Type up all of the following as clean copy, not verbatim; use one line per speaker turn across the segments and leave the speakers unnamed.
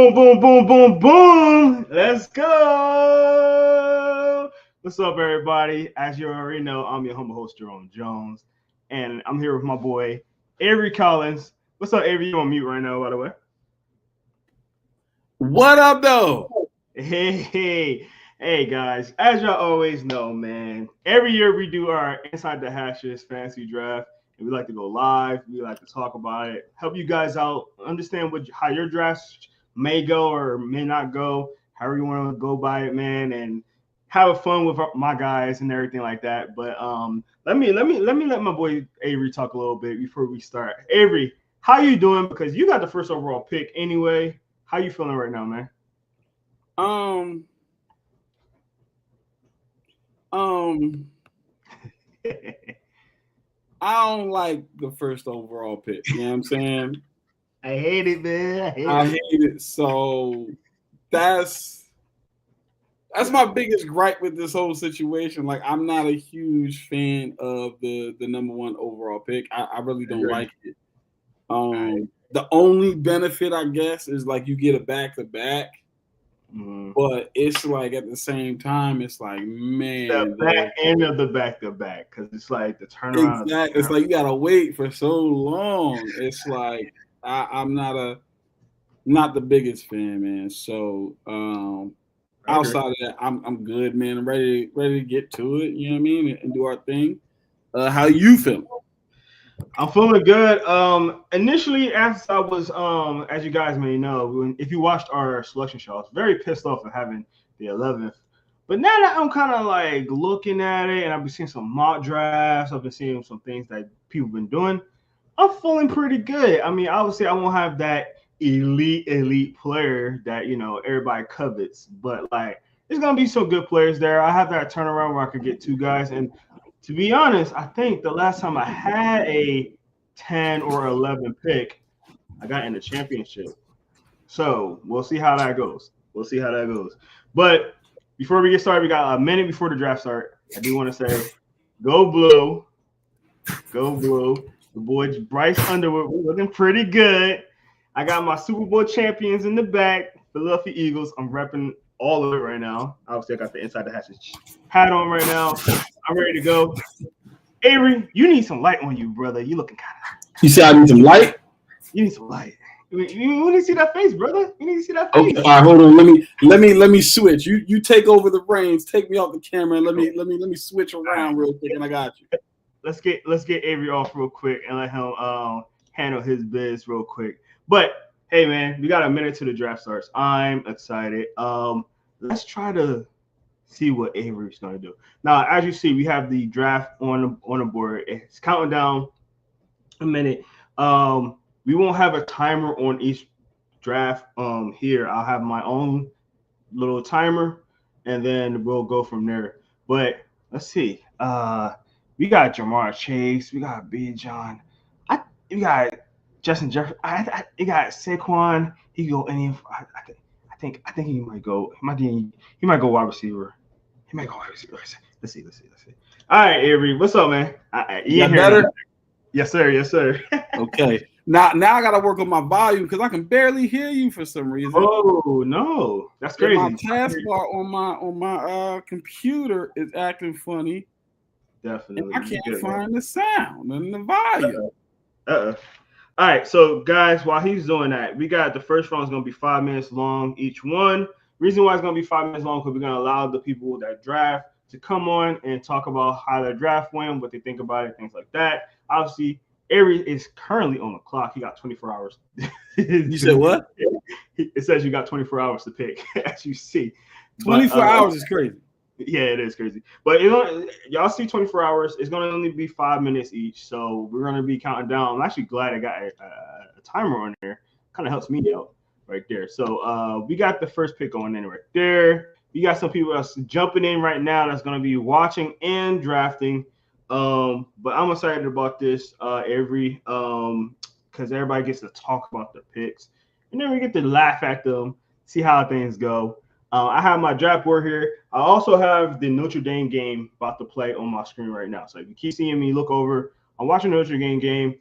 Boom, boom, boom, boom, boom. Let's go. What's up, everybody? As you already know, I'm your humble host, Jerome Jones, and I'm here with my boy, Avery Collins. What's up, Avery? You on mute right now, by the way.
What up, though?
Hey, guys. As y'all always know, man, every year we do our Inside the Hashes fantasy draft, and we like to go live. We like to talk about it, help you guys out, understand how your drafts may go or may not go, however you want to go by it, man, and have fun with my guys and everything like that. But let my boy Avery talk a little bit before we start. Avery, how you doing? Because you got the first overall pick anyway. How you feeling right now, man?
Um, I don't like the first overall pick. You know what I'm saying?
I hate it, man.
I hate it. So that's my biggest gripe with this whole situation. Like, I'm not a huge fan of the number one overall pick. I really don't like it. The only benefit, I guess, is like you get a back-to-back. But it's like at the same time, it's like, man,
the back end of the back-to-back, because it's like the turnaround.
Exactly. It's like you gotta wait for so long. It's like I'm not the biggest fan, man. So outside of that, I'm good, man. I'm ready to get to it. You know what I mean, and do our thing. How you feeling?
I'm feeling good. Initially, as I was, as you guys may know, if you watched our selection show, I was very pissed off of having the 11th. But now that I'm kind of like looking at it, and I've been seeing some mock drafts, I've been seeing some things that people have been doing. I'm feeling pretty good. I mean, obviously, I won't have that elite player that everybody covets, but like, there's gonna be some good players there. I have that turnaround where I could get two guys, and to be honest, I think the last time I had a 10 or 11 pick, I got in the championship. So we'll see how that goes. But before we get started, we got a minute before the draft start. I do want to say, go blue. Go blue. The boy Bryce Underwood, we're looking pretty good. I got my Super Bowl champions in the back, Philadelphia Eagles. I'm repping all of it right now. Obviously, I got the Inside the Hatches hat on right now. I'm ready to go. Avery, you need some light on you, brother. You looking kind of.
You said I need some light.
You need some light. You need to see that face, brother. You need to see that face.
Okay, all right, hold on. Let me switch. You take over the reins. Take me off the camera. And let me switch around real quick, and I got you.
Let's get Avery off real quick and let him handle his biz real quick. But hey, man, we got a minute to the draft starts. I'm excited. Let's try to see what Avery's going to do. Now, as you see, we have the draft on the board. It's counting down a minute. We won't have a timer on each draft here. I'll have my own little timer, and then we'll go from there. But let's see. We got Jamar Chase. We got B. John. We got Justin Jefferson. You got Saquon. He go any. I think he might go. He might go wide receiver. He might go wide receiver. Let's see. All right, Avery, what's up, man?
You better?
Yes, sir.
Okay. Now I gotta work on my volume because I can barely hear you for some reason.
Oh no, that's crazy.
My taskbar on my computer is acting funny.
Definitely.
And I can't find the sound and the volume.
All right, so guys, while he's doing that, we got the first round is going to be 5 minutes long each one. Reason why it's going to be 5 minutes long because we're going to allow the people that draft to come on and talk about how their draft went, what they think about it, things like that. Obviously, Avery is currently on the clock. He got 24 hours.
You said what?
It says you got 24 hours to pick, as you see.
24 hours is crazy.
Yeah, it is crazy. But y'all see 24 hours. It's going to only be 5 minutes each. So we're going to be counting down. I'm actually glad I got a timer on there. Kind of helps me out right there. So we got the first pick going in right there. We got some people that's jumping in right now that's going to be watching and drafting. But I'm excited about this because everybody gets to talk about the picks. And then we get to laugh at them, see how things go. I have my draft board here. I also have the Notre Dame game about to play on my screen right now. So if you keep seeing me look over, I'm watching the Notre Dame game.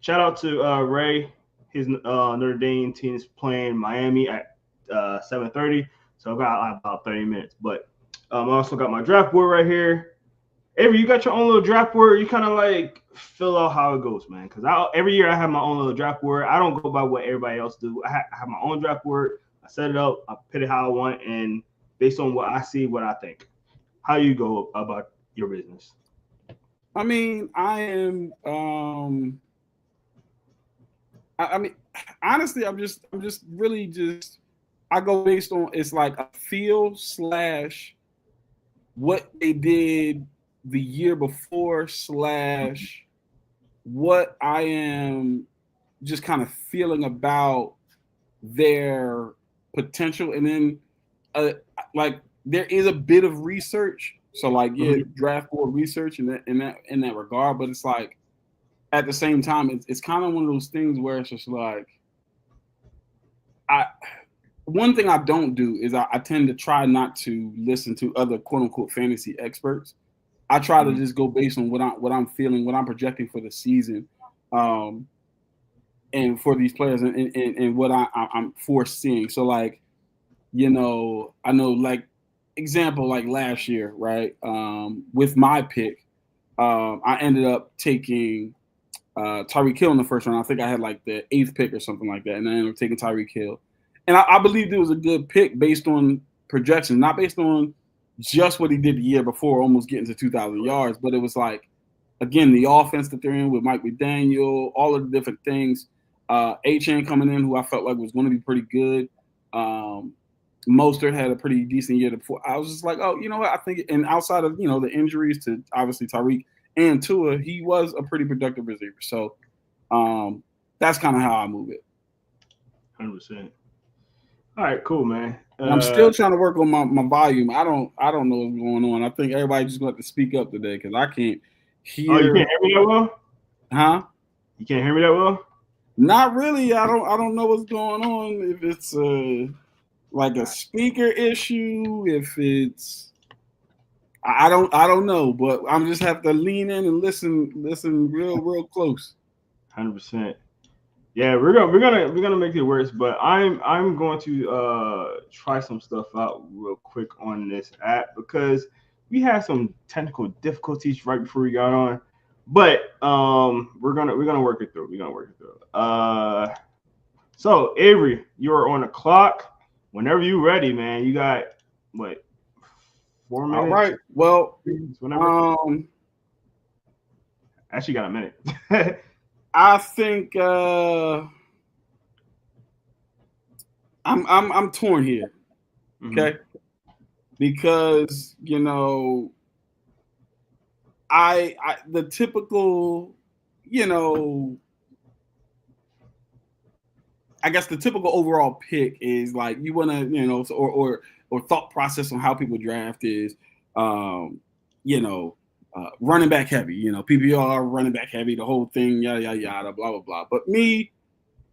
Shout out to Ray. his Notre Dame team is playing Miami at 7:30. So I got about 30 minutes. But I also got my draft board right here. Avery, you got your own little draft board. You kind of like fill out how it goes, man. Because every year I have my own little draft board. I don't go by what everybody else do. I have my own draft board. I set it up. I put it how I want, and based on what I see, what I think. How you go about your business?
I mean, I am. I mean, honestly, I'm just really just. I go based on it's like a feel / what they did the year before / what I am just kind of feeling about their potential, and then like there is a bit of research. So like draft board research in that regard, but it's like at the same time it's kind of one of those things where it's just like one thing I don't do is I tend to try not to listen to other quote unquote fantasy experts. I try to just go based on what I'm feeling, what I'm projecting for the season, and for these players and what I'm foreseeing. So like, I know like example like last year, right? With my pick, I ended up taking Tyreek Hill in the first round. I think I had like the 8th pick or something like that, and I ended up taking Tyreek Hill. And I believed it was a good pick based on projections, not based on just what he did the year before, almost getting to 2,000 yards. But it was like, again, the offense that they're in with Mike McDaniel, all of the different things. Achane coming in, who I felt like was going to be pretty good. Mostert had a pretty decent year before. I was just like, oh, you know what? I think, and outside of, the injuries to obviously Tyreek and Tua, he was a pretty productive receiver. So that's kind of how I move it.
100%. All right, cool, man.
I'm still trying to work on my volume. I don't know what's going on. I think everybody just got to speak up today because I can't hear.
Oh, you can't hear me that well?
Huh?
You can't hear me that well?
Not really. I don't know what's going on. If it's like a speaker issue, if it's I don't know, but I'm just have to lean in and listen real close.
100%. Yeah, we're gonna make it worse, but I'm going to try some stuff out real quick on this app because we had some technical difficulties right before we got on, but we're gonna work it through. So Avery, you're on the clock. Whenever you're ready, man. You got what? 4 minutes.
All right. Well,
whenever. Actually, got a minute.
I think I'm torn here, okay? Because I the typical, I guess the typical overall pick is like you want to, or thought process on how people draft is, running back heavy, PPR, running back heavy, the whole thing, yada, yada, yada, blah, blah, blah. But me,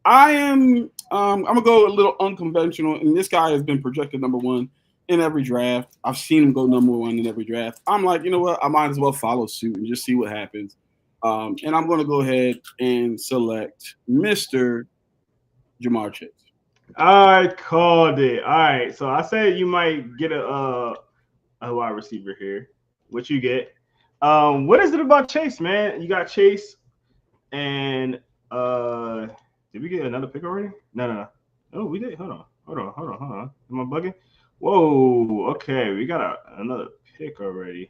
I'm going to go a little unconventional, and this guy has been projected number 1 in every draft. I've seen him go number 1 in every draft. I'm like, you know what? I might as well follow suit and just see what happens. And I'm going to go ahead and select Mr. Jamar Chase.
I called it. All right. So I said you might get a wide receiver here. What you get? What is it about Chase, man? You got Chase, and did we get another pick already? No. Oh, we did. Hold on. Am I bugging? Whoa. Okay, we got another pick already.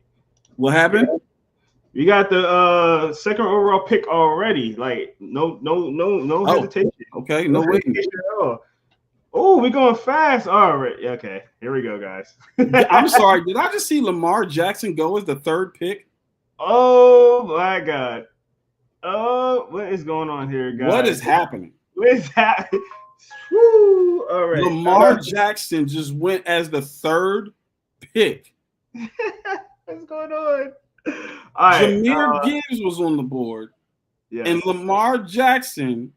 What happened?
We got the second overall pick already. Like no hesitation.
Okay, no waiting
at all. Oh, we're going fast. All right. Okay, here we go, guys.
I'm sorry. Did I just see Lamar Jackson go as the 3rd pick?
Oh my God. Oh, what is going on here, guys?
What is happening?
What is happening? Woo! All right.
Lamar Jackson just went as the 3rd pick.
What's going on? All right.
Jahmyr Gibbs was on the board. Yes. And Lamar Jackson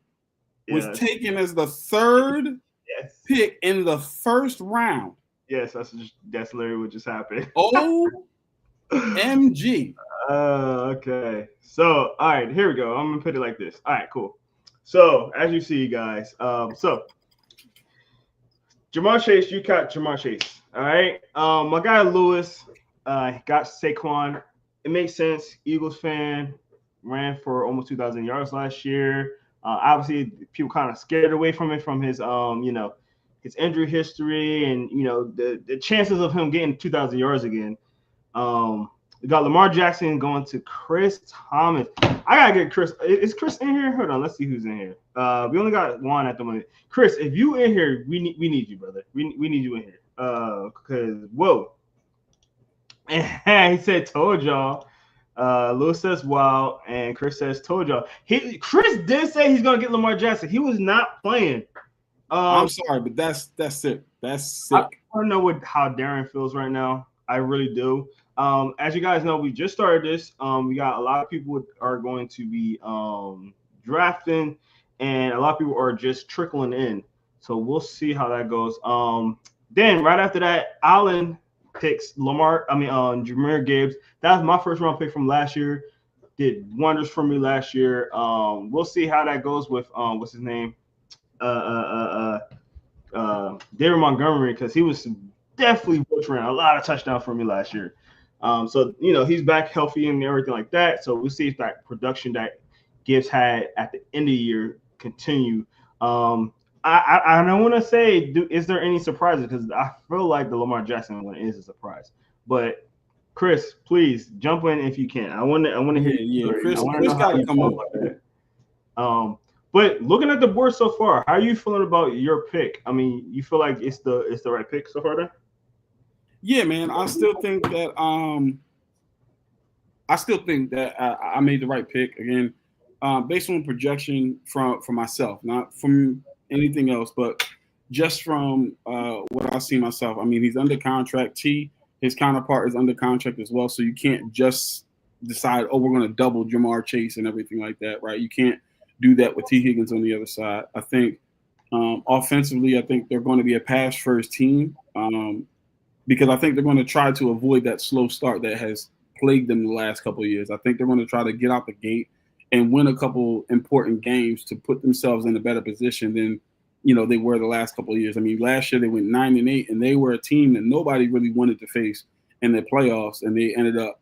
was taken as the 3rd pick in the 1st round.
Yes, that's literally what just happened.
OMG.
Okay. So, all right, here we go. I'm gonna put it like this. All right, cool. So as you see, guys, so Jamar Chase, you got Jamar Chase. All right. My guy Lewis got Saquon. It makes sense. Eagles fan, ran for almost 2,000 yards last year. Obviously, people kind of scared away from it from his his injury history and the chances of him getting 2,000 yards again. We got Lamar Jackson going to Chris Thomas. I gotta get Chris. Is Chris in here? Hold on, let's see who's in here. We only got one at the moment. Chris, if you in here, we need you, brother. We need you in here. Because whoa, he said told y'all. Lewis says wow, and Chris says told y'all. Chris did say he's gonna get Lamar Jackson. He was not playing.
I'm sorry, but that's sick. That's
I
sick.
don't know how Darren feels right now. I really do. As you guys know, we just started this. We got a lot of people are going to be drafting, and a lot of people are just trickling in. So we'll see how that goes. Then right after that, Allen picks Lamar. Jameer Gibbs. That was my first round pick from last year. Did wonders for me last year. We'll see how that goes with what's his name, David Montgomery, because he was definitely butchering a lot of touchdowns for me last year. So he's back healthy and everything like that. So we'll see if that production that Gibbs had at the end of the year continue. I don't want to say is there any surprises, because I feel like the Lamar Jackson one is a surprise. But Chris, please jump in if you can. I want to hear
Yeah.
your story. I want to
Chris
know how
got to
you
come
feel
up.
about that. But looking at the board so far, how are you feeling about your pick? I mean, you feel like it's the right pick so far then?
Yeah, man. I still think that I made the right pick again, based on projection from myself, not from anything else, but just from what I see myself. I mean, he's under contract. His counterpart is under contract as well, so you can't just decide, oh, we're going to double Jamar Chase and everything like that, right? You can't do that with T Higgins on the other side. I think offensively, I think they're going to be a pass first team. Because I think they're going to try to avoid that slow start that has plagued them the last couple of years. I think they're going to try to get out the gate and win a couple important games to put themselves in a better position than they were the last couple of years. I mean, last year they went 9-8, and they were a team that nobody really wanted to face in the playoffs, and they ended up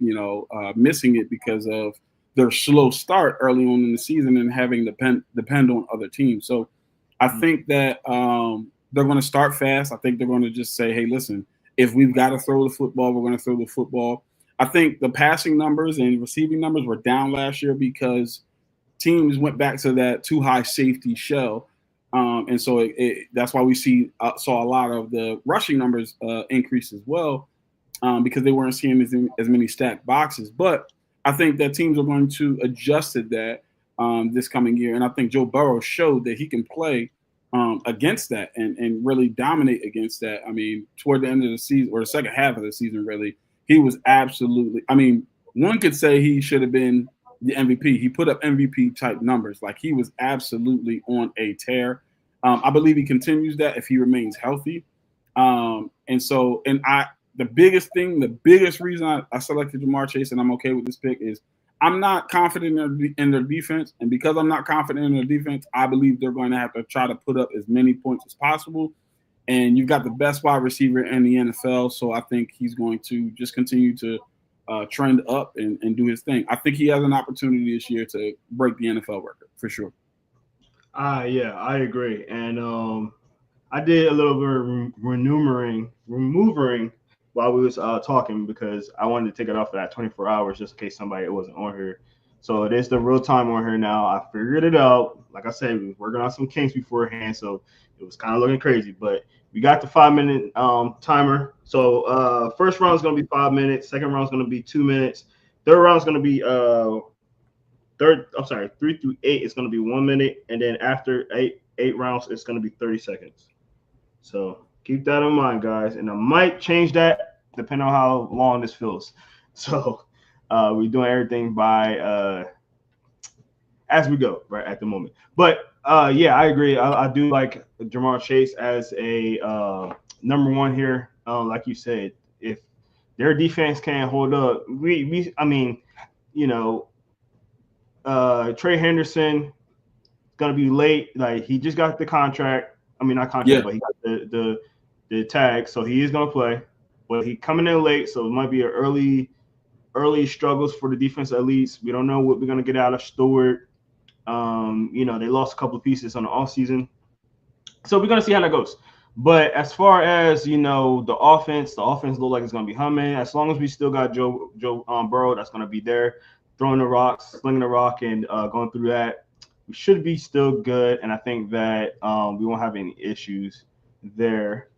missing it because of their slow start early on in the season and having to depend on other teams. So I think that they're going to start fast. I think they're going to just say, hey, listen, if we've got to throw the football, we're going to throw the football. I think the passing numbers and receiving numbers were down last year because teams went back to that too high safety shell. And so that's why we saw a lot of the rushing numbers increase as well, because they weren't seeing as many stacked boxes. But I think that teams are going to adjust to that this coming year. And I think Joe Burrow showed that he can play against that and really dominate against that. I mean, toward the end of the season or the second half of the season, really, he was absolutely. I mean, one could say he should have been the MVP. He put up MVP type numbers. Like, he was absolutely on a tear. I believe he continues that if he remains healthy. The biggest reason I selected Jamar Chase and I'm okay with this pick is I'm not confident in their defense. And because I'm not confident in their defense, I believe they're going to have to try to put up as many points as possible. And you've got the best wide receiver in the NFL. So I think he's going to just continue to trend up and do his thing. I think he has an opportunity this year to break the NFL record for sure.
Yeah, I agree. And I did a little bit of removing while we was talking, because I wanted to take it off of that 24 hours just in case somebody wasn't on here. So it is the real time on here now. I figured it out. Like I said, we was working on some kinks beforehand, so it was kind of looking crazy. But we got the 5 minute timer. So first round is gonna be 5 minutes. Second round is gonna be 2 minutes. Third round is gonna be I'm sorry, 3 through 8 is gonna be 1 minute, and then after eight rounds, it's gonna be 30 seconds. So keep that in mind, guys. And I might change that depending on how long this feels. So we're doing everything by as we go, right at the moment. But yeah, I agree. I do like Jamar Chase as a number one here. Like you said, if their defense can't hold up, I mean, you know, Trey Henderson. gonna be late. Like he just got the contract. I mean, not contract, but he got the tag, so he is gonna play. But he coming in late, so it might be an early struggles for the defense at least. We don't know what we're gonna get out of Stewart. They lost a couple of pieces on the off season, so we're gonna see how that goes. But as far as the offense look like it's gonna be humming. As long as we still got Joe Burrow, that's gonna be there, throwing the rocks, slinging the rock, and going through that. We should be still good, and I think that we won't have any issues there.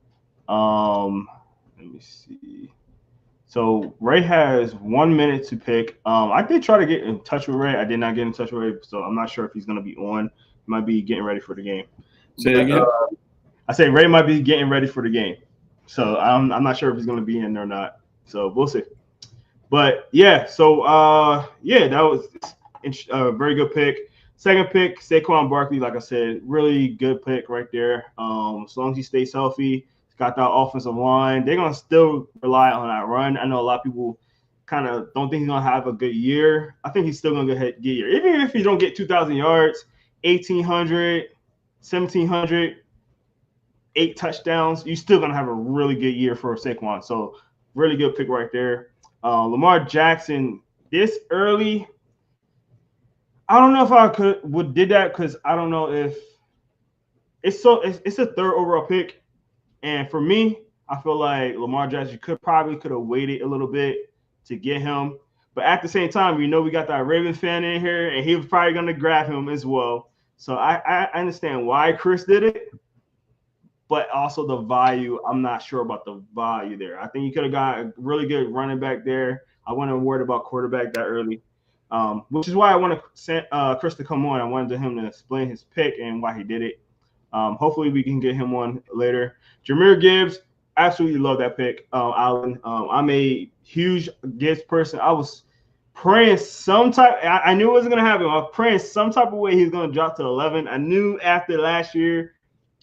Let me see. So Ray has 1 minute to pick. I did try to get in touch with Ray. I did not get in touch with Ray, so I'm not sure if he's gonna be on. He might be getting ready for the game.
Say again.
I say Ray might be getting ready for the game, so I'm not sure if he's gonna be in or not. So we'll see. But yeah, so that was a very good pick. Second pick, Saquon Barkley. Like I said, really good pick right there. As long as he stays healthy, he's got that offensive line. They're gonna still rely on that run. I know a lot of people kind of don't think he's gonna have a good year. I think he's still gonna get year, even if he don't get 2,000 yards, 1,800, 1,700, 8 touchdowns. You're still gonna have a really good year for Saquon. So really good pick right there. Lamar Jackson this early. I don't know if I would did that because I don't know if it's a third overall pick, and for me, I feel like Lamar Jackson could have waited a little bit to get him, but at the same time, we got that Raven fan in here, and he was probably gonna grab him as well. So I understand why Chris did it, but also the value. I'm not sure about the value there. I think you could have got a really good running back there. I wasn't worried about quarterback that early. Which is why I want to Chris to come on. I wanted him to explain his pick and why he did it. Hopefully we can get him on later. Jahmyr Gibbs, absolutely love that pick, Alan. I'm a huge Gibbs person. I was praying I knew it wasn't going to happen. I was praying some type of way he's going to drop to 11. I knew after last year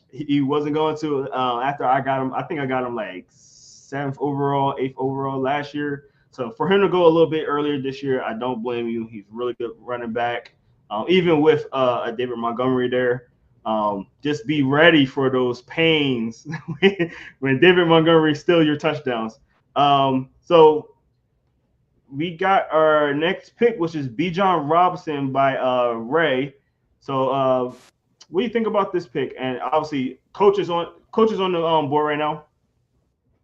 he wasn't going to. After I got him, I think I got him like 7th overall, 8th overall last year. So for him to go a little bit earlier this year, I don't blame you. He's really good running back. Even with a David Montgomery there, just be ready for those pains when David Montgomery steals your touchdowns. So we got our next pick, which is Bijan Robinson by Ray. So what do you think about this pick? And obviously, coaches on the board right now.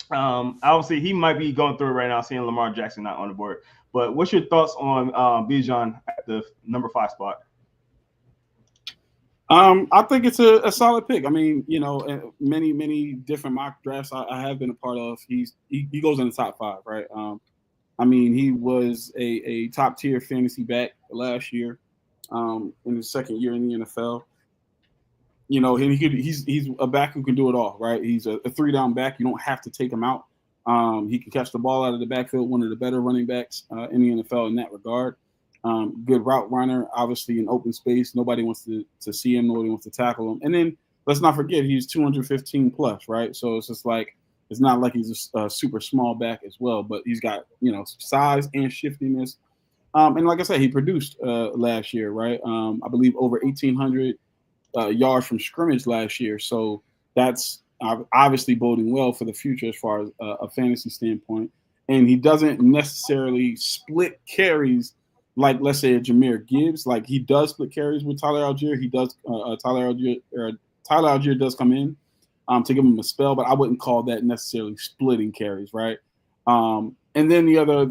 Obviously, he might be going through it right now, seeing Lamar Jackson not on the board. But what's your thoughts on Bijan at the number 5 spot?
I think it's a solid pick. I mean, many different mock drafts I have been a part of. He goes in the top 5, right? I mean, he was a top tier fantasy back last year, in his second year in the NFL. He's a back who can do it all, right? He's a 3-down back. You don't have to take him out. He can catch the ball out of the backfield, one of the better running backs in the NFL in that regard. Good route runner, obviously in open space. Nobody wants to see him. Nobody wants to tackle him. And then let's not forget he's 215 plus, right? So it's just like it's not like he's a super small back as well, but he's got size and shiftiness. And like I said, he produced last year, right? I believe over 1,800 yards from scrimmage last year. So that's obviously boding well for the future as far as a fantasy standpoint. And he doesn't necessarily split carries like, let's say, a Jahmyr Gibbs. Like, he does split carries with Tyler Algier. He does. Tyler Algier does come in to give him a spell, but I wouldn't call that necessarily splitting carries, right? And then the other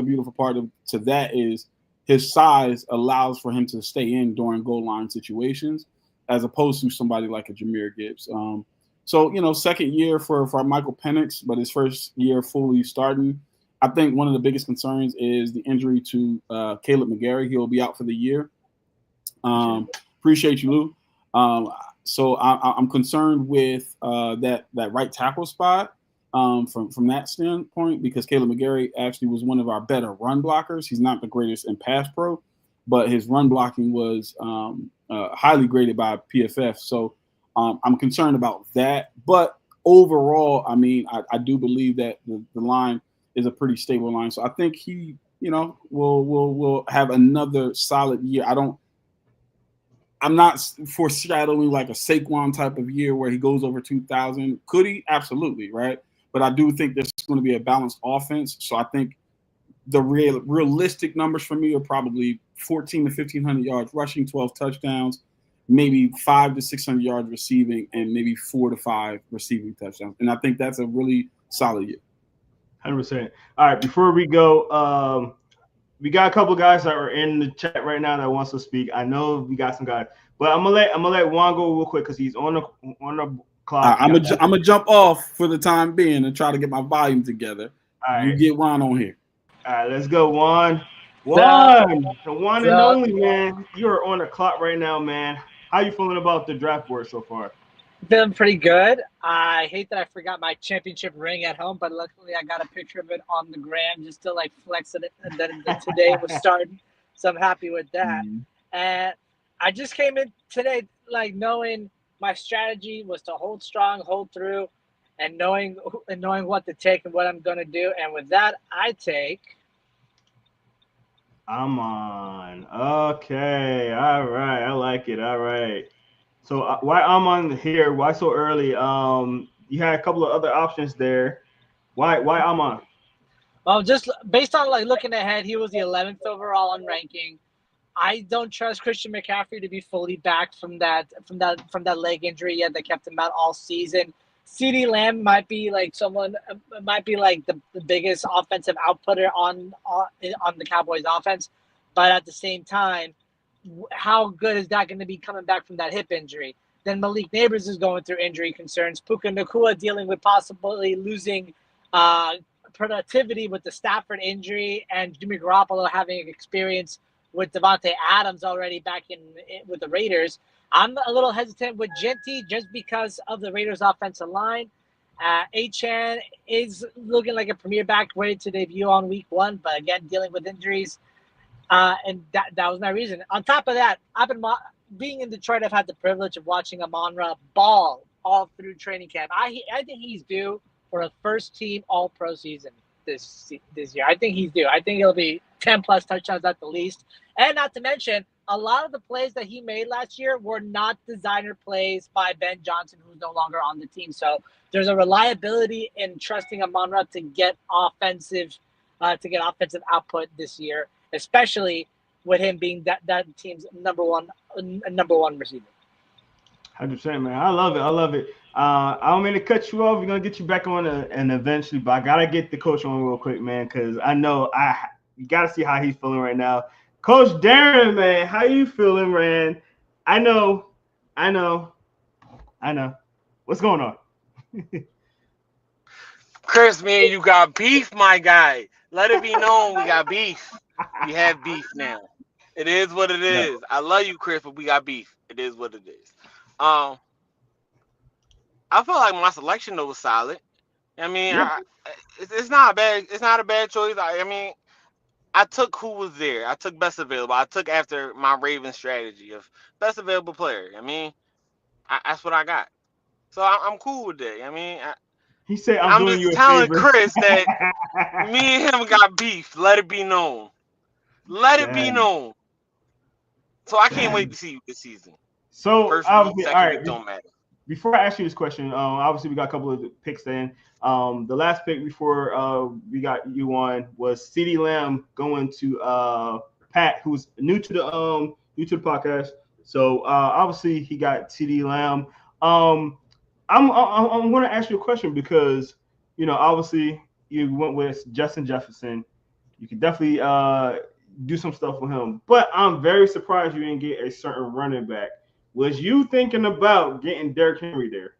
beautiful part to that is his size allows for him to stay in during goal line situations, as opposed to somebody like a Jahmyr Gibbs. So, second year for Michael Penix, but his first year fully starting. I think one of the biggest concerns is the injury to Caleb McGarry. He'll be out for the year. Appreciate you, Lou. So I'm concerned with that right tackle spot from that standpoint, because Caleb McGarry actually was one of our better run blockers. He's not the greatest in pass pro, but his run blocking was highly graded by PFF. So I'm concerned about that. But overall, I mean, I do believe that the line is a pretty stable line. So I think he, will have another solid year. I'm not foreshadowing like a Saquon type of year where he goes over 2,000. Could he? Absolutely, right? But I do think there's going to be a balanced offense. So I think the realistic numbers for me are probably 14 to 1,500 yards rushing, 12 touchdowns, maybe 500 to 600 yards receiving, and maybe 4 to 5 receiving touchdowns. And I think that's a really solid year.
100%. All right, before we go, we got a couple guys that are in the chat right now that wants to speak. I know we got some guys, but I'm gonna let Juan go real quick because he's on the clock.
I'm gonna jump off for the time being and try to get my volume together.
All right.
You get Juan on here.
All right, let's go, Juan. Juan, the one and only, man. You're on the clock right now, man. How you feeling about the draft board so far?
Feeling pretty good. I hate that I forgot my championship ring at home, but luckily I got a picture of it on the gram just to like flex it. And then today was starting, so I'm happy with that. And I just came in today like knowing my strategy was to hold strong, hold through, and knowing what to take and what I'm gonna do. And with that, I take.
Amon. Okay. All right. I like it. All right. So why Amon here? Why so early? You had a couple of other options there. Why Amon?
Well, just based on like looking ahead, he was the 11th overall on ranking. I don't trust Christian McCaffrey to be fully back from that leg injury yet that kept him out all season. CeeDee Lamb might be like the biggest offensive outputter on the Cowboys offense, but at the same time, how good is that going to be coming back from that hip injury? Then Malik Neighbors is going through injury concerns. Puka Nacua dealing with possibly losing productivity with the Stafford injury, and Jimmy Garoppolo having experience with Devontae Adams already back in with the Raiders. I'm a little hesitant with Genty just because of the Raiders' offensive line. Achane is looking like a premier back ready to debut on week 1, but again, dealing with injuries. And that was my reason. On top of that, I've been being in Detroit. I've had the privilege of watching Amon-Ra ball all through training camp. I think he's due for a first-team All-Pro season this year. I think he's due. I think he'll be 10-plus touchdowns at the least. And not to mention, a lot of the plays that he made last year were not designer plays by Ben Johnson, who's no longer on the team. So there's a reliability in trusting Amon-Ra to get offensive output this year, especially with him being that team's number one receiver.
100%, man. I love it. I don't mean to cut you off. We're gonna get you back on and eventually, but I gotta get the coach on real quick, man, because I know you gotta see how he's feeling right now. Coach Darren, man, how you feeling, man? I know. What's going on?
Chris, man, you got beef, my guy. Let it be known we got beef. We have beef now. It is what it is. I love you, Chris, but we got beef. It is what it is. I feel like my selection though was solid. I mean, it's not a bad. It's not a bad choice. I mean, I took who was there. I took best available. I took after my Ravens strategy of best available player. I mean, that's what I got. So I'm cool with that. I mean,
he said,
I'm
doing
just
you a
telling
favor.
Chris that me and him got beef. Let it be known. Let it be known. So I can't wait to see you this season.
So
first
obviously,
week, second week don't matter.
Before I ask you this question, obviously we got a couple of picks in. The last pick before we got you on was CeeDee Lamb going to Pat, who's new to the podcast. So obviously he got CeeDee Lamb. I'm going to ask you a question because obviously you went with Justin Jefferson. You can definitely do some stuff with him, but I'm very surprised you didn't get a certain running back. Was you thinking about getting Derrick Henry there?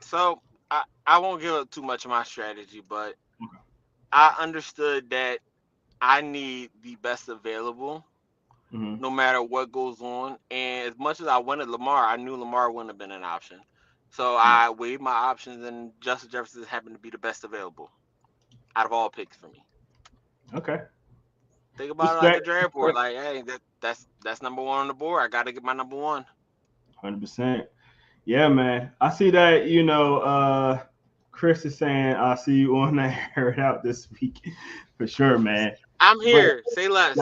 So I won't give up too much of my strategy, but I understood that I need the best available, no matter what goes on. And as much as I wanted Lamar, I knew Lamar wouldn't have been an option. So I weighed my options, and Justin Jefferson happened to be the best available out of all picks for me.
Okay.
Think about it like a draft board. Like, hey, that's number one on the board. I got to get my number one.
100%. Yeah, man. I see that, Chris is saying, I'll see you on that Heard Out this week. For sure, man.
I'm here. Say less.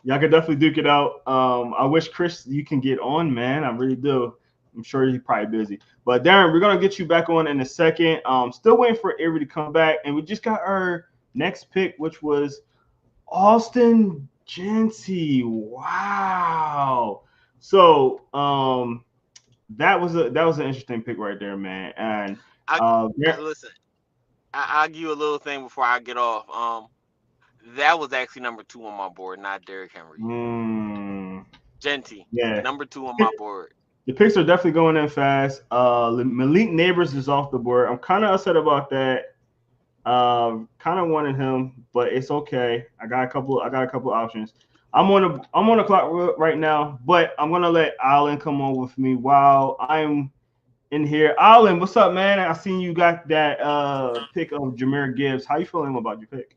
Y'all can definitely duke it out. I wish Chris you can get on, man. I really do. I'm sure he's probably busy. But Darren, we're gonna get you back on in a second. Still waiting for Avery to come back, and we just got our next pick, which was Austin Genty. Wow. So that was an interesting pick right there, man. And
I,
yeah,
listen. I'll give you a little thing before I get off. That was actually number 2 on my board, not Derrick Henry.
mm,
Genty,
yeah.
number 2 on my board.
The picks are definitely going in fast. Malik Neighbors is off the board. I'm kind of upset about that. Kind of wanted him, but it's okay. I got a couple options. I'm on the clock right now, but I'm gonna let Alan come on with me while I'm in here. Alan, what's up, man? I seen you got that pick of Jahmyr Gibbs. How you feeling about your pick?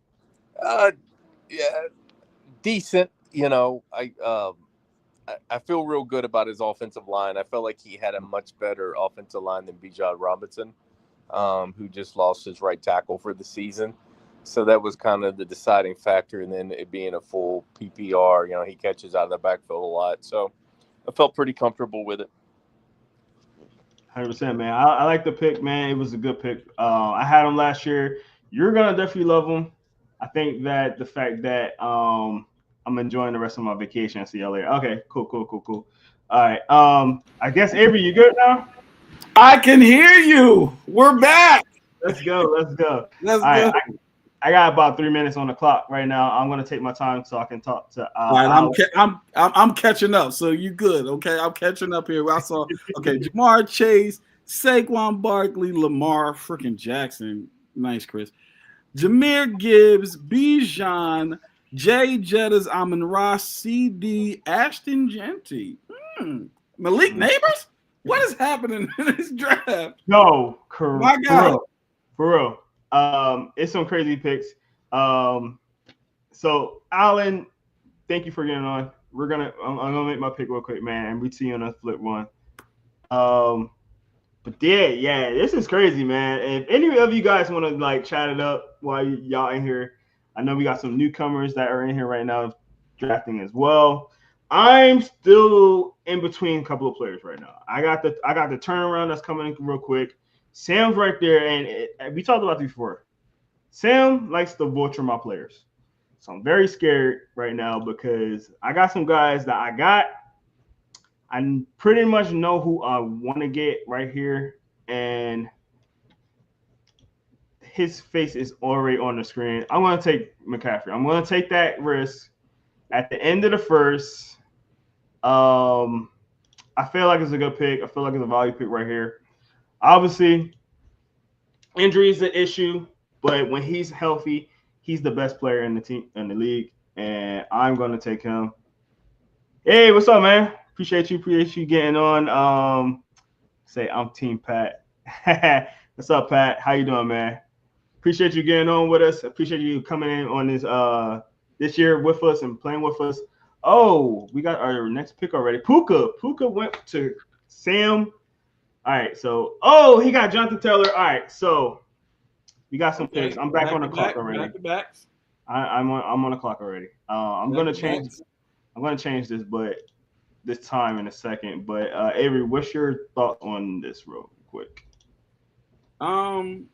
Uh, yeah, decent. I feel real good about his offensive line. I felt like he had a much better offensive line than Bijan Robinson, who just lost his right tackle for the season. So that was kind of the deciding factor. And then it being a full PPR, he catches out of the backfield a lot. So I felt pretty comfortable with it.
100%, man. I like the pick, man. It was a good pick. I had him last year. You're gonna definitely love him. I think that the fact that I'm enjoying the rest of my vacation. I see y'all later. Okay, cool, cool, cool, cool. All right. I guess Avery, you good now?
I can hear you. We're back.
Let's go. Let's go.
Let's
All right.
go.
I got about 3 minutes on the clock right now. I'm gonna take my time so I can talk to.
All right, I'm catching up. So you good? Okay, I'm catching up here. I saw Jamar Chase, Saquon Barkley, Lamar freaking Jackson. Nice, Chris. Jahmyr Gibbs, Bijan, Jay Jettas, Amon Ross, CD, Ashton Genty, Malik Neighbors. What is happening in this draft?
No,
My God.
For real. It's some crazy picks. So Alan, thank you for getting on. I'm gonna make my pick real quick, man, and we see you on a flip one. But yeah, this is crazy, man. If any of you guys want to like chat it up while y'all in here, I know we got some newcomers that are in here right now drafting as well. I'm still in between a couple of players right now. I got the turnaround that's coming in real quick. Sam's right there, and we talked about this before. Sam likes to vulture my players. So I'm very scared right now because I got some guys that I pretty much know who I want to get right here, and his face is already on the screen. I'm going to take McCaffrey. I'm going to take that risk at the end of the first. I feel like it's a good pick. I feel like it's a value pick right here. Obviously, injury is an issue, but when he's healthy, he's the best player in the league, and I'm going to take him. Hey, what's up, man? Appreciate you getting on. Say I'm Team Pat. What's up, Pat? How you doing, man? Appreciate you getting on with us. Appreciate you coming in on this year with us and playing with us. Oh, we got our next pick already. Puka went to Sam. All right, so he got Jonathan Taylor. All right, so we got some picks. I'm back on the clock already. I'm on the clock already. I'm gonna change this, but this time in a second. But Avery, what's your thoughts on this real quick?
I'm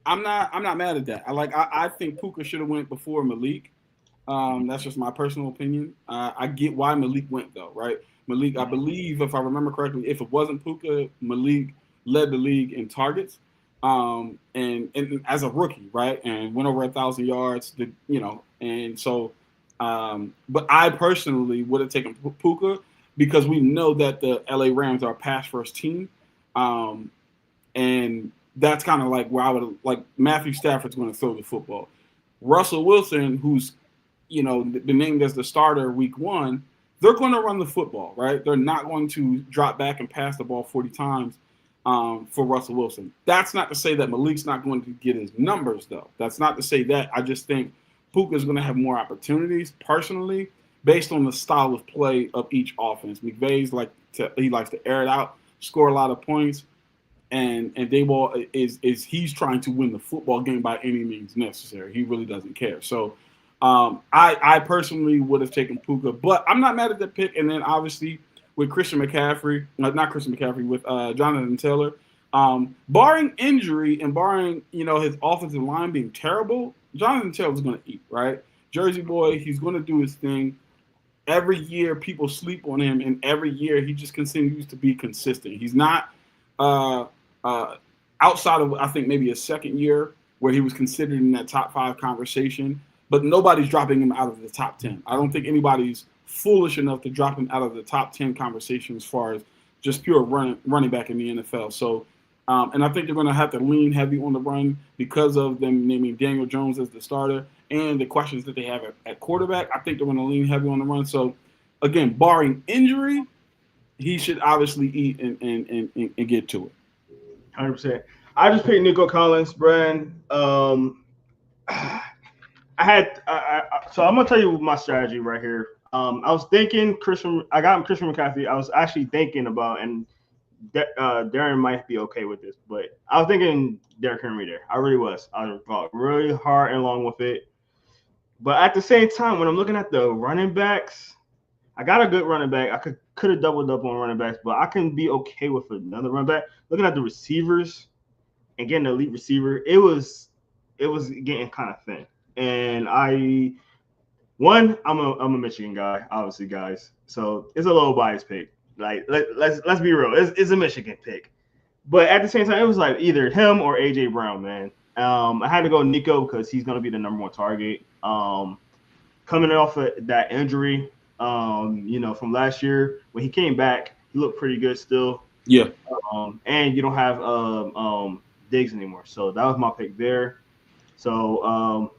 not mad at that. I think Puka should have went before Malik. That's just my personal opinion. I get why Malik went though, right? Malik, I believe, if I remember correctly, if it wasn't Puka, Malik led the league in targets, and as a rookie, right, and went over 1,000 yards. And so, but I personally would have taken Puka because we know that the LA Rams are a pass first team, and that's kind of like where I would like Matthew Stafford's going to throw the football. Russell Wilson, who's the name as the starter week 1, they're going to run the football, right? They're not going to drop back and pass the ball 40 times for Russell Wilson. That's not to say that Malik's not going to get his numbers, though. That's not to say that. I just think Puka's going to have more opportunities, personally, based on the style of play of each offense. McVay's he likes to air it out, score a lot of points, and Dayball is he's trying to win the football game by any means necessary. He really doesn't care. So I personally would have taken Puka, but I'm not mad at the pick. And then obviously with Christian McCaffrey, not Christian McCaffrey, with Jonathan Taylor, barring injury and barring his offensive line being terrible, Jonathan Taylor's going to eat, right? Jersey boy, he's going to do his thing. Every year people sleep on him, and every year he just continues to be consistent. He's not outside of, I think, maybe a second year where he was considered in that top 5 conversation, but nobody's dropping him out of the top 10. I don't think anybody's foolish enough to drop him out of the top 10 conversation as far as just pure running back in the NFL. So, and I think they're going to have to lean heavy on the run because of them naming Daniel Jones as the starter and the questions that they have at quarterback. I think they're going to lean heavy on the run. So, again, barring injury, he should obviously eat and get to it.
100%. I just picked Nico Collins, Brian. So I'm gonna tell you my strategy right here. I was thinking I got him Christian McCaffrey. I was actually thinking about, and Darren might be okay with this, but I was thinking Derrick Henry there. I really was. I thought really hard and long with it. But at the same time, when I'm looking at the running backs, I got a good running back. I could have doubled up on running backs, but I can be okay with another running back. Looking at the receivers and getting an elite receiver, it was getting kind of thin. And I'm a Michigan guy, obviously, guys. So it's a little biased pick. Like let's be real, it's a Michigan pick. But at the same time, it was like either him or AJ Brown, man. I had to go Nico because he's gonna be the number 1 target. Coming off of that injury, from last year when he came back, he looked pretty good still.
Yeah.
And you don't have Diggs anymore, so that was my pick there. So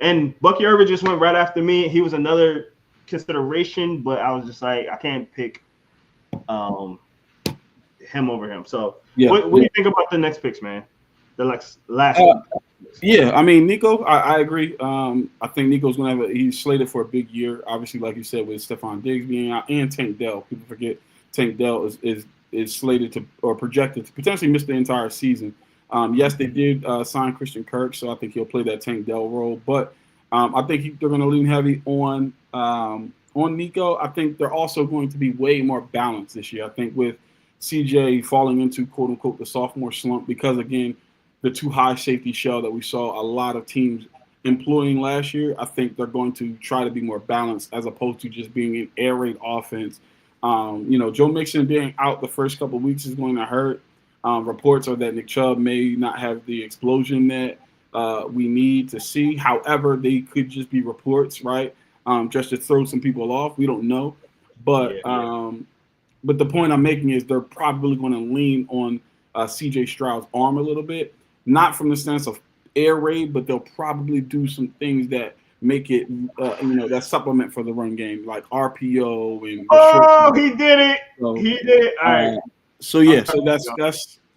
and Bucky Irvin just went right after me. He was another consideration, but I was just like, I can't pick him over him. So what do you think about the next picks, man? The last one.
Yeah, I mean, Nico, I agree. I think Nico's going to he's slated for a big year. Obviously, like you said, with Stephon Diggs being out and Tank Dell. People forget Tank Dell is slated to or projected to potentially miss the entire season. Yes, they did sign Christian Kirk, so I think he'll play that Tank Dell role. But I think they're going to lean heavy on Nico. I think they're also going to be way more balanced this year. I think with CJ falling into, quote unquote, the sophomore slump because, again, the too high safety shell that we saw a lot of teams employing last year, I think they're going to try to be more balanced as opposed to just being an air raid offense. Joe Mixon being out the first couple of weeks is going to hurt. Reports are that Nick Chubb may not have the explosion that we need to see. However, they could just be reports, right? Just to throw some people off. We don't know. But but the point I'm making is they're probably going to lean on CJ Stroud's arm a little bit. Not from the sense of air raid, but they'll probably do some things that make it, that supplement for the run game, like RPO and.
He did it. So, he did it. All right.
So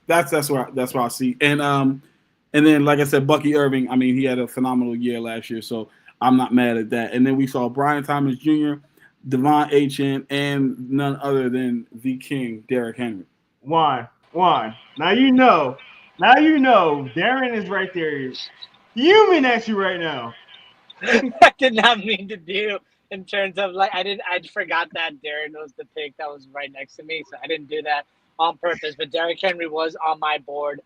that's where I see. And then like I said, Bucky Irving. I mean, he had a phenomenal year last year, so I'm not mad at that. And then we saw Brian Thomas Jr., Devon Achane, and none other than the King, Derrick Henry.
Juan. Now you know, Darren is right there, fuming at you right now.
I did not mean to do in terms of I forgot that Darren was the pick that was right next to me, so I didn't do that on purpose. But Derrick Henry was on my board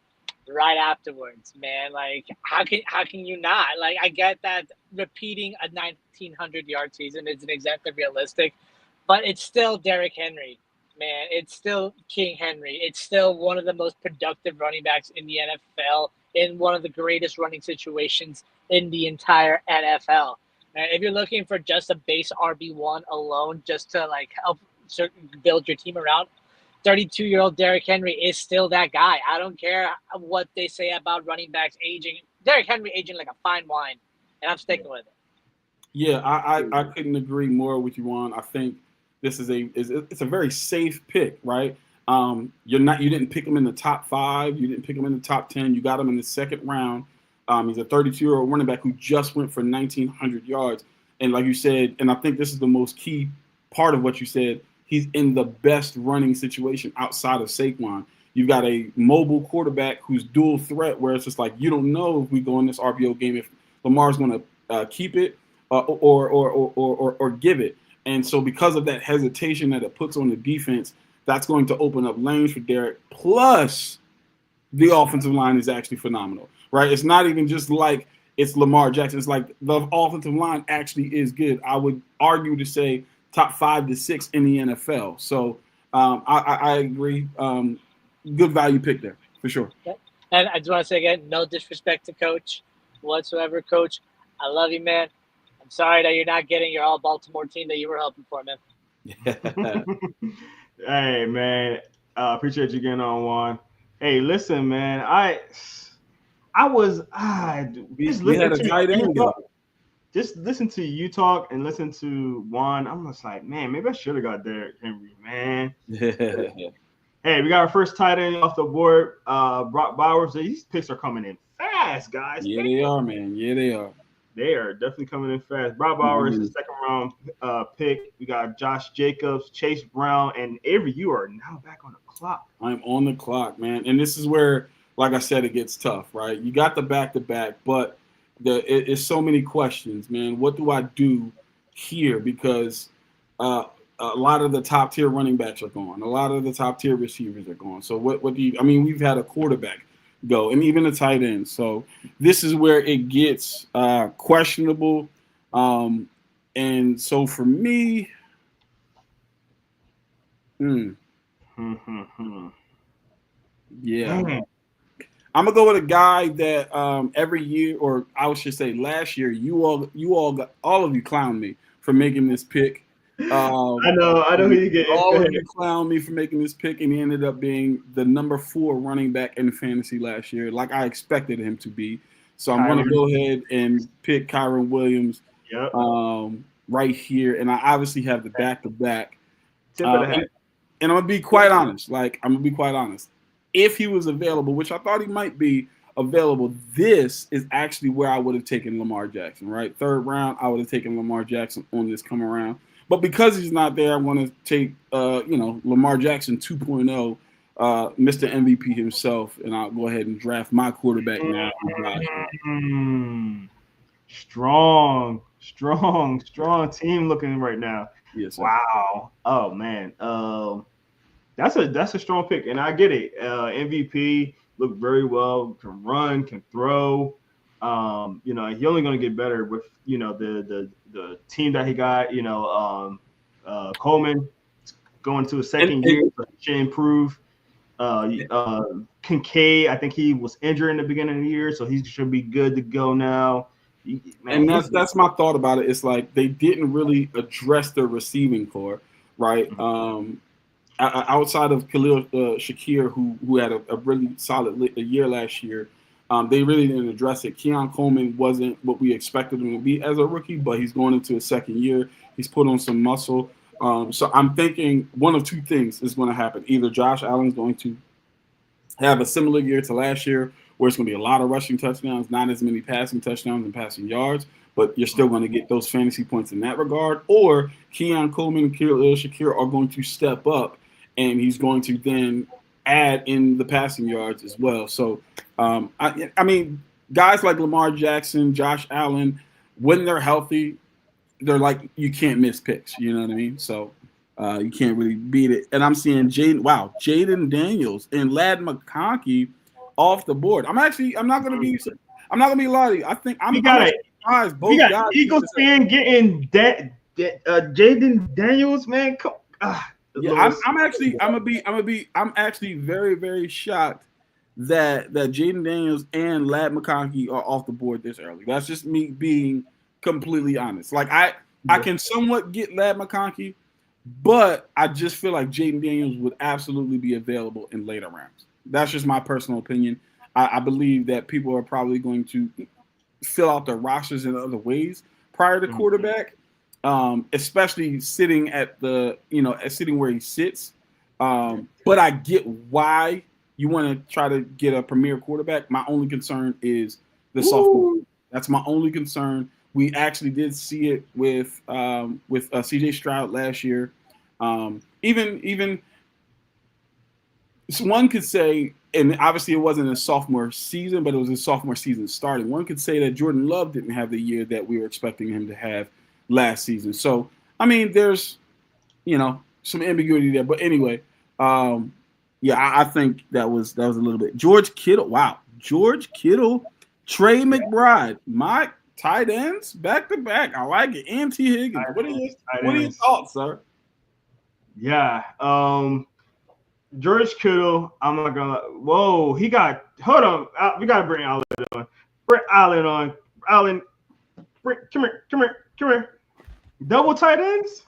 right afterwards, man. Like, how can you not? Like, I get that repeating a 1,900-yard season isn't exactly realistic, but it's still Derrick Henry. Man, it's still King Henry. It's still one of the most productive running backs in the NFL, in one of the greatest running situations in the entire NFL. And if you're looking for just a base RB1 alone, just to help build your team around, 32-year-old Derrick Henry is still that guy. I don't care what they say about running backs aging. Derrick Henry aging like a fine wine, and I'm sticking with it.
Yeah, I couldn't agree more with you, Juan. I think this it's a very safe pick, right? You didn't pick him in the top 5, you didn't pick him in the top 10, you got him in the second round. He's a 32-year-old running back who just went for 1,900 yards, and like you said, and I think this is the most key part of what you said. He's in the best running situation outside of Saquon. You've got a mobile quarterback who's dual threat, where it's just like you don't know if we go in this RPO game if Lamar's going to keep it or give it. And so because of that hesitation that it puts on the defense, that's going to open up lanes for Derek. Plus, the offensive line is actually phenomenal, right? It's not even just like it's Lamar Jackson. It's like the offensive line actually is good. I would argue to say top 5 to 6 in the NFL. So I agree. Good value pick there for sure.
And I just want to say again, no disrespect to Coach whatsoever. Coach, I love you, man. I'm sorry that you're not getting your all Baltimore team that you were hoping for, man.
Hey, man. Appreciate you getting on, Juan. Hey, listen, man. Just
We had
listen
a
to
tight
you
end
talk.
go.
Just listen to you talk and listen to Juan. I'm just like, man, maybe I should have got Derrick Henry, man. Hey, we got our first tight end off the board. Brock Bowers. These picks are coming in fast, guys.
Yeah, they are, man. Yeah, they are.
They are definitely coming in fast. Brock Bowers, second round pick. We got Josh Jacobs, Chase Brown, and Avery. You are now back on the clock.
I'm on the clock, man. And this is where, like I said, it gets tough, right? You got the back-to-back, but it's so many questions, man. What do I do here? Because a lot of the top-tier running backs are gone. A lot of the top-tier receivers are gone. So what do you – I mean, we've had a quarterback go and even a tight end. So this is where it gets questionable. And so for me yeah.
Man.
I'm gonna go with a guy that every year, or I should say last year, you all of you clown me for making this pick.
I know who you get.
All of you clown me for making this pick, and he ended up being the number 4 running back in fantasy last year, like I expected him to be. So I'm going to go ahead and pick Kyron Williams right here, and I obviously have the back-to-back. And I'm gonna be quite honest. If he was available, which I thought he might be available, this is actually where I would have taken Lamar Jackson, right? 3rd round, I would have taken Lamar Jackson on this come around. But because he's not there, I want to take, Lamar Jackson 2.0, Mr. MVP himself, and I'll go ahead and draft my quarterback now.
Strong team looking right now.
Yes, sir.
Wow. Oh man. That's a strong pick, and I get it. MVP looked very well, can run, can throw. He only going to get better with the team that he got. Coleman going to a second year, so he should improve. Kincaid, I think he was injured in the beginning of the year, so he should be good to go now.
Man, and that's my thought about it. It's like they didn't really address their receiving core, right? Outside of Khalil Shakir, who had a really solid year last year, they really didn't address it. Keon Coleman wasn't what we expected him to be as a rookie, but he's going into his second year. He's put on some muscle. So I'm thinking one of two things is going to happen. Either Josh Allen's going to have a similar year to last year, where it's going to be a lot of rushing touchdowns, not as many passing touchdowns and passing yards, but you're still going to get those fantasy points in that regard. Or Keon Coleman and Khalil Shakir are going to step up, and he's going to then add in the passing yards as well. So, I mean, guys like Lamar Jackson, Josh Allen, when they're healthy, they're like, you can't miss picks. You know what I mean? So you can't really beat it. And I'm seeing Jaden Daniels and Ladd McConkey off the board. I'm not going to be lying. I think I'm surprised both guys.
Eagles fan getting that Jaden Daniels, man.
Yeah, I'm actually very, very shocked that Jaden Daniels and Ladd McConkey are off the board this early. That's just me being completely honest. Like I can somewhat get Ladd McConkey, but I just feel like Jaden Daniels would absolutely be available in later rounds. That's just my personal opinion. I believe that people are probably going to fill out their rosters in other ways prior to quarterback. Especially sitting at sitting where he sits. But I get why you want to try to get a premier quarterback. My only concern is the sophomore. That's my only concern. We actually did see it with CJ Stroud last year. Even So one could say, and obviously it wasn't a sophomore season, but it was a sophomore season starting. One could say that Jordan Love didn't have the year that we were expecting him to have last season. So, I mean, there's, some ambiguity there. But anyway, I think that was a little bit. George Kittle, wow. George Kittle, Trey McBride, my tight ends back to back. I like it. And T. Higgins. What are your thoughts, sir?
Yeah. George Kittle, I'm not gonna. Whoa, hold on. We gotta bring Allen on. Bring Allen on. Allen, come here. Double tight ends.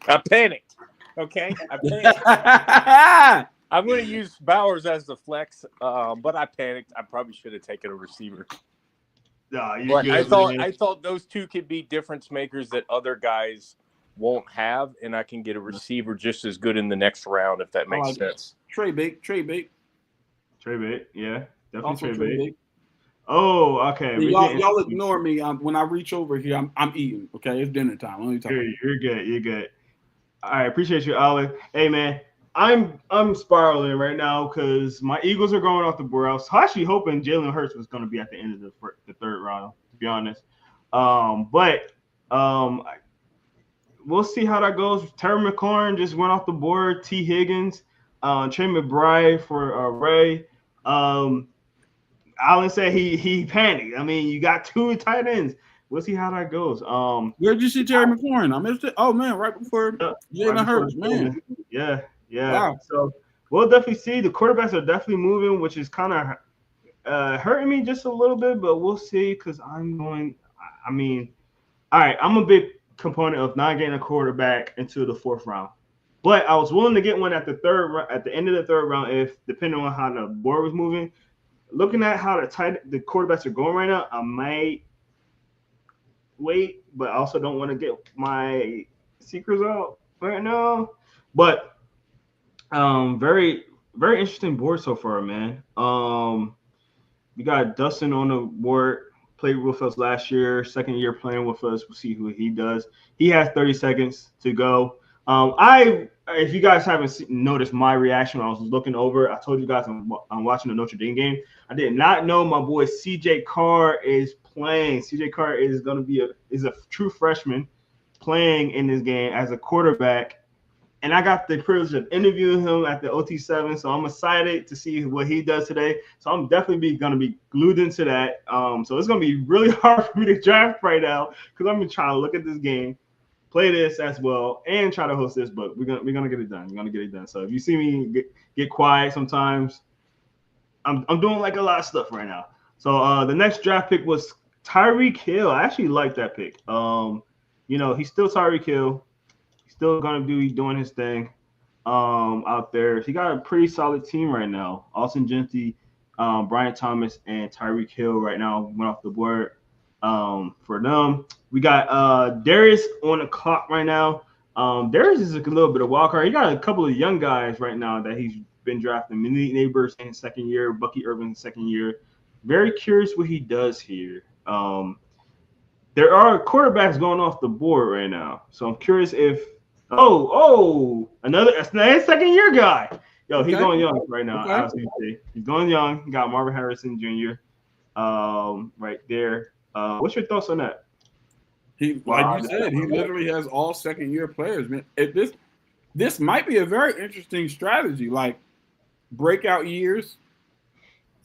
I panicked. Okay, I panicked. I'm going to use Bowers as the flex, but I panicked. I probably should have taken a receiver.
Nah,
but I thought those two could be difference makers that other guys won't have, and I can get a receiver just as good in the next round if that makes sense.
Trey bait,
yeah, definitely
also
Trey bait. Oh, okay.
Y'all ignore me. When I reach over here, I'm eating. Okay, it's dinner time.
You're good. All right, appreciate you, Allen. Hey, man, I'm spiraling right now because my Eagles are going off the board. I was actually hoping Jalen Hurts was going to be at the end of the third round, to be honest. But we'll see how that goes. Terry McLaurin just went off the board. T. Higgins, Trey McBride for Ray. Allen said he panicked. I mean, you got two tight ends. We'll see how that goes.
Where'd you see Terry McLaurin? I missed it. Oh man, right before Jalen Hurts, man.
Yeah.
Wow.
So we'll definitely see. The quarterbacks are definitely moving, which is kind of hurting me just a little bit, but we'll see because I'm going. I mean, all right, I'm a big component of not getting a quarterback into the fourth round, but I was willing to get one at the end of the third round if depending on how the board was moving. Looking at how the quarterbacks are going right now, I might wait, but I also don't want to get my secrets out right now. But very, very interesting board so far, man. We got Dustin on the board, played with us last year, second year playing with us. We'll see who he does. He has 30 seconds to go. If you guys haven't noticed my reaction when I was looking over, I told you guys I'm watching the Notre Dame game. I did not know my boy CJ Carr is playing. CJ Carr is going to be a true freshman playing in this game as a quarterback. And I got the privilege of interviewing him at the OT7, so I'm excited to see what he does today. So I'm definitely going to be glued into that. So it's going to be really hard for me to draft right now because I'm trying to look at this game, play this as well, and try to host this. But we're gonna get it done. We're gonna get it done. So if you see me get quiet sometimes, I'm doing like a lot of stuff right now. So the next draft pick was Tyreek Hill. I actually like that pick. He's still Tyreek Hill. Still gonna be doing his thing out there. He got a pretty solid team right now. Austin Gentry, Brian Thomas, and Tyreek Hill right now went off the board for them. We got Darius on the clock right now. Darius is a little bit of wild card. He got a couple of young guys right now that he's been drafting. Malik Neighbors in his second year, Bucky Irvin second year. Very curious what he does here. There are quarterbacks going off the board right now, so I'm curious if another second year guy. Yo, he's going young right now. Okay. He's going young. He got Marvin Harrison Jr. Right there. What's your thoughts on that?
Like you said, he literally has all second year players, man. This might be a very interesting strategy, like breakout years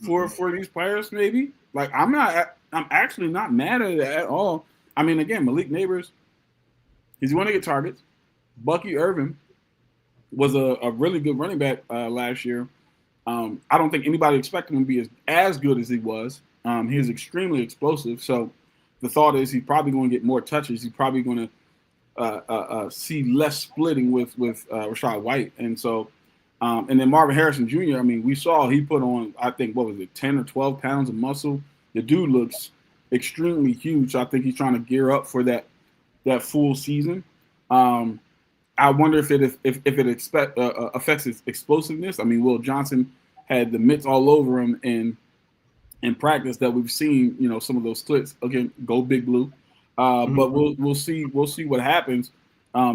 for these players, maybe. Like I'm actually not mad at it at all. I mean, again, Malik Neighbors, he's going to get targets. Bucky Irvin was a really good running back last year. I don't think anybody expected him to be as good as he was. He is extremely explosive. So the thought is he's probably going to get more touches. He's probably going to see less splitting with Rachaad White. And so, and then Marvin Harrison Jr., I mean, we saw he put on, I think, 10 or 12 pounds of muscle. The dude looks extremely huge. So I think he's trying to gear up for that full season. I wonder if it affects his explosiveness. I mean, Will Johnson had the mitts all over him in practice that we've seen. Some of those splits. Again, go Big Blue. But we'll see what happens.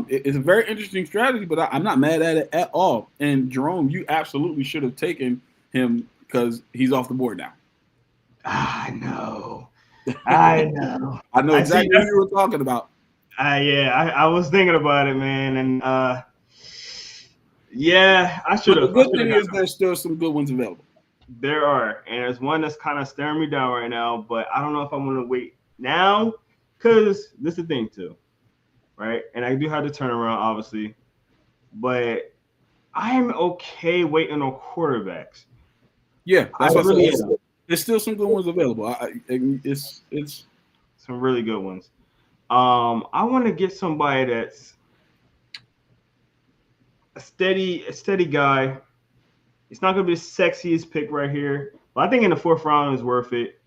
It's a very interesting strategy, but I'm not mad at it at all. And Jerome, you absolutely should have taken him because he's off the board now.
I know. I know.
I know exactly what you were talking about.
I was thinking about it, man, and yeah, I should have.
The good thing is there's still some good ones available.
There are, and there's one that's kind of staring me down right now, but I don't know if I'm gonna wait now, because this is the thing too, right? And I do have to turn around, obviously, but I am okay waiting on quarterbacks.
Yeah, that's what
really
I said. There's still some good ones available. It's
some really good ones. I want to get somebody that's a steady guy. It's not gonna be the sexiest pick right here, but I think in the 4th round is worth it.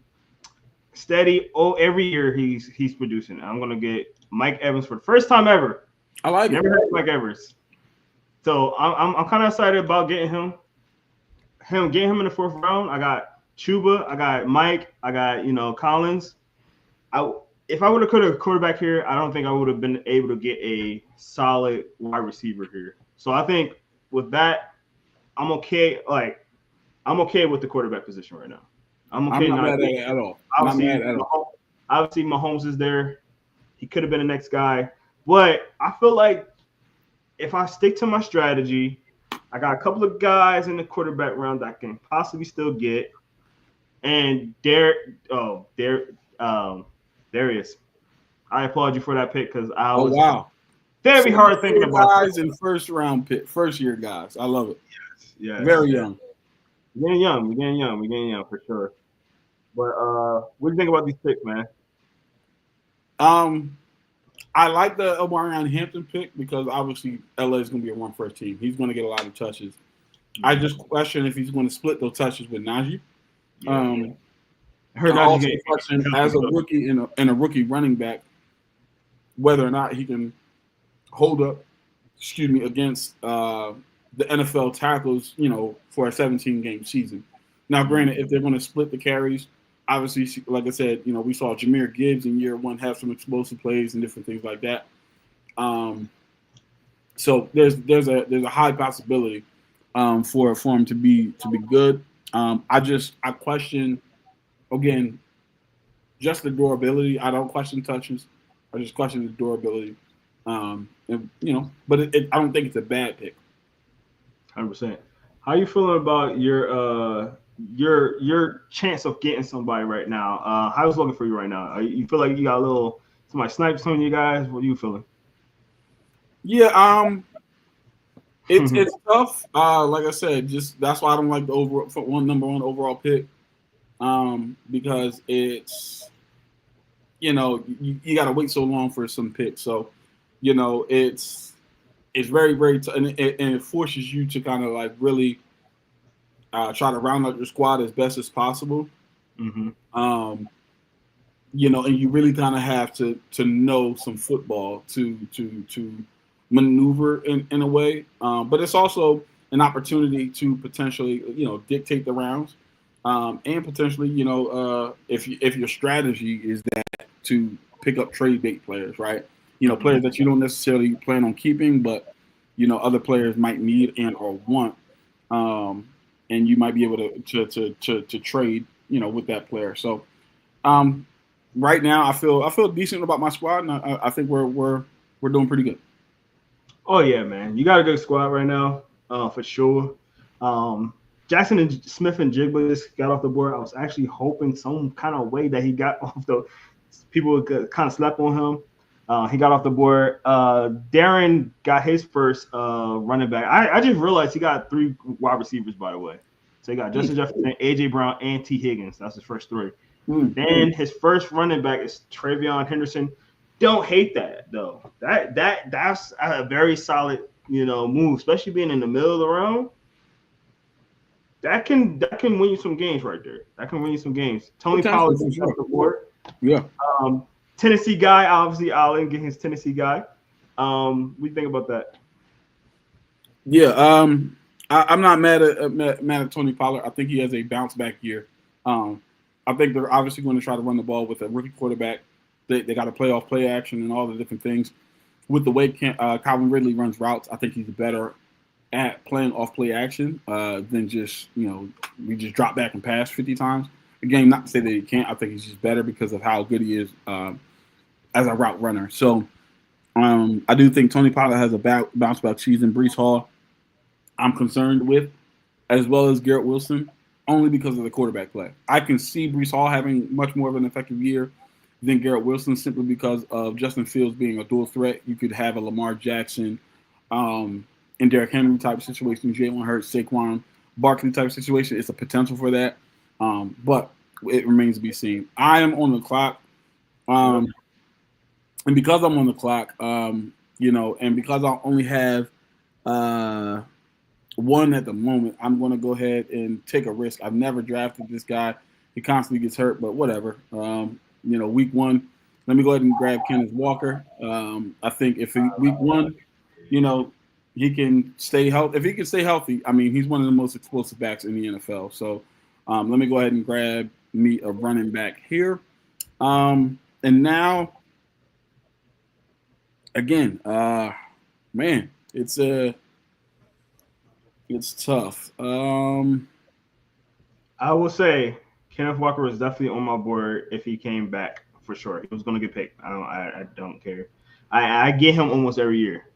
Steady. Every year he's producing. I'm gonna get Mike Evans for the first time ever.
I like
Never heard of Mike Evans. So I'm kind of excited about getting him. Getting him in the 4th round. I got Chuba. I got Mike. I got Collins. If I would have could a quarterback here, I don't think I would have been able to get a solid wide receiver here. So I think with that, I'm okay. I'm okay with the quarterback position right now. I'm okay.
I'm not mad at it at all.
Obviously, Mahomes is there. He could have been the next guy, but I feel like if I stick to my strategy, I got a couple of guys in the quarterback round that I can possibly still get. And there he is. I applaud you for that pick because I was very hard thinking about
guys in first year guys. I love it.
Yes,
very young.
We're getting young for sure. But what do you think about these picks, man?
I like the Omarion Hampton pick because obviously LA is going to be a run-first team. He's going to get a lot of touches. I just question if he's going to split those touches with Najee. I also question as a rookie and a rookie running back whether or not he can hold up, against the NFL tackles, for a 17-game season. Now, granted, if they're going to split the carries, obviously, like I said, we saw Jahmyr Gibbs in year 1 have some explosive plays and different things like that. So there's a high possibility for him to be good. I question, again, just the durability. I don't question touches. I just question the durability. But I don't think it's a bad pick.
100%. How are you feeling about your chance of getting somebody right now? How's it looking for you right now? You feel like you got somebody sniped some of you guys? What are you feeling?
Yeah, it's tough. Like I said, just that's why I don't like the number one overall pick. Because it's you got to wait so long for some picks. So it's very, very and it forces you to kind of like really try to round out your squad as best as possible.
Mm-hmm.
And you really kind of have to know some football to maneuver in a way. But it's also an opportunity to potentially dictate the rounds, and potentially if your strategy is that to pick up trade bait players, right? Players that you don't necessarily plan on keeping, but other players might need and or want, and you might be able to trade, with that player. So, right now I feel decent about my squad, and I think we're doing pretty good.
Oh yeah, man, you got a good squad right now, for sure. Jackson and Smith and Jigba just got off the board. I was actually hoping some kind of way that he got off people kind of slept on him. He got off the board. Darren got his first running back. I just realized he got 3 wide receivers, by the way. So he got Justin Jefferson, A.J. Brown, and T. Higgins. That's his first 3. Then his first running back is Travion Henderson. Don't hate that, though. That's a very solid, move, especially being in the middle of the round. That can win you some games right there. That can win you some games. Tony Pollard is off the board.
Yeah.
Tennessee guy, obviously Allen getting his Tennessee guy. What do you think about that?
Yeah, I'm not mad at Tony Pollard. I think he has a bounce back year. I think they're obviously going to try to run the ball with a rookie quarterback. They got to play off play action and all the different things. with the way Calvin Ridley runs routes, I think he's better at playing off play action than just, we just drop back and pass 50 times. Again, not to say that he can't. I think he's just better because of how good he is as a route runner. So I do think Tony Pollard has a bounce back season. Breece Hall, I'm concerned with, as well as Garrett Wilson, only because of the quarterback play. I can see Breece Hall having much more of an effective year than Garrett Wilson simply because of Justin Fields being a dual threat. You could have a Lamar Jackson and Derrick Henry type situation, Jalen Hurts, Saquon Barkley type situation. It's a potential for that, but it remains to be seen. I am on the clock, and because I'm on the clock, and because I only have one at the moment, I'm going to go ahead and take a risk. I've never drafted this guy. He constantly gets hurt, but whatever. Week one, let me go ahead and grab Kenneth Walker. I think if week one, he can stay healthy. If he can stay healthy, I mean, he's one of the most explosive backs in the NFL. So let me go ahead and grab me a running back here. And now, again, man, it's tough.
I will say Kenneth Walker was definitely on my board if he came back for sure. He was going to get picked. I don't care. I get him almost every year.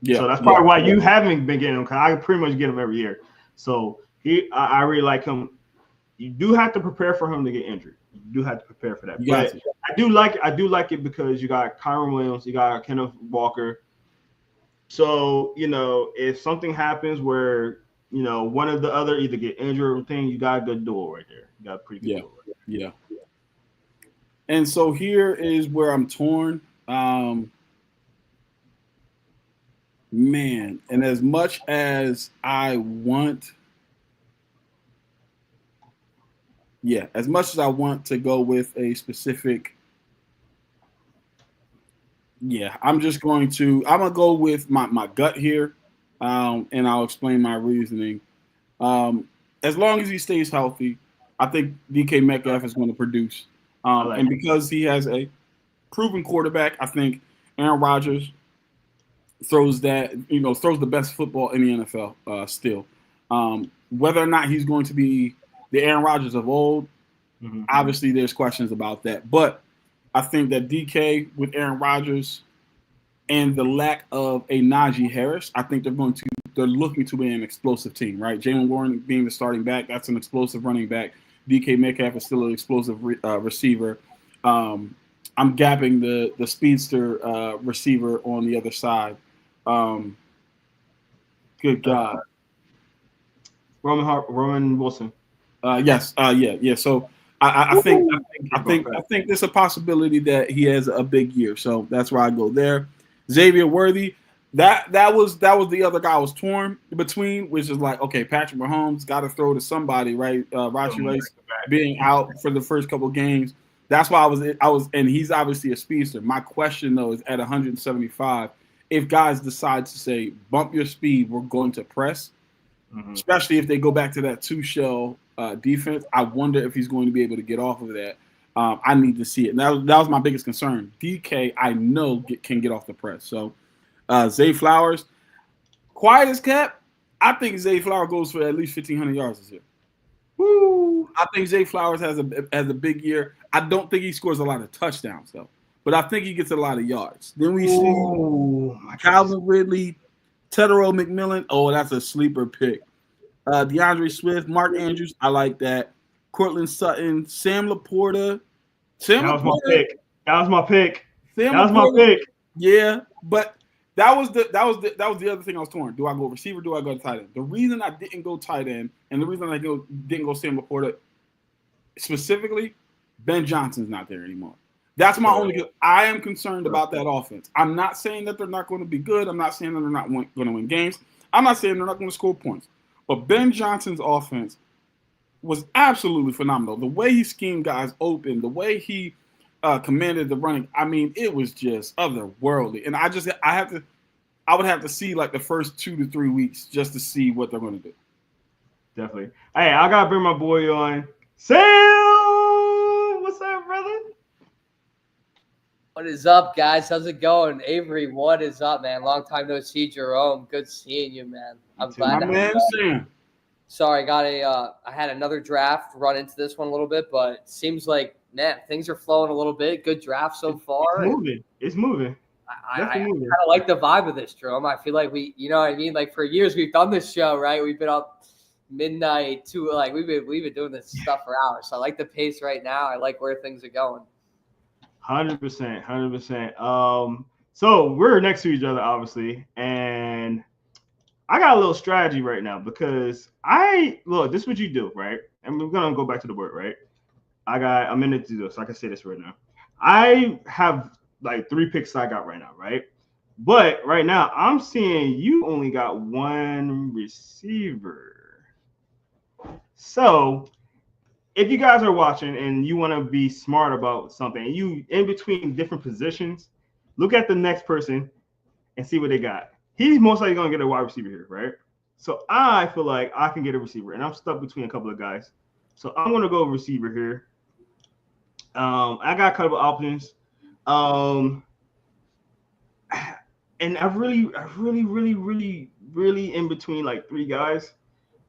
Yeah. So that's probably why you haven't been getting him, because I pretty much get him every year. So I really like him. You do have to prepare for him to get injured. You do have to prepare for that. But I do like it because you got Kyron Williams, you got Kenneth Walker. So, if something happens where, one of the other either get injured or thing, you got a good duel right there. You got a pretty good duel right there.
Yeah. And so here is where I'm torn. Man, and as much as I want to go with a specific, I'm going to go with my gut here, and I'll explain my reasoning. As long as he stays healthy, I think DK Metcalf is going to produce. And because he has a proven quarterback, I think Aaron Rodgers throws the best football in the NFL still. Whether or not he's going to be the Aaron Rodgers of old, obviously there's questions about that. But I think that DK with Aaron Rodgers and the lack of a Najee Harris, I think they're looking to be an explosive team, right? Jalen Warren being the starting back, that's an explosive running back. DK Metcalf is still an explosive receiver. I'm gapping the speedster receiver on the other side. Good God.
Roman Wilson.
Yes. Yeah. So I think there's a possibility that he has a big year. So that's where I go there. Xavier Worthy. That was the other guy I was torn between, which is like, okay, Patrick Mahomes got to throw to somebody, right? Rashi Rice being out for the first couple of games. That's why I was, and he's obviously a speedster. My question though is at 175, if guys decide to say bump your speed, we're going to press, especially if they go back to that two shell defense. I wonder if he's going to be able to get off of that. I need to see it. That was my biggest concern. DK, I know can get off the press. So Zay Flowers, quiet as kept. I think Zay Flowers goes for at least 1,500 yards this year. Woo! I think Zay Flowers has a big year. I don't think he scores a lot of touchdowns though, but I think he gets a lot of yards. Then we see Calvin Ridley, Tedero McMillan. Oh, that's a sleeper pick. DeAndre Swift, Mark Andrews. I like that. Cortland Sutton, Sam Laporta.
That was my pick.
Yeah, but that was the other thing I was torn. Do I go receiver? Do I go tight end? The reason I didn't go tight end, and the reason I didn't go Sam Laporta specifically, Ben Johnson's not there anymore. That's my only. I am concerned about that offense. I'm not saying that they're not going to be good. I'm not saying that they're not going to win games. I'm not saying they're not going to score points. But Ben Johnson's offense was absolutely phenomenal. The way he schemed guys open, the way he commanded the running, I mean, it was just otherworldly. And I would have to see like the first 2 to 3 weeks just to see what they're going to do.
Definitely. Hey, I got to bring my boy on. Sam! What's up, brother?
What is up, guys? How's it going? Avery, what is up, man? Long time no see, Jerome. Good seeing you, man. I'm glad
My
to
man
have you.
Sam.
Sorry, I had another draft run into this one a little bit, but it seems like, man, things are flowing a little bit. Good draft so far.
It's moving.
I kind of like the vibe of this, Jerome. I feel like you know what I mean? Like for years we've done this show, right? We've been up midnight to we've been doing this stuff for hours. So I like the pace right now. I like where things are going.
100%. So we're next to each other, obviously, and I got a little strategy right now because this is what you do, right? And we're gonna go back to the word, right? I got a minute to do this, so I can say this right now. I have like 3 picks I got right now, right? But right now I'm seeing you only got 1 receiver. So if you guys are watching and you want to be smart about something, and you in between different positions, look at the next person and see what they got. He's most likely going to get a wide receiver here, right? So I feel like I can get a receiver, and I'm stuck between a couple of guys. So I'm going to go receiver here. I got a couple of options. And I really in between like 3 guys.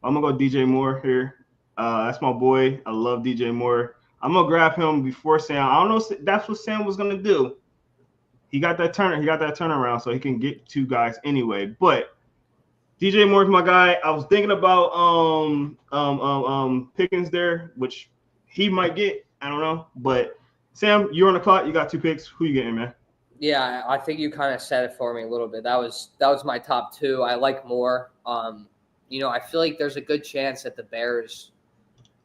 I'm going to go DJ Moore here. That's my boy. I love DJ Moore. I'm going to grab him before Sam. I don't know if that's what Sam was going to do. He got that turnaround, so he can get 2 guys anyway. But DJ Moore's my guy. I was thinking about Pickens there, which he might get. I don't know. But Sam, you're on the clock. You got 2 picks. Who you getting, man?
Yeah, I think you kind of said it for me a little bit. That was my top 2. I like Moore. You know, I feel like there's a good chance that the Bears,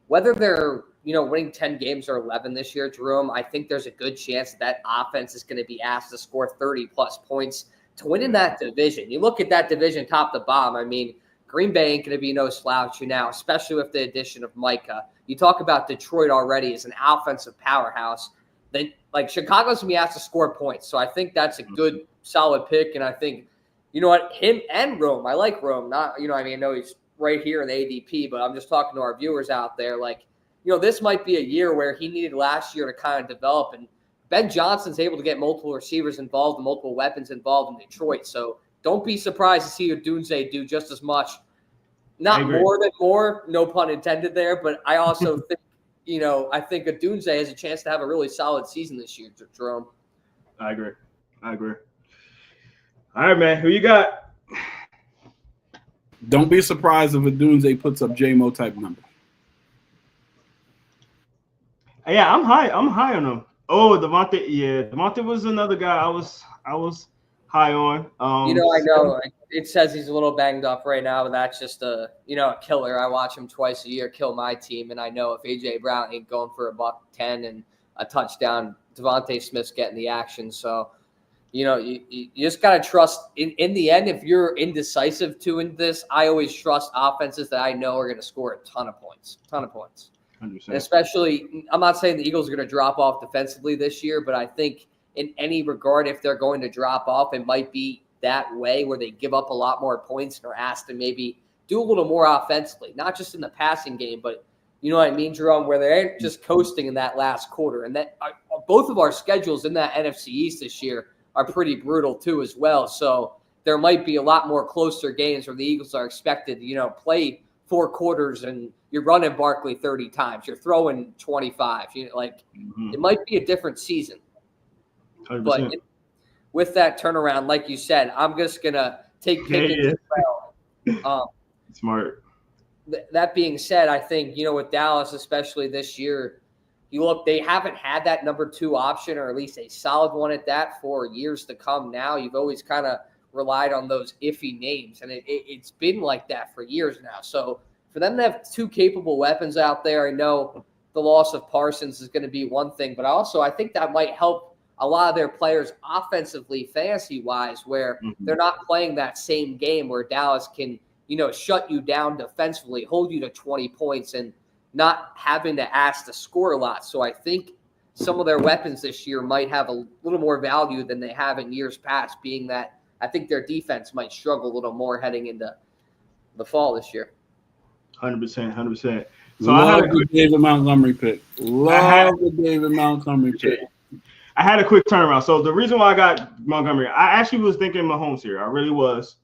whether they're winning 10 games or 11 this year, Jerome, I think there's a good chance that offense is going to be asked to score 30-plus points to win in that division. You look at that division top to bottom, I mean, Green Bay ain't going to be no slouch now, especially with the addition of Micah. You talk about Detroit already as an offensive powerhouse. Then, like, Chicago's going to be asked to score points. So I think that's a good, solid pick. And I think, you know what, him and Rome, I like Rome. Not, I know he's right here in the ADP, but I'm just talking to our viewers out there. Like, this might be a year where he needed last year to kind of develop. And Ben Johnson's able to get multiple receivers involved and multiple weapons involved in Detroit. So don't be surprised to see Odunze do just as much. Not more than more, no pun intended there. But I also think, I think Odunze has a chance to have a really solid season this year, Jerome.
I agree. All right, man. Who you got?
Don't be surprised if Odunze puts up JMO type number.
Yeah, I'm high on him. Oh, Devontae. Yeah, Devontae was another guy I was high on.
I know it says he's a little banged up right now, but that's just a killer. I watch him twice a year kill my team, and I know if AJ Brown ain't going for $110 and a touchdown, Devontae Smith's getting the action. So, you just gotta trust. In the end, if you're indecisive in this, I always trust offenses that I know are going to score a ton of points.
100%.
And especially, I'm not saying the Eagles are going to drop off defensively this year, but I think in any regard, if they're going to drop off, it might be that way where they give up a lot more points and are asked to maybe do a little more offensively, not just in the passing game, but you know what I mean, Jerome, where they ain't just coasting in that last quarter. And that both of our schedules in that NFC East this year are pretty brutal too as well. So there might be a lot more closer games where the Eagles are expected to, play 4 quarters and you're running Barkley 30 times. You're throwing 25. It might be a different season.
100%.
But with that turnaround, like you said, I'm just going to take Pickens as well.
Smart.
That being said, I think, with Dallas, especially this year, they haven't had that number 2 option, or at least a solid one at that, for years to come now. You've always kind of relied on those iffy names, and it's been like that for years now. So for them to have 2 capable weapons out there, I know the loss of Parsons is going to be one thing, but also I think that might help a lot of their players offensively, fantasy-wise, where they're not playing that same game where Dallas can, shut you down defensively, hold you to 20 points, and not having to ask to score a lot. So I think some of their weapons this year might have a little more value than they have in years past, being that I think their defense might struggle a little more heading into the fall this year.
100%. So I had a good David Montgomery pick. Love the David Montgomery pick.
I had a quick turnaround. So the reason why I got Montgomery, I actually was thinking Mahomes here. I really was,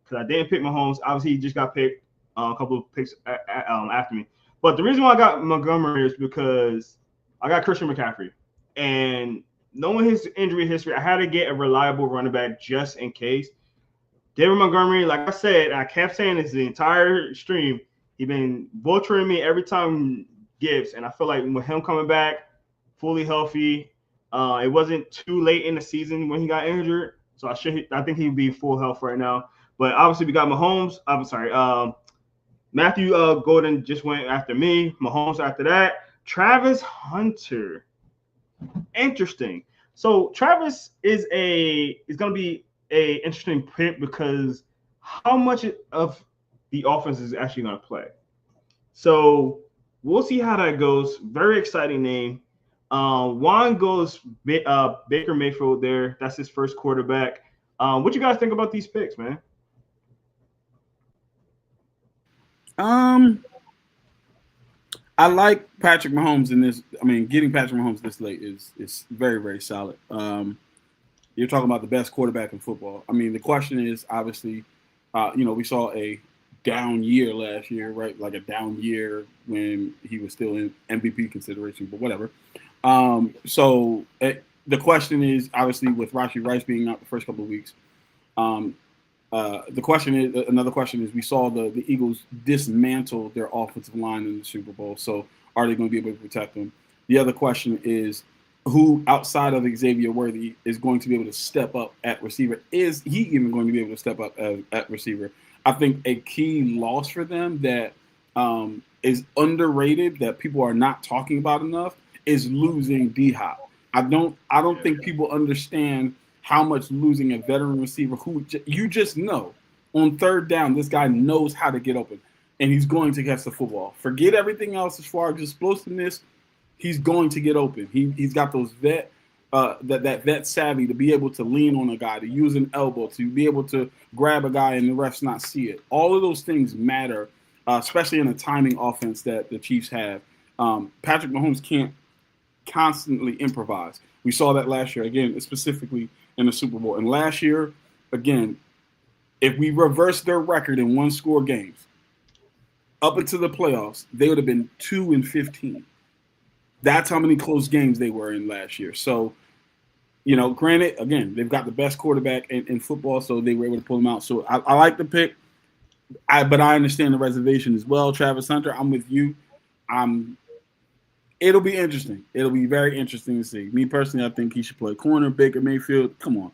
because I didn't pick Mahomes. Obviously, he just got picked a couple of picks after me. But the reason why I got Montgomery is because I got Christian McCaffrey, and knowing his injury history, I had to get a reliable running back just in case. David Montgomery, like I said, I kept saying this the entire stream. He's been vulturing me every time Gibbs, and I feel like with him coming back fully healthy, it wasn't too late in the season when he got injured, so I think he'd be full health right now. But obviously, we got Mahomes. I'm sorry, Matthew Golden just went after me. Mahomes after that. Travis Hunter, interesting. So Travis is going to be a interesting pick because how much of the offense is actually going to play. So we'll see how that goes. Very exciting name. Juan goes Baker Mayfield there. That's his first quarterback. What you guys think about these picks, man?
I like Patrick Mahomes in this. I mean, getting Patrick Mahomes this late is very, very solid. You're talking about the best quarterback in football. I mean, the question is obviously, we saw a down year last year, right? Like a down year when he was still in MVP consideration, but whatever. So the question is obviously with Rashee Rice being out the first couple of weeks. Another question is we saw the Eagles dismantle their offensive line in the Super Bowl. So are they going to be able to protect them? The other question is who outside of Xavier Worthy is going to be able to step up at receiver? Is he even going to be able to step up at receiver? I think a key loss for them that is underrated that people are not talking about enough is losing D-Hop. I don't think people understand how much losing a veteran receiver who you just know on third down, this guy knows how to get open and he's going to catch the football. Forget everything else as far as explosiveness. He's going to get open. He's got those vet savvy to be able to lean on a guy, to use an elbow, to be able to grab a guy and the refs not see it. All of those things matter, especially in a timing offense that the Chiefs have. Patrick Mahomes can't constantly improvise. We saw that last year, again, specifically in the Super Bowl. And last year, again, if we reverse their record in one-score games, up into the playoffs, they would have been 2-15. That's how many close games they were in last year. So, granted, again, they've got the best quarterback in football, so they were able to pull them out. So I like the pick, but I understand the reservation as well. Travis Hunter, I'm with you. It'll be interesting. It'll be very interesting to see. Me personally, I think he should play corner. Baker Mayfield, come on.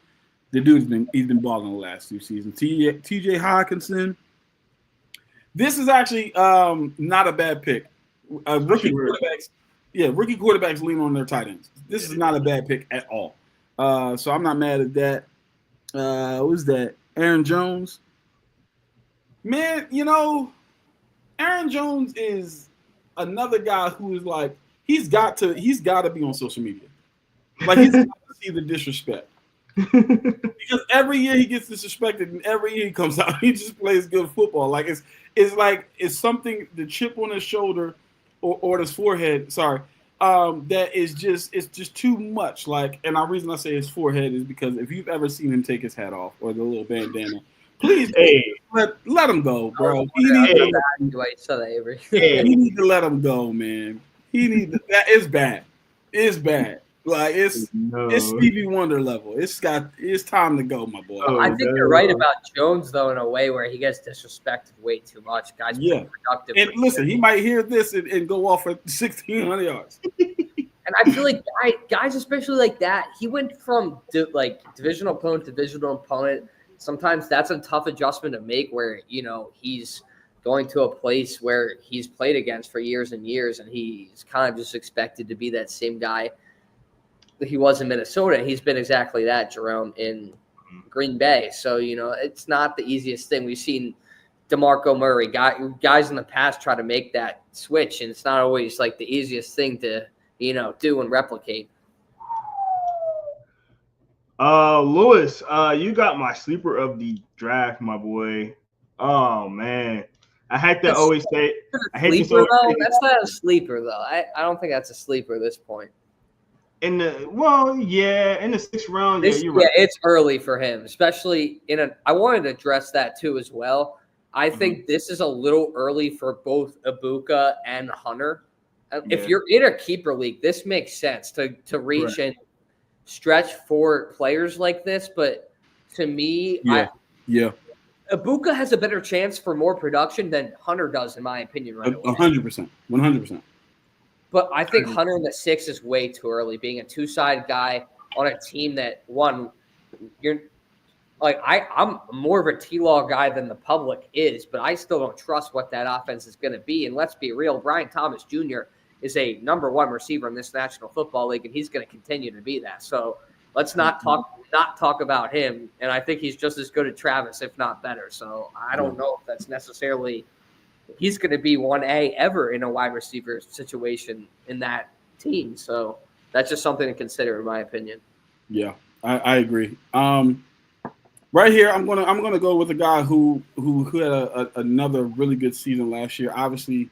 The dude's been balling the last 2 seasons. TJ Hawkinson. This is actually not a bad pick. Rookie quarterbacks lean on their tight ends. This is not a bad pick at all. So I'm not mad at that. Who's that? Aaron Jones. Man, Aaron Jones is another guy who is like, he's got to be on social media. Like he's got to see the disrespect. Because every year he gets disrespected and every year he comes out, he just plays good football. Like it's something, the chip on his shoulder or his forehead, that is just too much. Like, and the reason I say his forehead is because if you've ever seen him take his hat off or the little bandana, please let him go, bro. He needs to let him go, man. That is bad. It's bad. Like it's Stevie Wonder level. It's time to go, my boy.
I think you're right about Jones though, in a way where he gets disrespected way too much. Guys, productive.
And listen, he might hear this and go off for 1,600 yards.
And I feel like guys, especially like that, he went from divisional opponent to divisional opponent. Sometimes that's a tough adjustment to make where, he's going to a place where he's played against for years and years, and he's kind of just expected to be that same guy that he was in Minnesota. And he's been exactly that, Jerome, in Green Bay. So, it's not the easiest thing. We've seen DeMarco Murray, guys in the past try to make that switch, and it's not always like the easiest thing to, do and replicate.
Lewis, you got my sleeper of the draft, my boy. Oh man, I hate to always say. I hate
sleeper though. That's not a sleeper though. I don't think that's a sleeper at this point.
in the 6th round. Yeah, you're
Yeah,
right.
it's early for him, especially I wanted to address that too as well. I
Mhm.
think this is a little early for both Ibuka and Hunter. If
Yeah.
you're in a keeper league, this makes sense to reach and stretch for players like this. But to me,
Yeah.
Ibuka has a better chance for more production than Hunter does, in my opinion, right away.
100%. 100%.
But I think Hunter in the 6 is way too early, being a two-sided guy on a team that you're like I'm more of a T-Law guy than the public is, but I still don't trust what that offense is going to be. And let's be real, Brian Thomas Jr. is a number 1 receiver in this National Football League, and he's going to continue to be that. So let's not talk about him. And I think he's just as good as Travis, if not better. So I don't know if that's necessarily he's going to be 1A ever in a wide receiver situation in that team. So that's just something to consider, in my opinion.
Yeah, I agree. Right here, I'm gonna go with a guy who had another really good season last year. Obviously,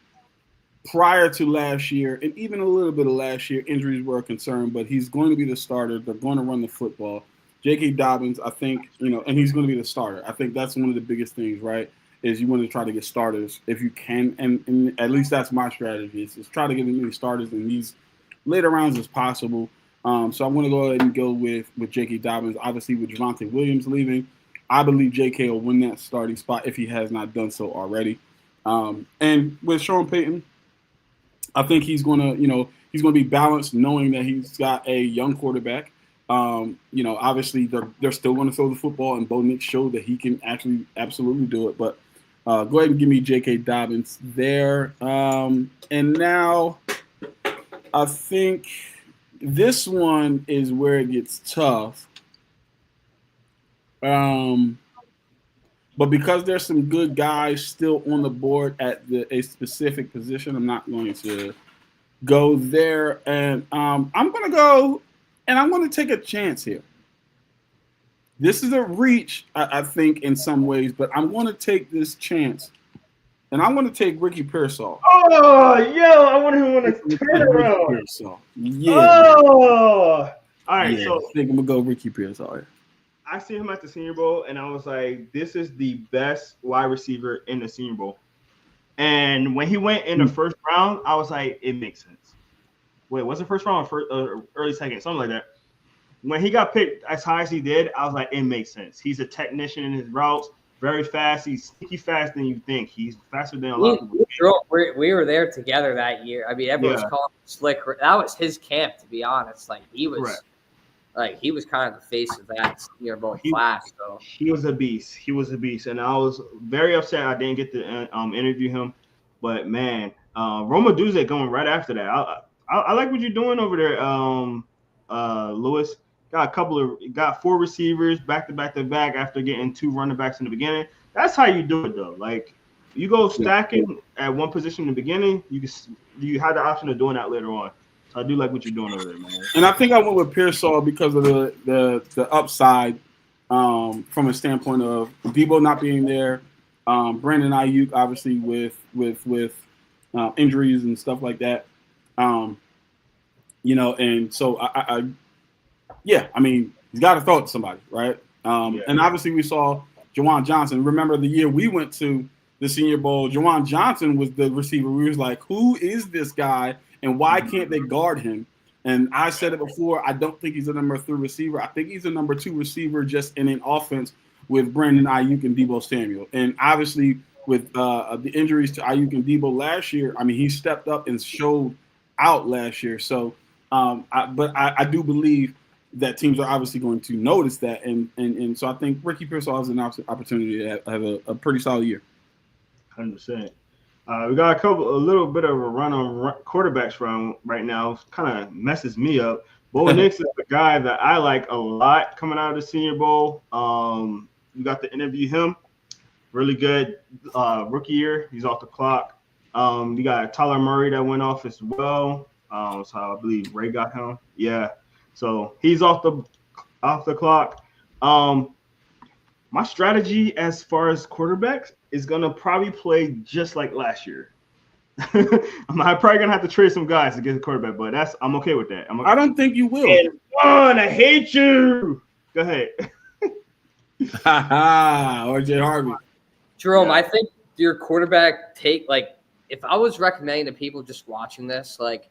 prior to last year, and even a little bit of last year, injuries were a concern. But he's going to be the starter. They're going to run the football. J.K. Dobbins, I think, and he's going to be the starter. I think that's one of the biggest things, right? Is you want to try to get starters if you can, and at least that's my strategy. Is try to get as many starters in these later rounds as possible. So I'm going to go ahead and go with J.K. Dobbins. Obviously, with Javonte Williams leaving, I believe J.K. will win that starting spot if he has not done so already. And with Sean Payton, I think he's going to be balanced, knowing that he's got a young quarterback. Obviously they're still going to throw the football, and Bo Nix showed that he can actually absolutely do it. But go ahead and give me J.K. Dobbins there. And now I think this one is where it gets tough. But because there's some good guys still on the board at a specific position, I'm not going to go there. And I'm going to go, and I'm going to take a chance here. This is a reach, I think, in some ways, but I'm going to take this chance. And I'm going to take Ricky Pearsall.
Oh, yo, I want him on a turn around.
Pearsall. Yeah.
Oh. All right,
yeah,
so
I think I'm going to go Ricky Pearsall here.
I see him at the Senior Bowl, and I was like, this is the best wide receiver in the Senior Bowl. And when he went in the first round, I was like, it makes sense. Wait, was it first round or early second? Something like that. When he got picked as high as he did, I was like, it makes sense. He's a technician in his routes, very fast. He's sneaky fast than you think. He's faster than a lot of people.
We were there together that year. I mean, everyone was calling him slick. That was his camp, to be honest. Like he was.
Correct.
Like he was kind of the face of that Senior Bowl class. So
he was a beast. He was a beast, and I was very upset I didn't get to interview him. But man, Roma Duze going right after that. I like what you're doing over there, Lewis. Got 4 receivers back to back after getting 2 running backs in the beginning. That's how you do it though. Like you go stacking at one position in the beginning, you have the option of doing that later on. I do like what you're doing over there, man.
And I think I went with Pearsall because of the upside from a standpoint of Debo not being there, Brandon Ayuk obviously with injuries and stuff like that, and so I mean he's got to throw it to somebody, right? And obviously we saw Juwan Johnson. Remember the year we went to the Senior Bowl, Juwan Johnson was the receiver. We was like, who is this guy? And why can't they guard him? And I said it before, I don't think he's a number 3 receiver. I think he's a number 2 receiver just in an offense with Brandon Ayuk and Debo Samuel. And obviously with the injuries to Ayuk and Debo last year, I mean, he stepped up and showed out last year. So, I do believe that teams are obviously going to notice that. And so I think Ricky Pearsall has an opportunity to have a pretty solid year.
100%. We got a little bit of a run on quarterbacks right now. Kind of messes me up. Bo Nix is the guy that I like a lot coming out of the Senior Bowl. You got to interview him. Really good rookie year. He's off the clock. You got Tyler Murray that went off as well. So I believe Ray got him. Yeah. So he's off the clock. My strategy as far as quarterbacks is going to probably play just like last year. I'm probably gonna have to trade some guys to get the quarterback, but I'm okay with that.
I don't think you will.
And Ron, I hate you. Go ahead.
RJ Harvey.
Jerome, I think your quarterback take, like, if I was recommending to people just watching this, like,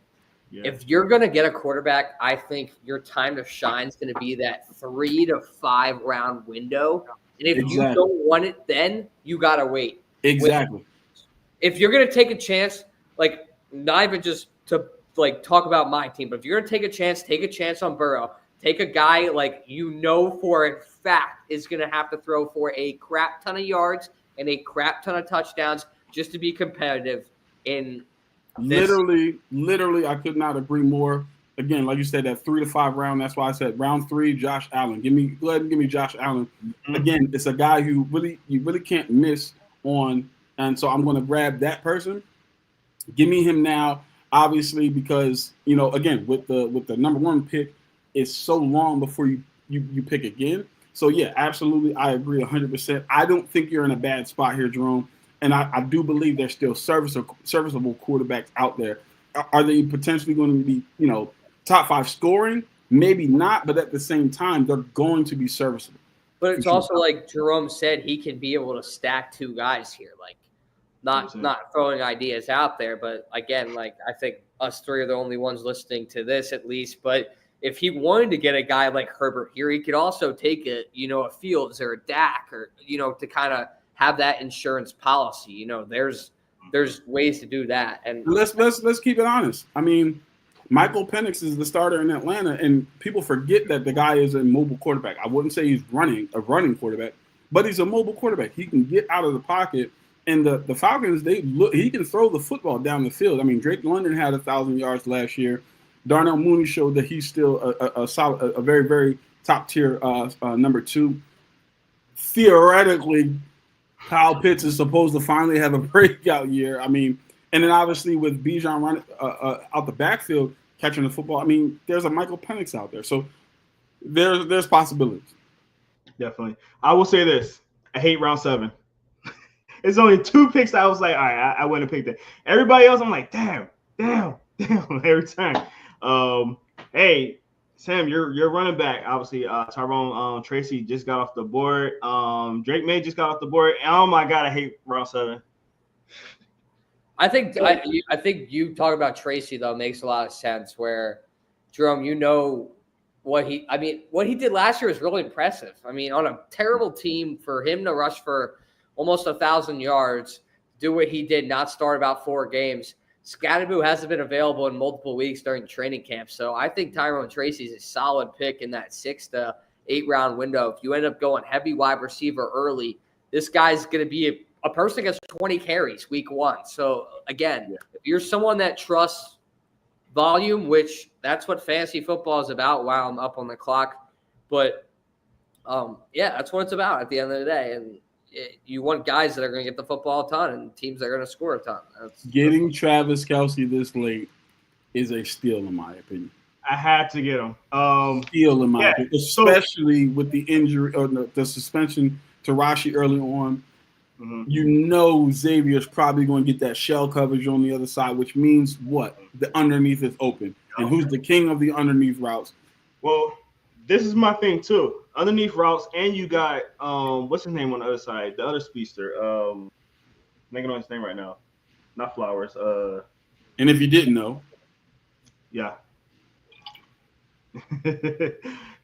if you're going to get a quarterback, I think your time to shine is going to be that 3 to 5 round window. And if you don't want it, then you got to wait.
Exactly.
If you're going to take a chance, like, not even just to, like, talk about my team, but if you're going to take a chance on Burrow. Take a guy like for a fact is going to have to throw for a crap ton of yards and a crap ton of touchdowns just to be competitive in this.
Literally, I could not agree more. Again, like you said, that 3 to 5 round. That's why I said round 3, Josh Allen. Go ahead and give me Josh Allen. Mm-hmm. Again, it's a guy who you really can't miss on, and so I'm going to grab that person. Give me him now, obviously, because again, with the number 1 pick. It's so long before you pick again. So, yeah, absolutely. I agree 100%. I don't think you're in a bad spot here, Jerome. And I do believe there's still serviceable quarterbacks out there. Are they potentially going to be, top 5 scoring? Maybe not, but at the same time, they're going to be serviceable.
But it's also like Jerome said, he can be able to stack 2 guys here. Like, not throwing ideas out there. But, again, like, I think us 3 are the only ones listening to this at least. But if he wanted to get a guy like Herbert here, he could also take a Fields or a Dak or, to kind of have that insurance policy. There's ways to do that. And
let's keep it honest. I mean, Michael Penix is the starter in Atlanta, and people forget that the guy is a mobile quarterback. I wouldn't say he's a running quarterback, but he's a mobile quarterback. He can get out of the pocket. And the Falcons, he can throw the football down the field. I mean, Drake London had 1,000 yards last year. Darnell Mooney showed that he's still a solid, a very, very top tier number 2. Theoretically, Kyle Pitts is supposed to finally have a breakout year. I mean, and then obviously with Bijan running out the backfield catching the football, I mean, there's a Michael Penix out there, so there's possibilities.
Definitely, I will say this: I hate round 7. It's only 2 picks that I was like, all right, I wouldn't have picked it. Everybody else, I'm like, damn, every time. Hey, Sam, you're running back. Obviously, Tyrone Tracy just got off the board. Drake May just got off the board. Oh my God, I hate round 7.
I think you talk about Tracy though makes a lot of sense. Where Jerome, what he did last year was really impressive. I mean, on a terrible team, for him to rush for almost 1,000 yards, do what he did, not start about 4 games. Scatterboo hasn't been available in multiple weeks during training camp. So I think Tyrone Tracy is a solid pick in that 6 to 8 round window. If you end up going heavy wide receiver early, this guy's going to be a person that gets 20 carries week 1. So again, if you're someone that trusts volume, which that's what fantasy football is about while I'm up on the clock. But that's what it's about at the end of the day. And you want guys that are going to get the football a ton and teams that are going to score a ton.
Getting Travis Kelce this late is a steal, in my opinion.
I had to get him.
Steal, in my opinion, especially with the injury or the suspension to Rashi early on. Mm-hmm. Xavier's probably going to get that shell coverage on the other side, which means what? The underneath is open. And who's the king of the underneath routes?
Well, this is my thing too. Underneath routes, and you got what's his name on the other side? The other speedster. Making on his name right now. Not Flowers.
And if you didn't know.
Yeah.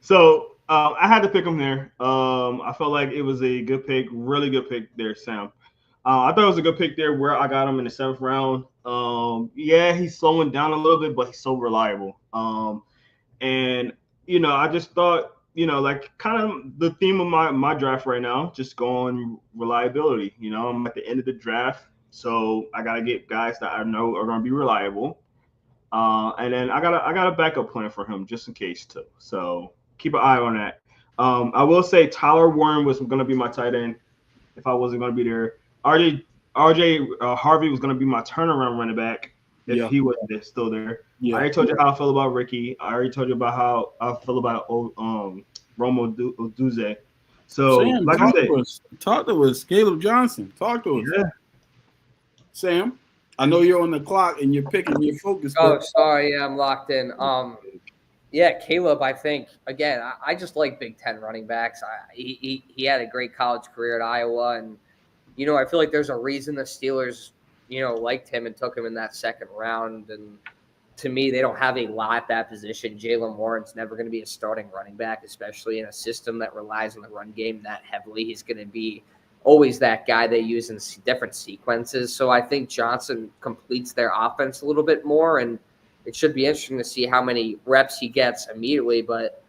So I had to pick him there. I felt like it was a good pick, really good pick there, Sam. I thought it was a good pick there where I got him in the 7th round. He's slowing down a little bit, but he's so reliable. And I just thought, like kind of the theme of my draft right now, just going reliability. I'm at the end of the draft, so I gotta get guys that I know are gonna be reliable. And then I got a backup plan for him just in case too. So keep an eye on that. I will say Tyler Warren was gonna be my tight end if I wasn't gonna be there. RJ Harvey was gonna be my turnaround running back if he wasn't still there. Yeah. I already told you how I feel about Ricky. I already told you about how I feel about Romo Duze. So,
Sam, talk to us. Caleb Johnson. Talk to us.
Yeah.
Sam? I know you're on the clock and you're picking your focus.
Oh, sorry. Yeah, I'm locked in. Yeah, Caleb, I think, again, I just like Big Ten running backs. He had a great college career at Iowa. And, I feel like there's a reason the Steelers, liked him and took him in that second round. And to me, they don't have a lot at that position. Jalen Warren's never going to be a starting running back, especially in a system that relies on the run game that heavily. He's going to be always that guy they use in different sequences. So I think Johnson completes their offense a little bit more, and it should be interesting to see how many reps he gets immediately. But,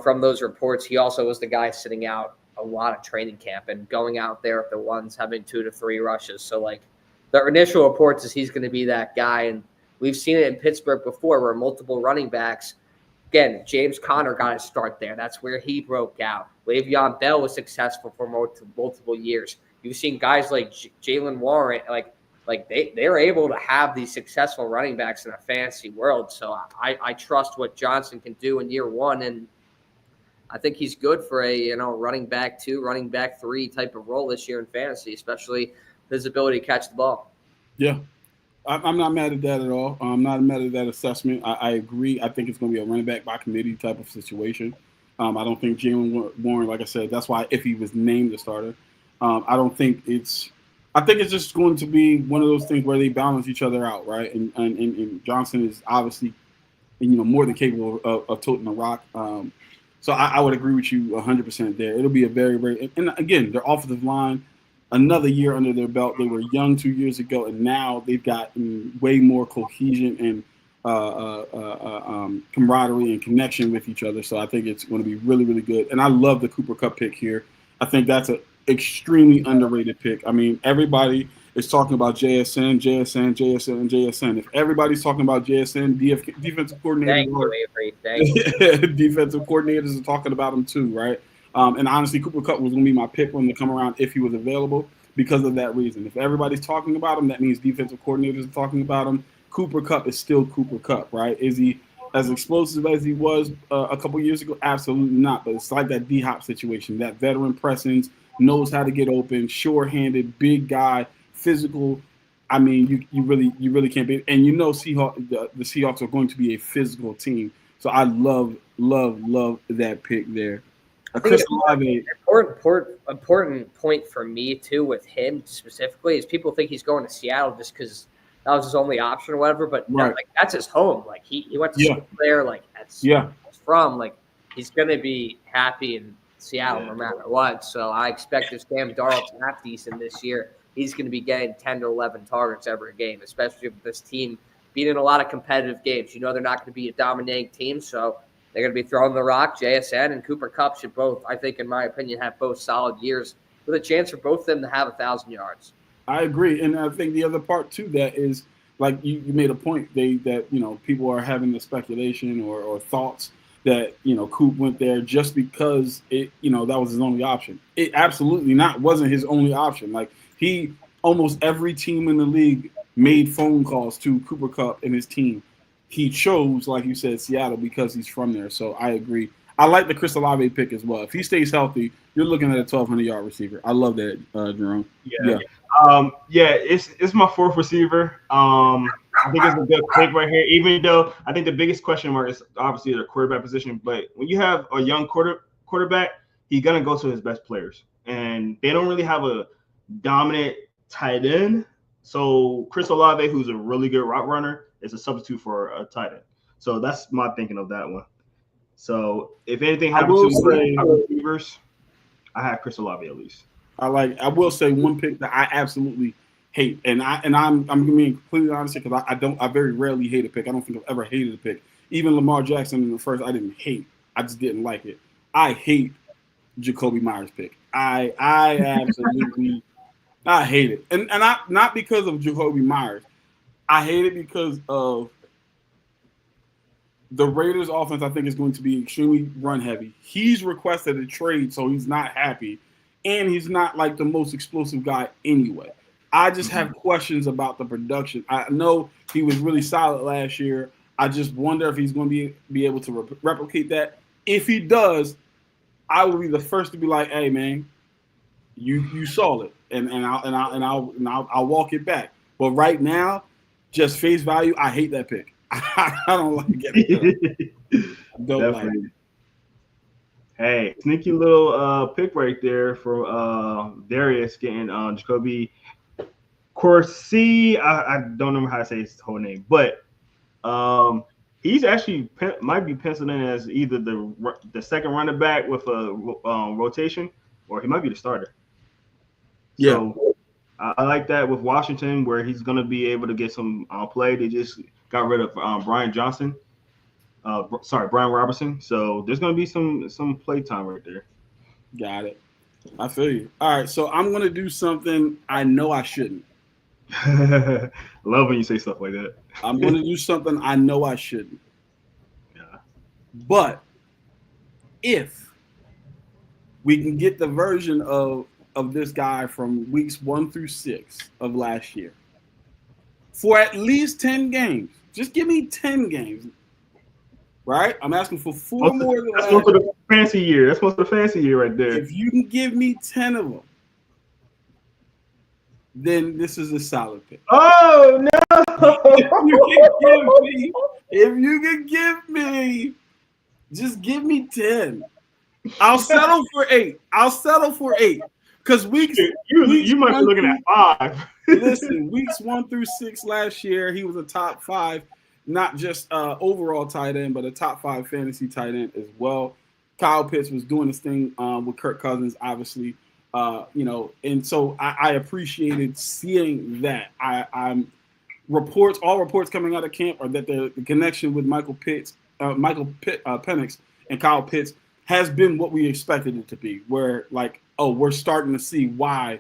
from those reports, he also was the guy sitting out a lot of training camp and going out there with the ones having 2 to 3 rushes. So, the initial reports is he's going to be that guy, and we've seen it in Pittsburgh before where multiple running backs, again, James Conner got his start there. That's where he broke out. Le'Veon Bell was successful for multiple years. You've seen guys like Jalen Warren, they're able to have these successful running backs in a fantasy world. So I trust what Johnson can do in year one, and I think he's good for a running back 2, running back 3 type of role this year in fantasy, especially his ability to catch the ball.
Yeah. I'm not mad at that at all. I'm not mad at that assessment. I agree. I think it's going to be a running back by committee type of situation. I don't think Jalen Warren, like I said, that's why if he was named the starter, I don't think it's – I think it's just going to be one of those things where they balance each other out, right? And Johnson is obviously, more than capable of toting the rock. So I would agree with you 100% there. It'll be a very, very – and again, their offensive line – another year under their belt. They were young 2 years ago, and now they've gotten way more cohesion and camaraderie and connection with each other. So I think it's going to be really, really good. And I love the Cooper Kupp pick here. I think that's an extremely underrated pick. I mean, everybody is talking about JSN. If everybody's talking about JSN, defensive coordinator, defensive coordinators are talking about him too, right? And honestly, Cooper Kupp was going to be my pick for him to come around if he was available because of that reason. If everybody's talking about him, that means defensive coordinators are talking about him. Cooper Kupp is still Cooper Kupp, right? Is he as explosive as he was a couple years ago? Absolutely not. But it's like that D-Hop situation, that veteran presence, knows how to get open, sure-handed, big guy, physical. I mean, you really can't beat it. And the Seahawks are going to be a physical team. So I love that pick there.
I think an important point for me too with him specifically is people think he's going to Seattle just because that was his only option or whatever. But
right.
That's his home. He went to school there. That's where he's from. He's going to be happy in Seattle no matter what. So I expect if Sam Darnold's half decent this year, he's going to be getting 10 to 11 targets every game, especially with this team being in a lot of competitive games. They're not going to be a dominating team, so they're going to be throwing the rock. JSN and Cooper Kupp should both, I think, in my opinion, have both solid years with a chance for both of them to have 1,000 yards.
I agree. And I think the other part to that is, like you made a point, that people are having the speculation or thoughts that, Coop went there just because that was his only option. It absolutely wasn't his only option. Almost every team in the league made phone calls to Cooper Kupp and his team. He chose, like you said, Seattle because he's from there. So I agree. I like the Chris Olave pick as well. If he stays healthy, you're looking at a 1,200-yard receiver. I love that, Jerome.
Yeah. It's my 4th receiver. I think it's a good pick right here, even though I think the biggest question mark is obviously the quarterback position. But when you have a young quarterback, he's going to go to his best players. And they don't really have a dominant tight end. So Chris Olave, who's a really good route runner, is a substitute for a tight end. So that's my thinking of that one. So if anything happens to my receivers, I have Chris Olave at least.
I will say one pick that I absolutely hate, and I'm being completely honest because I very rarely hate a pick. I don't think I've ever hated a pick. Even Lamar Jackson in the first, I didn't hate. I just didn't like it. I hate Jacoby Myers' pick. I absolutely I hate it, and not because of Jacoby Myers. I hate it because of the Raiders' offense. I think is going to be extremely run heavy. He's requested a trade, so he's not happy, and he's not the most explosive guy anyway. I just have questions about the production. I know he was really solid last year. I just wonder if he's going to be able to replicate that. If he does, I will be the first to be like, "Hey, man, you saw it, and I'll walk it back." But right now, just face value, I hate that pick. I don't like it. I don't like it.
Hey, sneaky little pick right there for Darius getting Jacoby Corsi. I don't know how to say his whole name, but he's actually might be penciled in as either the second running back with a rotation, or he might be the starter.
Yeah.
So I like that with Washington, where he's going to be able to get some play. They just got rid of Brian Johnson. Brian Robinson. So there's going to be some play time right there.
Got it. I feel you. All right, so I'm going to do something I know I shouldn't.
Love when you say stuff like that.
I'm going to do something I know I shouldn't.
Yeah.
But if we can get the version of this guy from weeks 1 through 6 of last year for at least 10 games, just give me 10 games. Right? I'm asking for 4 more than
last year. That's most of the fancy year. That's most of the fancy year right there.
If you can give me 10 of them, then this is a solid pick.
Oh, no!
If you can give me, just give me 10. I'll settle for 8. Because
you might be looking at 5.
Listen, weeks 1 through 6 last year, he was a top 5. Not just overall tight end, but a top 5 fantasy tight end as well. Kyle Pitts was doing this thing with Kirk Cousins, obviously, and so I appreciated seeing that. All reports coming out of camp are that the connection with Michael Penix and Kyle Pitts has been what we expected it to be. Where we're starting to see why,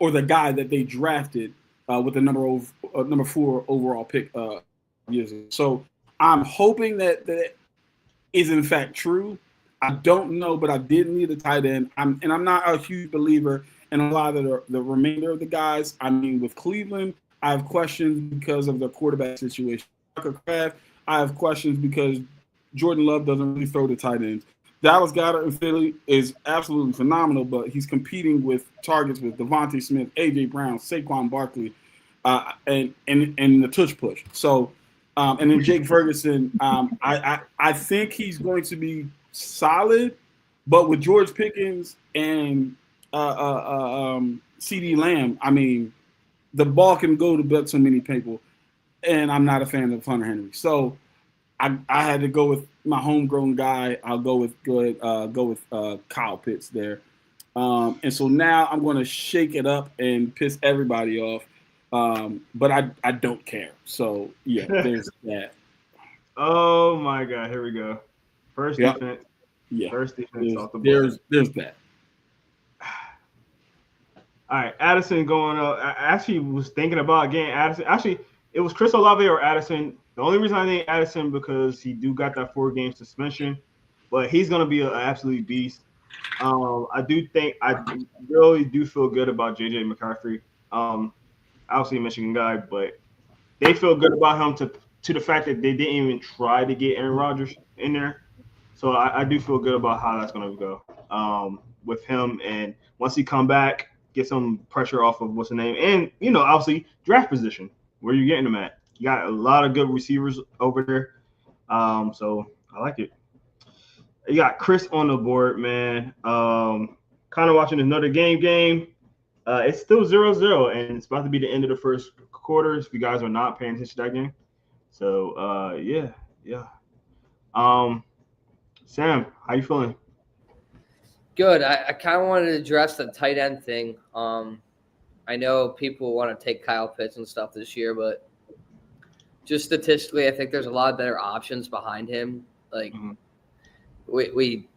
or the guy that they drafted with the number 4 overall pick. So I'm hoping that is in fact true. I don't know, but I did need a tight end. I'm not a huge believer in a lot of the remainder of the guys. I mean, with Cleveland, I have questions because of the quarterback situation. Kraft, I have questions because Jordan Love doesn't really throw the tight ends. Dallas Goedert in Philly is absolutely phenomenal, but he's competing with targets with Devontae Smith, A.J. Brown, Saquon Barkley, and the tush push. So. And then Jake Ferguson, I think he's going to be solid, but with George Pickens and CD Lamb, I mean, the ball can go to but so many people, and I'm not a fan of Hunter Henry. So I had to go with my homegrown guy. I'll go with Kyle Pitts there. And so now I'm going to shake it up and piss everybody off. But I don't care. So yeah, there's that.
Oh my God, here we go. First defense.
Yeah.
First defense off the board.
There's that.
All right, Addison going up. I actually was thinking about getting Addison. Actually, it was Chris Olave or Addison. The only reason I think Addison because he got that 4-game suspension, but he's gonna be an absolute beast. I really do feel good about JJ McCaffrey. Obviously a Michigan guy, but they feel good about him to the fact that they didn't even try to get Aaron Rodgers in there. So I do feel good about how that's going to go with him. And once he come back, get some pressure off of what's the name. And, obviously draft position, where you getting him at. You got a lot of good receivers over there. So I like it. You got Chris on the board, man. Kind of watching another game. It's still 0-0, and it's about to be the end of the first quarter if you guys are not paying attention to that game. So, yeah. Sam, how you feeling?
Good. I kind of wanted to address the tight end thing. I know people want to take Kyle Pitts and stuff this year, but just statistically, I think there's a lot of better options behind him. Like we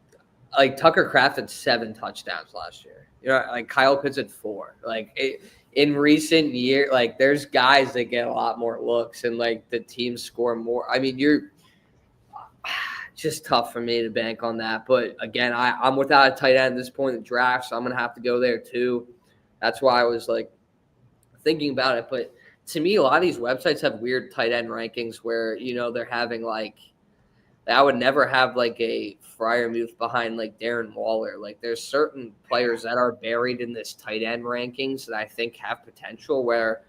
Tucker Kraft had 7 touchdowns last year. Like Kyle Pitts at 4. In recent years, there's guys that get a lot more looks and the teams score more. I mean, you're just tough for me to bank on that. But again, I'm without a tight end at this point in the draft, so I'm gonna have to go there too. That's why I was thinking about it. But to me, a lot of these websites have weird tight end rankings where they're having I would never have a Freiermuth behind Darren Waller. There's certain players that are buried in this tight end rankings that I think have potential where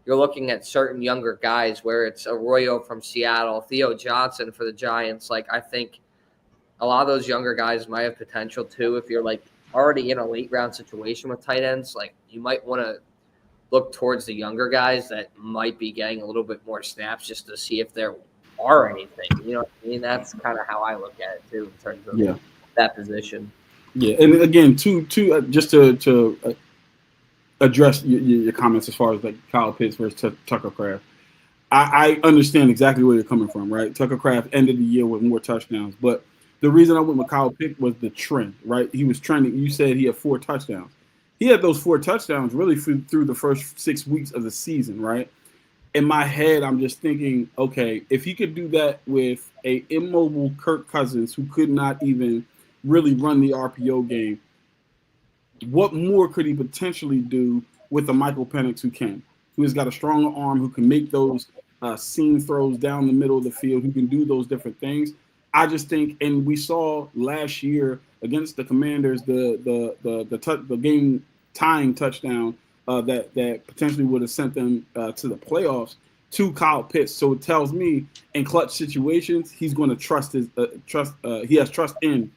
you're looking at certain younger guys where it's Arroyo from Seattle, Theo Johnson for the Giants. Like, I think a lot of those younger guys might have potential too. If you're like already in a late round situation with tight ends, like you might want to look towards the younger guys that might be getting a little bit more snaps just to see if there are anything. You know what I mean? That's kind of how I look at it too in terms of that position.
Yeah, and again, just to address your comments as far as like Kyle Pitts versus Tucker Kraft. I understand exactly where you're coming from, right? Tucker Kraft ended the year with more touchdowns, but the reason I went with Kyle Pitts was the trend, right? He was trending. You said he had 4 touchdowns. He had those 4 touchdowns really through the first 6 weeks of the season, right? In my head, I'm just thinking, okay, if he could do that with a immobile Kirk Cousins who could not even really run the RPO game, what more could he potentially do with a Michael Penix who has got a stronger arm, who can make those seam throws down the middle of the field, who can do those different things? I just think, and we saw last year against the Commanders, the game tying touchdown that potentially would have sent them to the playoffs to Kyle Pitts. So it tells me in clutch situations he's going to trust he has trust in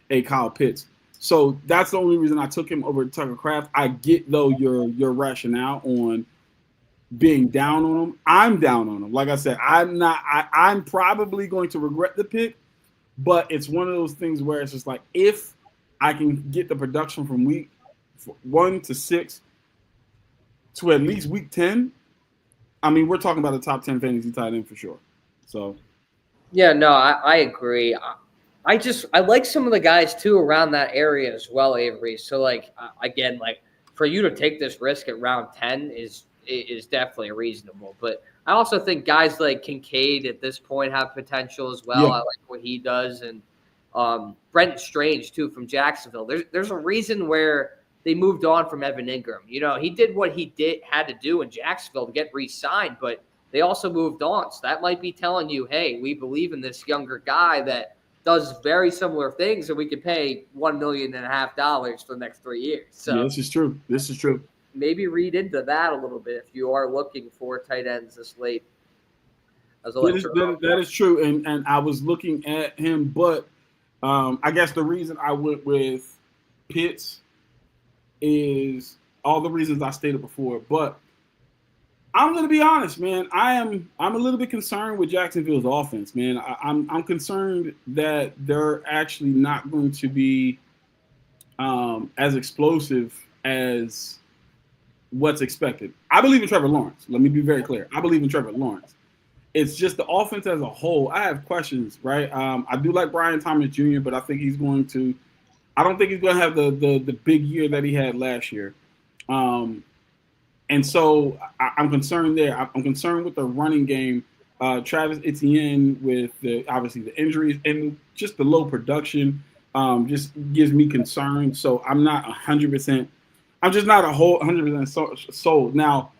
a Kyle Pitts. So that's the only reason I took him over Tucker Kraft. I get though your rationale on being down on him. I'm down on him. Like I said, I'm probably going to regret the pick, but it's one of those things where it's just like, if I can get the production from week 1 to 6 to at least week 10, I mean, we're talking about a top 10 fantasy tight end for sure. So,
yeah, no, I agree. I like some of the guys too around that area as well, Avery. So like again, like for you to take this risk at round 10 is definitely reasonable. But I also think guys like Kincaid at this point have potential as well.
Yeah.
I like what he does, and Brent Strange too from Jacksonville. There's a reason where they moved on from Evan Ingram. You know, he did what he had to do in Jacksonville to get re-signed, but they also moved on. So that might be telling you, hey, we believe in this younger guy that does very similar things, and we could pay $1.5 million for the next 3 years. So
yeah, this is true.
Maybe read into that a little bit if you are looking for tight ends this late.
That is true, and I was looking at him, but I guess the reason I went with Pitts is all the reasons I stated before. But I'm going to be honest, man. I'm a little bit concerned with Jacksonville's offense, man. I'm concerned that they're actually not going to be as explosive as what's expected. I believe in Trevor Lawrence. Let me be very clear. I believe in Trevor Lawrence. It's just the offense as a whole. I have questions, right? I do like Brian Thomas Jr., but I don't think he's going to have the big year that he had last year. And so I'm concerned there. I'm concerned with the running game. Travis Etienne with obviously the injuries and just the low production just gives me concern. So I'm not 100%. I'm just not 100% sold. Now,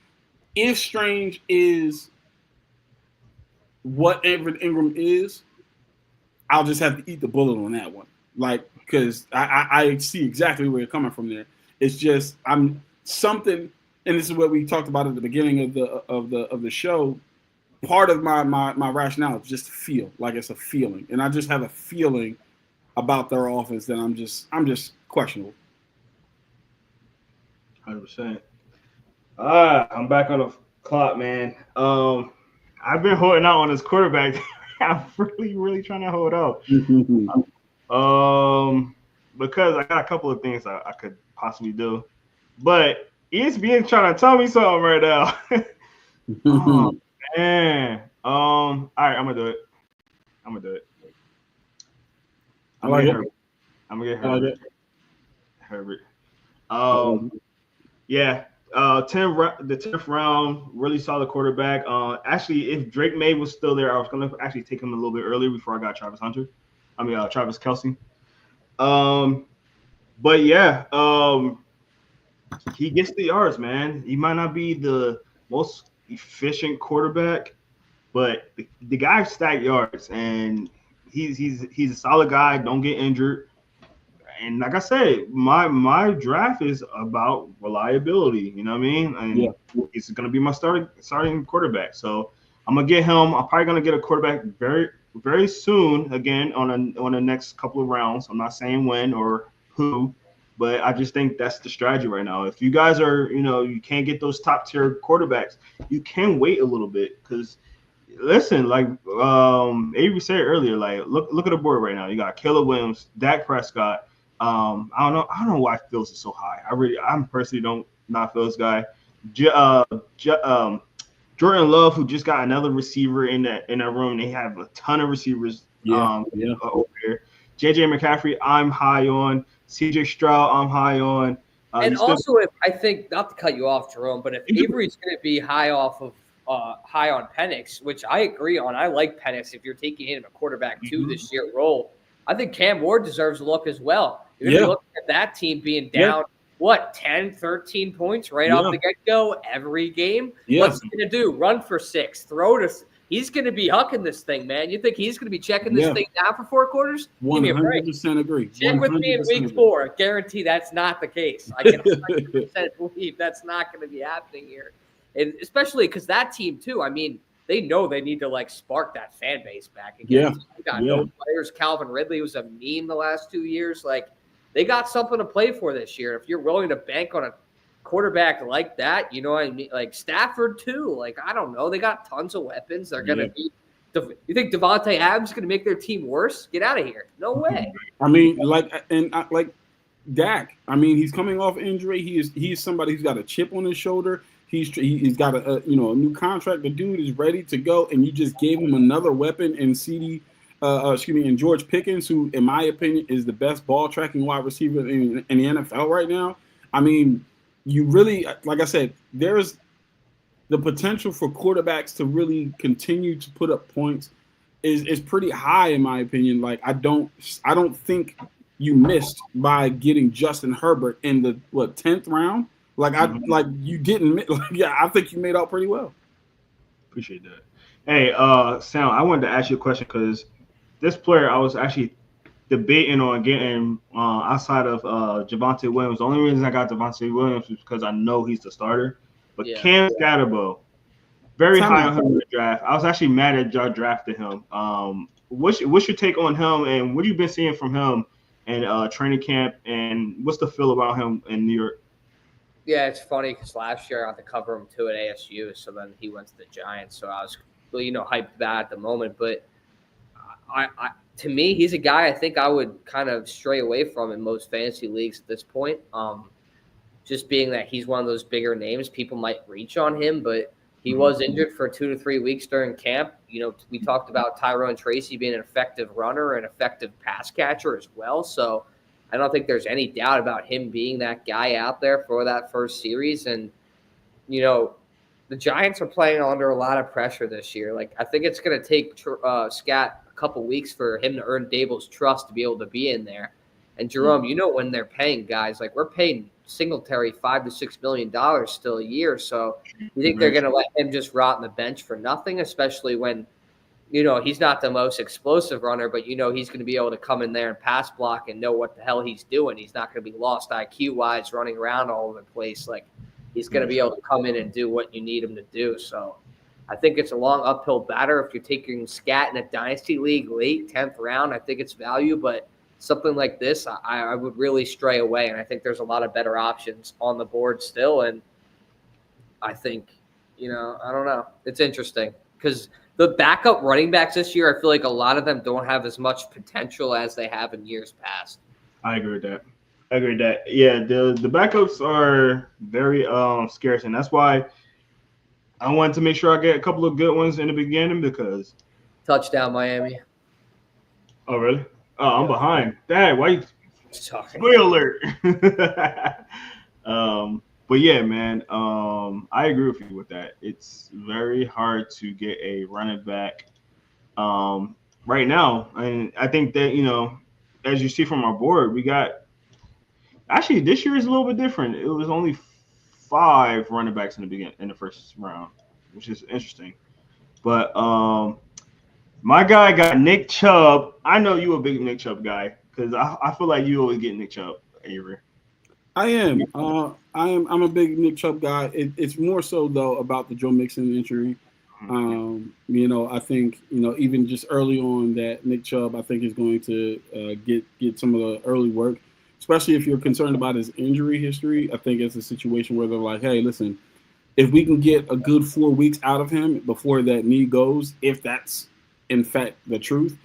if Strange is what Evan Ingram is, I'll just have to eat the bullet on that one. Like, because I see exactly where you're coming from there. It's just and this is what we talked about at the beginning of the show. Part of my rationale is just to feel like it's a feeling, and I just have a feeling about their offense that I'm just questionable.
100%. I'm back on the clock, man. I've been holding out on this quarterback. I'm really trying to hold out. Because I got a couple of things I could possibly do, but ESPN trying to tell me something right now. Oh, man. All right, I'm gonna do it. I'm gonna get Herbert. Yeah. The 10th round, really solid quarterback. Actually, if Drake May was still there, I was gonna actually take him a little bit earlier before I got Travis Kelce. But yeah, he gets the yards, man. He might not be the most efficient quarterback, but the guy stacks yards, and he's a solid guy. Don't get injured, and like I said, my draft is about reliability. You know what I mean? And it's gonna be my starting quarterback. So I'm gonna get him. I'm probably gonna get a quarterback very soon. Again on the next couple of rounds. I'm not saying when or who, but I just think that's the strategy right now. If you guys are, you can't get those top tier quarterbacks, you can wait a little bit because. Listen, like Avery said earlier, like look at the board right now. You got Caleb Williams, Dak Prescott. I don't know why Fields is so high. I'm personally don't not Fields guy. J- uh, J- um, Jordan Love, who just got another receiver in that room. They have a ton of receivers over here. JJ McCaffrey, I'm high on. CJ Stroud, I'm high on.
And also, if I think not to cut you off, Jerome, but if Avery's going to be high on Penix, which I agree on, I like Penix. If you're taking him a quarterback too this year role, I think Cam Ward deserves a look as well. You're going to be looking at that team being down, 10, 13 points right off the get-go every game? What's he going to do? Run for 6, throw to – he's going to be hucking this thing, man. You think he's going to be checking this thing down for 4 quarters?
100% agree.
Check with me in week 4. I guarantee that's not the case. I can 100% believe that's not going to be happening here. And especially because that team, too, I mean, they know they need to, spark that fan base back again. They got no players. Calvin Ridley was a meme the last 2 years. They got something to play for this year. If you're willing to bank on a quarterback like that, you know what I mean? Like Stafford, too. I don't know. They got tons of weapons. They're going to be – you think Devontae Adams is going to make their team worse? Get out of here. No way.
I mean, Dak, I mean, he's coming off injury. He is somebody who's got a chip on his shoulder. He's got a new contract. The dude is ready to go, and you just gave him another weapon in in George Pickens, who, in my opinion, is the best ball tracking wide receiver in the NFL right now. I mean, you really, like I said, there's the potential for quarterbacks to really continue to put up points is pretty high in my opinion. I don't think you missed by getting Justin Herbert in the 10th round. You didn't. I think you made out pretty well.
Appreciate that. Hey, Sam, I wanted to ask you a question because this player I was actually debating on getting outside of Javonte Williams. The only reason I got Javonte Williams is because I know he's the starter. But Cam Scatterbo, very high on him in the draft. I was actually mad at y'all drafted him. What's your take on him, and what have you been seeing from him in training camp, and what's the feel about him in New York?
Yeah, it's funny because last year I got to cover him too at ASU, so then he went to the Giants. So I was, hyped about at the moment. But to me, he's a guy I think I would kind of stray away from in most fantasy leagues at this point. Just being that he's one of those bigger names, people might reach on him, but he was injured for 2 to 3 weeks during camp. We talked about Tyrone Tracy being an effective runner and effective pass catcher as well. So I don't think there's any doubt about him being that guy out there for that first series. And, the Giants are playing under a lot of pressure this year. I think it's going to take Scat a couple weeks for him to earn Dable's trust to be able to be in there. And Jerome, when they're paying guys, we're paying Singletary $5 to $6 million still a year. So you think they're going to let him just rot on the bench for nothing, especially when, he's not the most explosive runner, but he's going to be able to come in there and pass block and know what the hell he's doing. He's not going to be lost IQ-wise running around all over the place. He's going to be able to come in and do what you need him to do. So I think it's a long uphill battle. If you're taking Scat in a dynasty league late 10th round, I think it's value, but something like this, I would really stray away. And I think there's a lot of better options on the board still. And I think, I don't know. It's interesting because the backup running backs this year, I feel like a lot of them don't have as much potential as they have in years past.
I agree with that. Yeah, the backups are very scarce, and that's why I wanted to make sure I get a couple of good ones in the beginning because
touchdown Miami.
Oh really? Oh, I'm behind. Dad, why you? Spoiler alert. But yeah, man. I agree with you with that. It's very hard to get a running back right now, and I think that as you see from our board, we got. Actually, this year is a little bit different. It was only 5 running backs in the first round, which is interesting. But my guy got Nick Chubb. I know you a big Nick Chubb guy. Because I feel like you always get Nick Chubb, Avery.
I am. I'm a big Nick Chubb guy. It's more so though about the Joe Mixon injury. I think even just early on that Nick Chubb, I think is going to get some of the early work, especially if you're concerned about his injury history. I think it's a situation where they're like, hey, listen, if we can get a good 4 weeks out of him before that knee goes, if that's in fact the truth,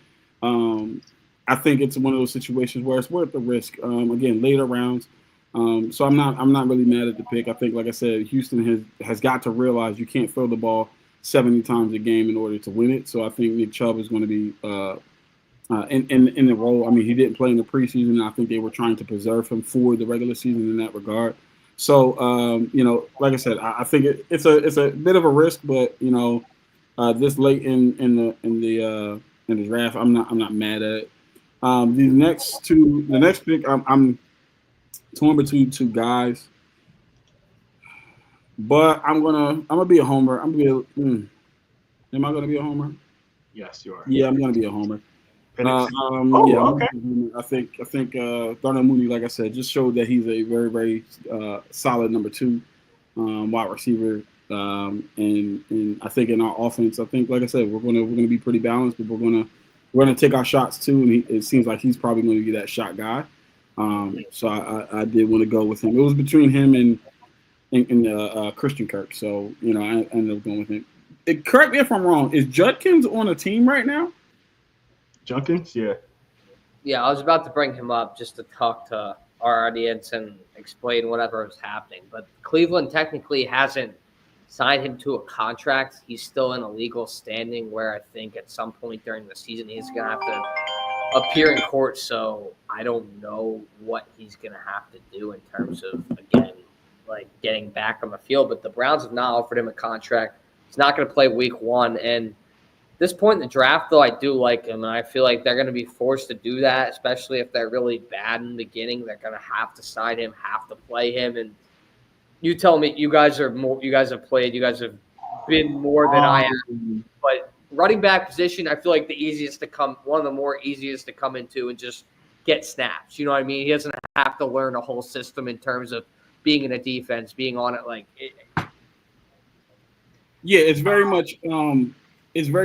I think it's one of those situations where it's worth the risk. Again, later rounds. So I'm not really mad at the pick. I think, like I said, Houston has got to realize you can't throw the ball 70 times a game in order to win it. So I think Nick Chubb is going to be in the role. I mean, he didn't play in the preseason. I think they were trying to preserve him for the regular season in that regard. So like I said, I think it's a bit of a risk, but this late in the draft, I'm not mad at it. The next pick, I'm torn between two guys, but I'm gonna be a homer. Am I gonna be a homer?
Yes, you are.
Yeah, I'm gonna be a homer.
Okay.
I think Darnell Mooney, like I said, just showed that he's a very, very solid number 2 wide receiver. And I think in our offense, I think, like I said, we're gonna be pretty balanced, but we're gonna take our shots too. And it seems like he's probably going to be that shot guy. So I did want to go with him. It was between him and Christian Kirk. So I ended up going with him. Correct me if I'm wrong. Is Judkins on a team right now?
Junkins, yeah.
Yeah, I was about to bring him up just to talk to our audience and explain whatever was happening. But Cleveland technically hasn't signed him to a contract. He's still in a legal standing where I think at some point during the season he's going to have to appear in court. So I don't know what he's going to have to do in terms of, again, like getting back on the field. But the Browns have not offered him a contract. He's not going to play week 1. And at this point in the draft, though, I do like him, and I feel like they're going to be forced to do that, especially if they're really bad in the beginning. They're going to have to sign him, have to play him. And you tell me, you guys have played, you guys have been more than I have. But running back position, I feel like one of the more easiest to come into and just get snaps. You know what I mean? He doesn't have to learn a whole system in terms of being in a defense, being on it.
Yeah, it's very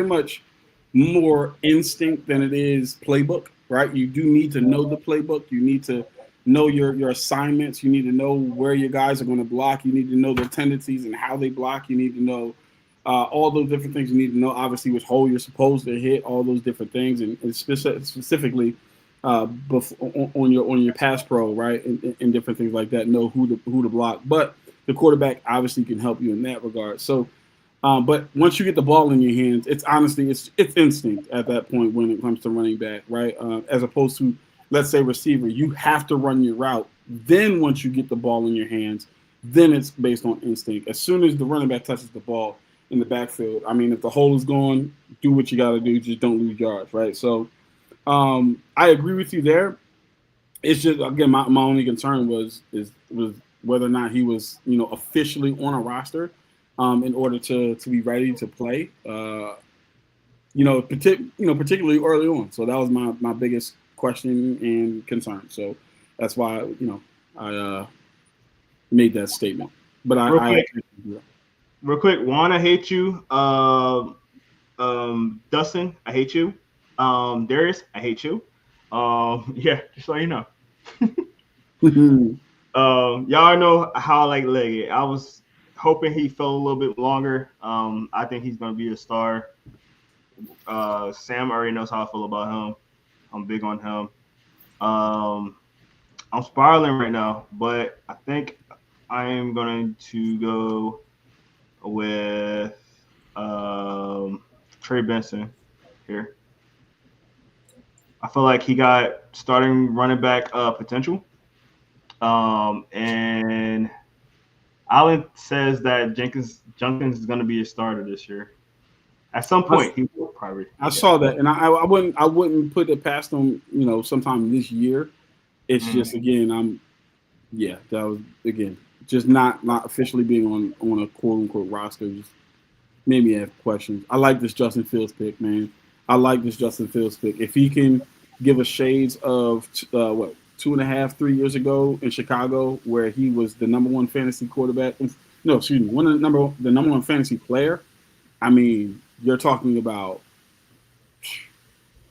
much more instinct than it is playbook, right? You do need to know the playbook. You need to know your assignments. You need to know where your guys are going to block. You need to know their tendencies and how they block. You need to know all those different things. You need to know, obviously, which hole you're supposed to hit, all those different things, and specifically on your pass pro, right, and different things like that. Know who to block. But the quarterback obviously can help you in that regard. So. But once you get the ball in your hands, it's instinct at that point when it comes to running back, right? As opposed to, let's say, receiver, you have to run your route. Then once you get the ball in your hands, then it's based on instinct. As soon as the running back touches the ball in the backfield, I mean, if the hole is gone, do what you got to do. Just don't lose yards, right? So I agree with you there. It's just, again, my only concern was whether or not he was, officially on a roster. In order to be ready to play, particularly early on. So that was my biggest question and concern. So that's why I made that statement. But
real quick, Juan, I hate you. Dustin, I hate you. Darius, I hate you. Yeah, just so you know. Y'all know how I like Leggett. I was hoping he fell a little bit longer. I think he's going to be a star. Sam already knows how I feel about him. I'm big on him. I'm spiraling right now, but I think I am going to go with Trey Benson here. I feel like he got starting running back potential. And Allen says that Jenkins is going to be a starter this year. At some point, he will probably.
I saw that, and I wouldn't put it past him. Sometime this year. It's just that was just not officially being on a quote unquote roster. Just made me have questions. I like this Justin Fields pick, man. If he can give us shades of 2.5, 3 years ago in Chicago, where he was the number one fantasy quarterback. No, excuse me, the number one fantasy player. I mean, you're talking about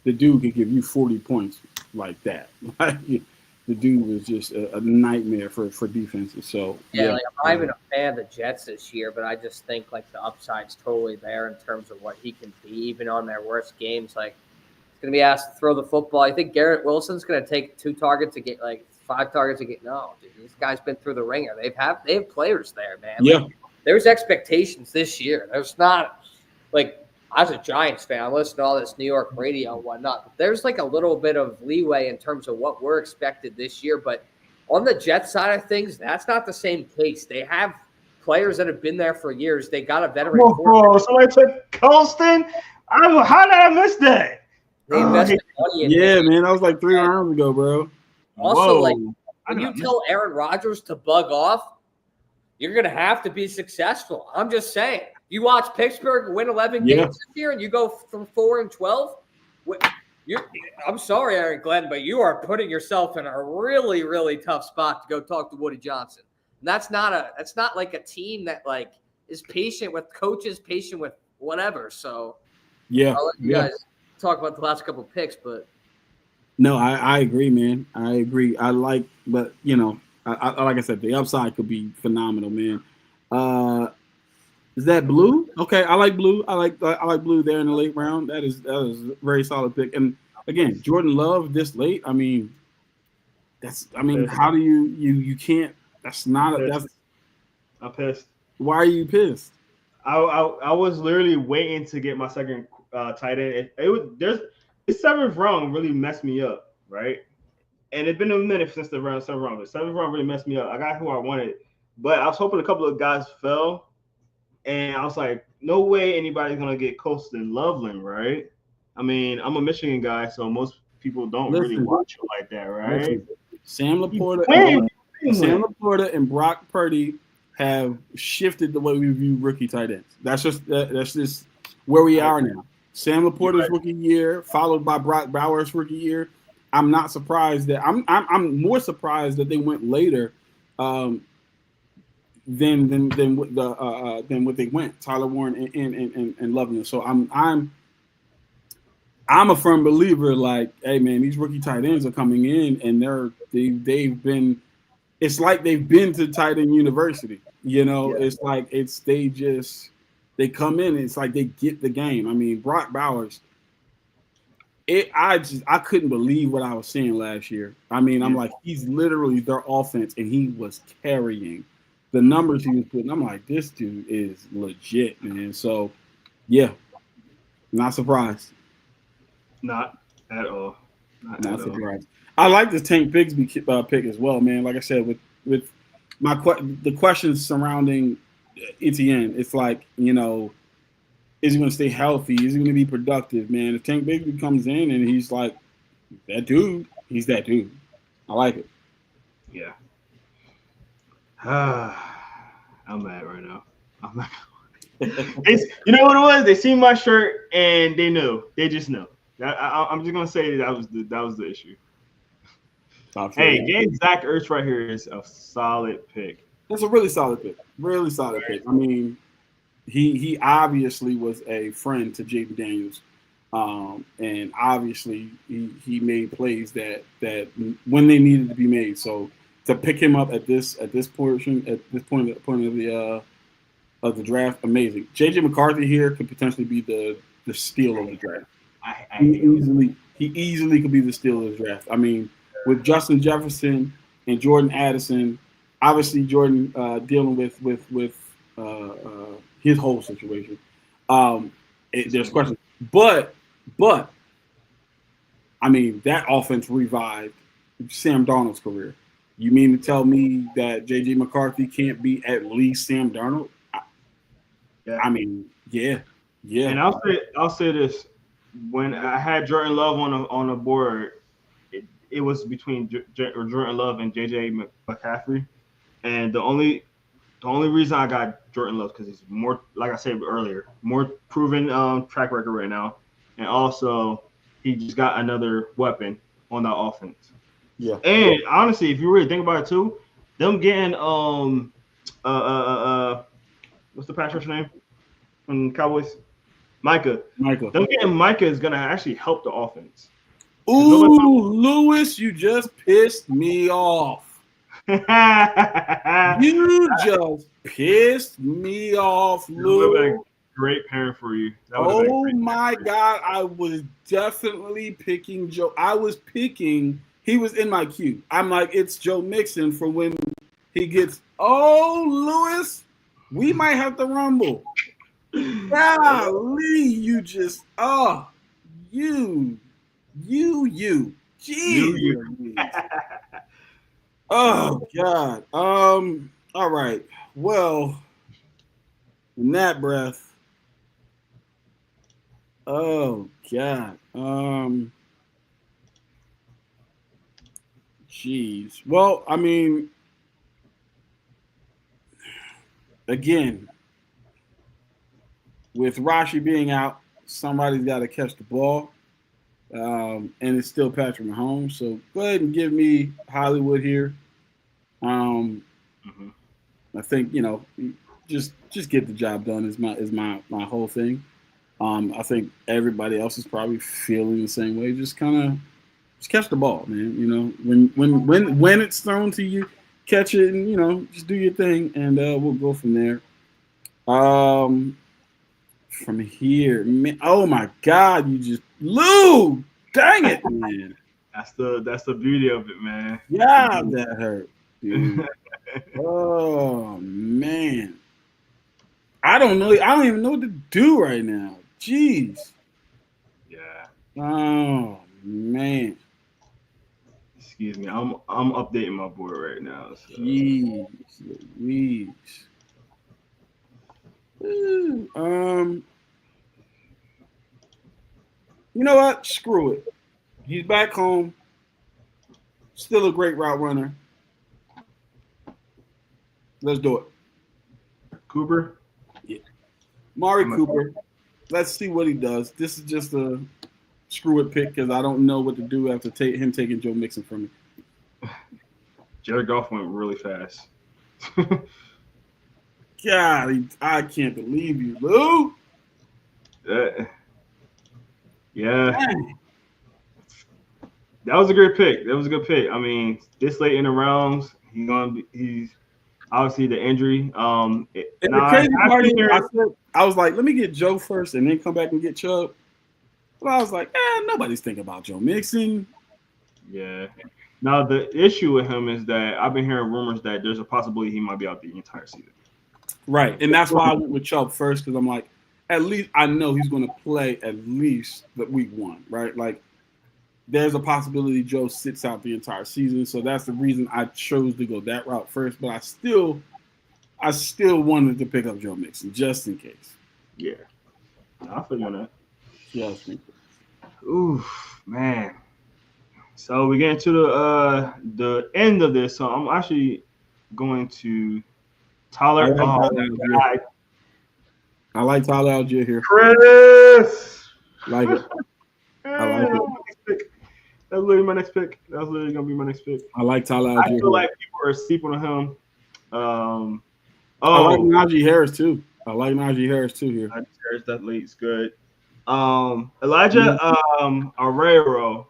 the dude could give you 40 points like that. The dude was just a nightmare for defenses. So
yeah, like I'm not even a fan of the Jets this year, but I just think like the upside's totally there in terms of what he can be, even on their worst games. Like he's gonna be asked to throw the football. I think Garrett Wilson's gonna take 2 targets to get like 5 targets to get. No, dude, this guy's been through the ringer. They have players there, man.
Yeah.
Like, there's expectations this year. There's not like. As a Giants fan, I listen to all this New York radio and whatnot. But there's like a little bit of leeway in terms of what we're expected this year. But on the Jets side of things, that's not the same case. They have players that have been there for years. They got a veteran.
Oh, somebody took Colston. How did I miss that?
They invested money in him.
Man, that was like 3 rounds ago, bro.
Also, like when you tell Aaron Rodgers to bug off, you're gonna have to be successful. I'm just saying. You watch Pittsburgh win 11 games this year, and you go from 4-12. I'm sorry, Aaron Glenn, but you are putting yourself in a really, really tough spot to go talk to Woody Johnson. And that's not like a team that like is patient with coaches, patient with whatever. So I'll let you guys talk about the last couple of picks, but
no, I agree, man. I agree. But like I said, the upside could be phenomenal, man. Is that Blue? Okay, I like Blue. I like Blue there in the late round. That is a very solid pick. And again, Jordan Love this late. I mean, how do you can't? That's not.
I'm pissed.
Why are you pissed?
I was literally waiting to get my second tight end. This 7th round really messed me up, right? And it's been a minute since the 7th round. The 7th round really messed me up. I got who I wanted, but I was hoping a couple of guys fell. And I was like, no way anybody's going to get Colston Loveland, right? I mean, I'm a Michigan guy, so most people don't really watch it like that, right?
Sam Laporta and Brock Purdy have shifted the way we view rookie tight ends. That's just where we are now. Sam Laporta's rookie year, followed by Brock Bowers' rookie year. I'm not surprised that I'm more surprised that they went later. Than what they went, Tyler Warren and Loveland. So I'm a firm believer. Like, hey man, these rookie tight ends are coming in, and they've been. It's like they've been to tight end university. It's like they come in. And it's like they get the game. I mean, Brock Bowers. I couldn't believe what I was seeing last year. I mean, I'm like, he's literally their offense, and he was carrying. The numbers he was putting, I'm like, this dude is legit, man. So, yeah, not surprised.
Not at all.
Not surprised. I like the Tank Bigsby pick as well, man. Like I said, with the questions surrounding Etienne, it's like, is he going to stay healthy? Is he going to be productive, man? If Tank Bigsby comes in and he's like that dude, he's that dude. I like it.
Yeah. I'm mad right now. I'm not. You know what it was? They seen my shirt and they knew. They just knew. I'm just gonna say that was the issue. Hey, getting Zach Ertz right here is a solid pick.
That's a really solid pick. Really solid pick. I mean, he obviously was a friend to Jaden Daniels, and obviously he made plays that when they needed to be made. So to pick him up at this point of the draft, amazing. JJ McCarthy here could potentially be the steal of the draft. He easily could be the steal of the draft. I mean, with Justin Jefferson and Jordan Addison, obviously Jordan dealing with his whole situation. There's questions, but I mean that offense revived Sam Darnold's career. You mean to tell me that J.J. McCarthy can't be at least Sam Darnold? I mean, yeah.
And I'll say this: when I had Jordan Love on the board, it was between Jordan Love and J.J. McCaffrey, and the only reason I got Jordan Love because he's more, like I said earlier, more proven track record right now, and also he just got another weapon on that offense.
Yeah.
And honestly, if you really think about it too, them getting what's the pass rusher name from the Cowboys? Micah.
Michael.
Them getting Micah is gonna actually help the offense.
Ooh, Lewis, you just pissed me off. You just pissed me off,
That would have been
Lou.
a great parent for you. That would have been
Oh
great
my
parent
God, I was definitely picking Joe. I was picking, he was in my queue. I'm like, it's Joe Mixon for when he gets, oh, Lewis, we might have to rumble. Golly, you just, oh, you.
you.
Jeez. Oh God. All right. Well, in that breath. Oh God. Jeez. Well, I mean, again, with Rashi being out, somebody's got to catch the ball. And it's still Patrick Mahomes. So go ahead and give me Hollywood here. I think just get the job done is my whole thing. I think everybody else is probably feeling the same way. Just catch the ball, man. You know, when it's thrown to you, catch it and just do your thing, and we'll go from there. From here, man, oh my God, you just Lou, dang it, man.
That's the beauty of it, man.
Yeah, that hurt, dude. Oh man, I don't know. I don't even know what to do right now. Jeez.
Yeah.
Oh man.
Excuse me. I'm updating my board right now. So.
Jeez Louise. You know what? Screw it. He's back home. Still a great route runner. Let's do it.
Cooper?
Yeah. Mari Cooper. Let's see what he does. This is just a screw it pick because I don't know what to do after him taking Joe Mixon from me.
Jared Goff went really fast.
God, I can't believe you, Lou.
Yeah. Dang. That was a great pick. That was a good pick. I mean, this late in the rounds, he's obviously the injury.
And the crazy part is, I was like, let me get Joe first and then come back and get Chubb. But I was like, nobody's thinking about Joe Mixon.
Yeah. Now, the issue with him is that I've been hearing rumors that there's a possibility he might be out the entire season.
Right. And that's why I went with Chubb first because I'm like, at least I know he's going to play at least the week 1, right? Like, there's a possibility Joe sits out the entire season. So that's the reason I chose to go that route first. But I still wanted to pick up Joe Mixon just in case.
Yeah. I feel you on that.
Just in case.
Oof, man. So we get into the end of this. So I'm actually going to Tyler.
I like Tyler Algier here.
Chris!
Like it. I like it.
That's literally my next pick. That's literally going to be my next pick.
I like Tyler Algier.
I feel like people are sleeping on him.
I like Najee Harris, too. Here.
Najee Harris, that leads good. Elijah Arrero,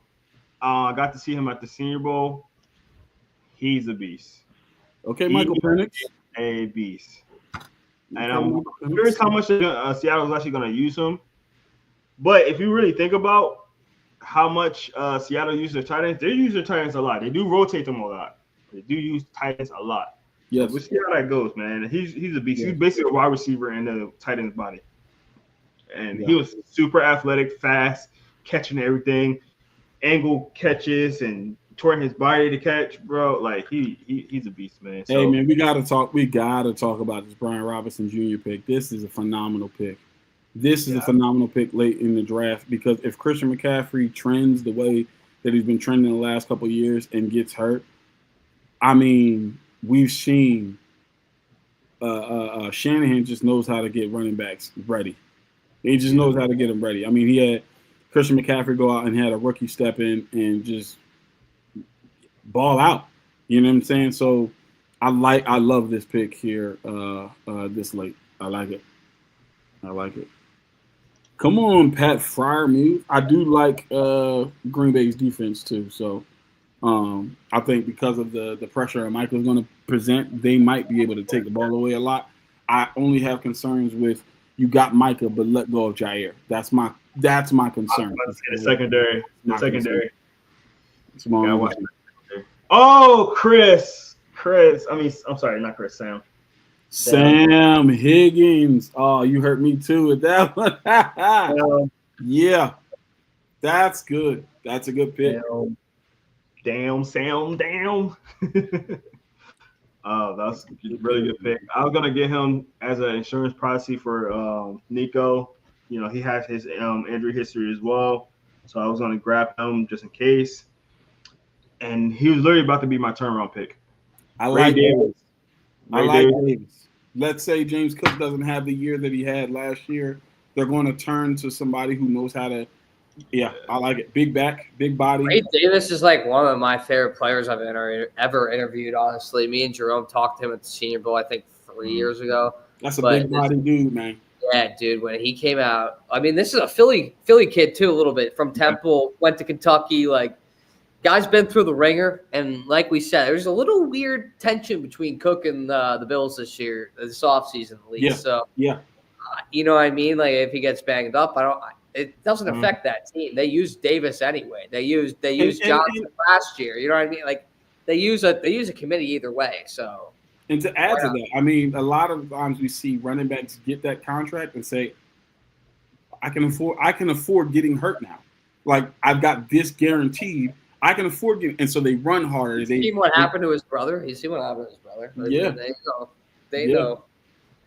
I got to see him at the Senior Bowl. He's a beast.
Okay, Michael Penix.
A beast. And I'm curious how much Seattle is actually going to use him. But if you really think about how much Seattle uses their tight ends, they use their tight ends a lot. They do rotate them a lot. They do use tight ends a lot.
Yes.
So we'll see how that goes, man. He's a beast. Yeah. He's basically a wide receiver in the tight end's body. And he was super athletic, fast, catching everything, angle catches, and toward his body to catch, bro. Like he's a beast, man. So,
hey, man, we gotta talk about this Brian Robinson Jr. pick. This is a phenomenal pick. This is a phenomenal pick late in the draft because if Christian McCaffrey trends the way that he's been trending the last couple of years and gets hurt, I mean, we've seen Shanahan just knows how to get running backs ready. He just knows how to get them ready. I mean, he Christian McCaffrey go out and had a rookie step in and just ball out. You know what I'm saying? So I love this pick here this late. I like it. Come on, Pat Freiermuth. I do like Green Bay's defense too. So I think because of the pressure that Michael's going to present, they might be able to take the ball away a lot. I only have concerns with you got Micah, but let go of Jair. That's my concern.
The secondary.
Small.
Oh, Chris. I mean, I'm sorry, not Chris.
Sam Higgins. Oh, you hurt me too with that one. Yeah, that's good. That's a good pick.
Damn, Sam. Damn. That's a really good pick. I was gonna get him as an insurance policy for Nico. You know, he has his injury history as well, so I was gonna grab him just in case. And he was literally about to be my turnaround pick.
I like Davis. Let's say James Cook doesn't have the year that he had last year. They're going to turn to somebody who knows how to. Yeah, I like it. Big back, big body.
Ray Davis is like one of my favorite players I've ever interviewed, honestly. Me and Jerome talked to him at the Senior Bowl, I think 3 years ago.
That's a big body dude, man.
Yeah, dude, when he came out, I mean, this is a Philly kid too, a little bit from Temple, went to Kentucky. Like, guy's been through the ringer, and like we said, there's a little weird tension between Cook and the Bills this offseason at least.
Yeah.
So,
yeah,
you know what I mean? Like, if he gets banged up, it doesn't affect that team. They use Davis anyway. They use Johnson last year. You know what I mean? Like, they use a committee either way. So.
And to add to that, I mean, a lot of times we see running backs get that contract and say, I can afford getting hurt now. Like, I've got this guaranteed. I can afford getting, and so they run harder.
You see what happened to his brother?
Yeah.
They know.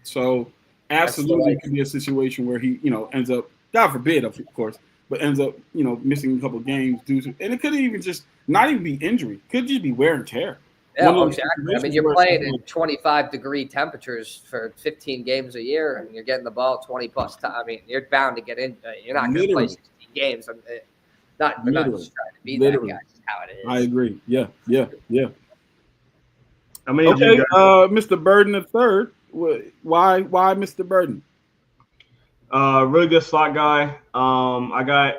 So absolutely, it could be a situation where he, ends up, God forbid, of course, but ends up, missing a couple of games due to, and it could even just not even be injury. It could just be wear and tear.
Yeah, exactly. I mean, you're playing in 25-degree temperatures for 15 games a year, and you're getting the ball 20 plus times. I mean, you're bound to get in. You're not going to play 16 games. Not just trying to be that guy. That's how it is.
I agree. Yeah.
I mean,
okay, Mr. Burden III. Why Mr. Burden?
Really good slot guy. I got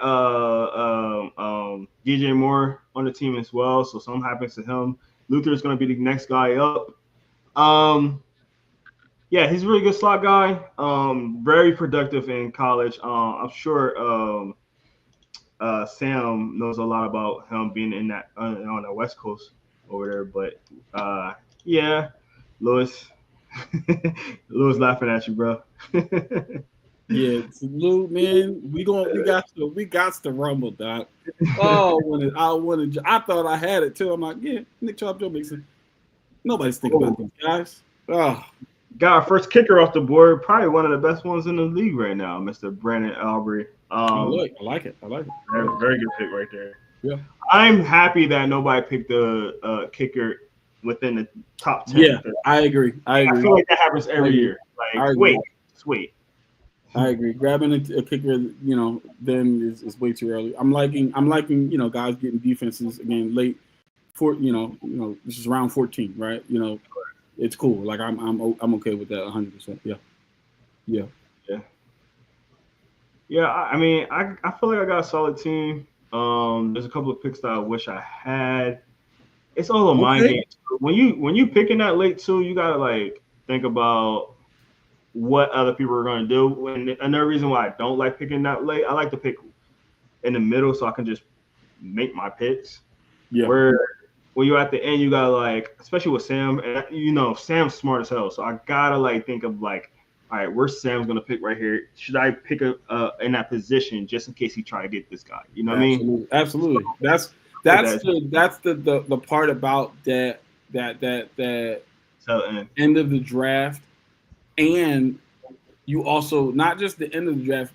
DJ Moore on the team as well, so something happens to him, Luther's going to be the next guy up. Yeah, he's a really good slot guy. Very productive in college. I'm sure Sam knows a lot about him being in that on the West Coast over there. But yeah, Lewis laughing at you, bro.
Yeah, salute, man. We got to rumble, Doc. I thought I had it too. I'm like, yeah, Nick Chubb, Joe Mixon. Nobody's thinking about these guys. Oh.
Got our first kicker off the board, probably one of the best ones in the league right now, Mr. Brandon Aubrey.
I like it.
Very good pick right there.
Yeah,
I'm happy that nobody picked the kicker within the top 10.
Yeah, I agree.
I feel like that happens every year. Like, wait.
I agree. Grabbing a kicker, then is way too early. I'm liking, guys getting defenses again late. This is round 14, right? It's cool. Like I'm okay with that 100%. Yeah.
I mean, I feel like I got a solid team. There's a couple of picks that I wish I had. It's all a mind game. When you picking that late too, you gotta think about what other people are going to do. And another reason why I don't like picking that late, I like to pick in the middle so I can just make my picks.
Yeah.
Where when you're at the end, you gotta especially with Sam, and Sam's smart as hell. So I gotta think of all right, where's Sam's gonna pick right here? Should I pick in that position just in case he try to get this guy? You know what I mean?
Absolutely. That's the part about that end of the draft. And you also, not just the end of the draft,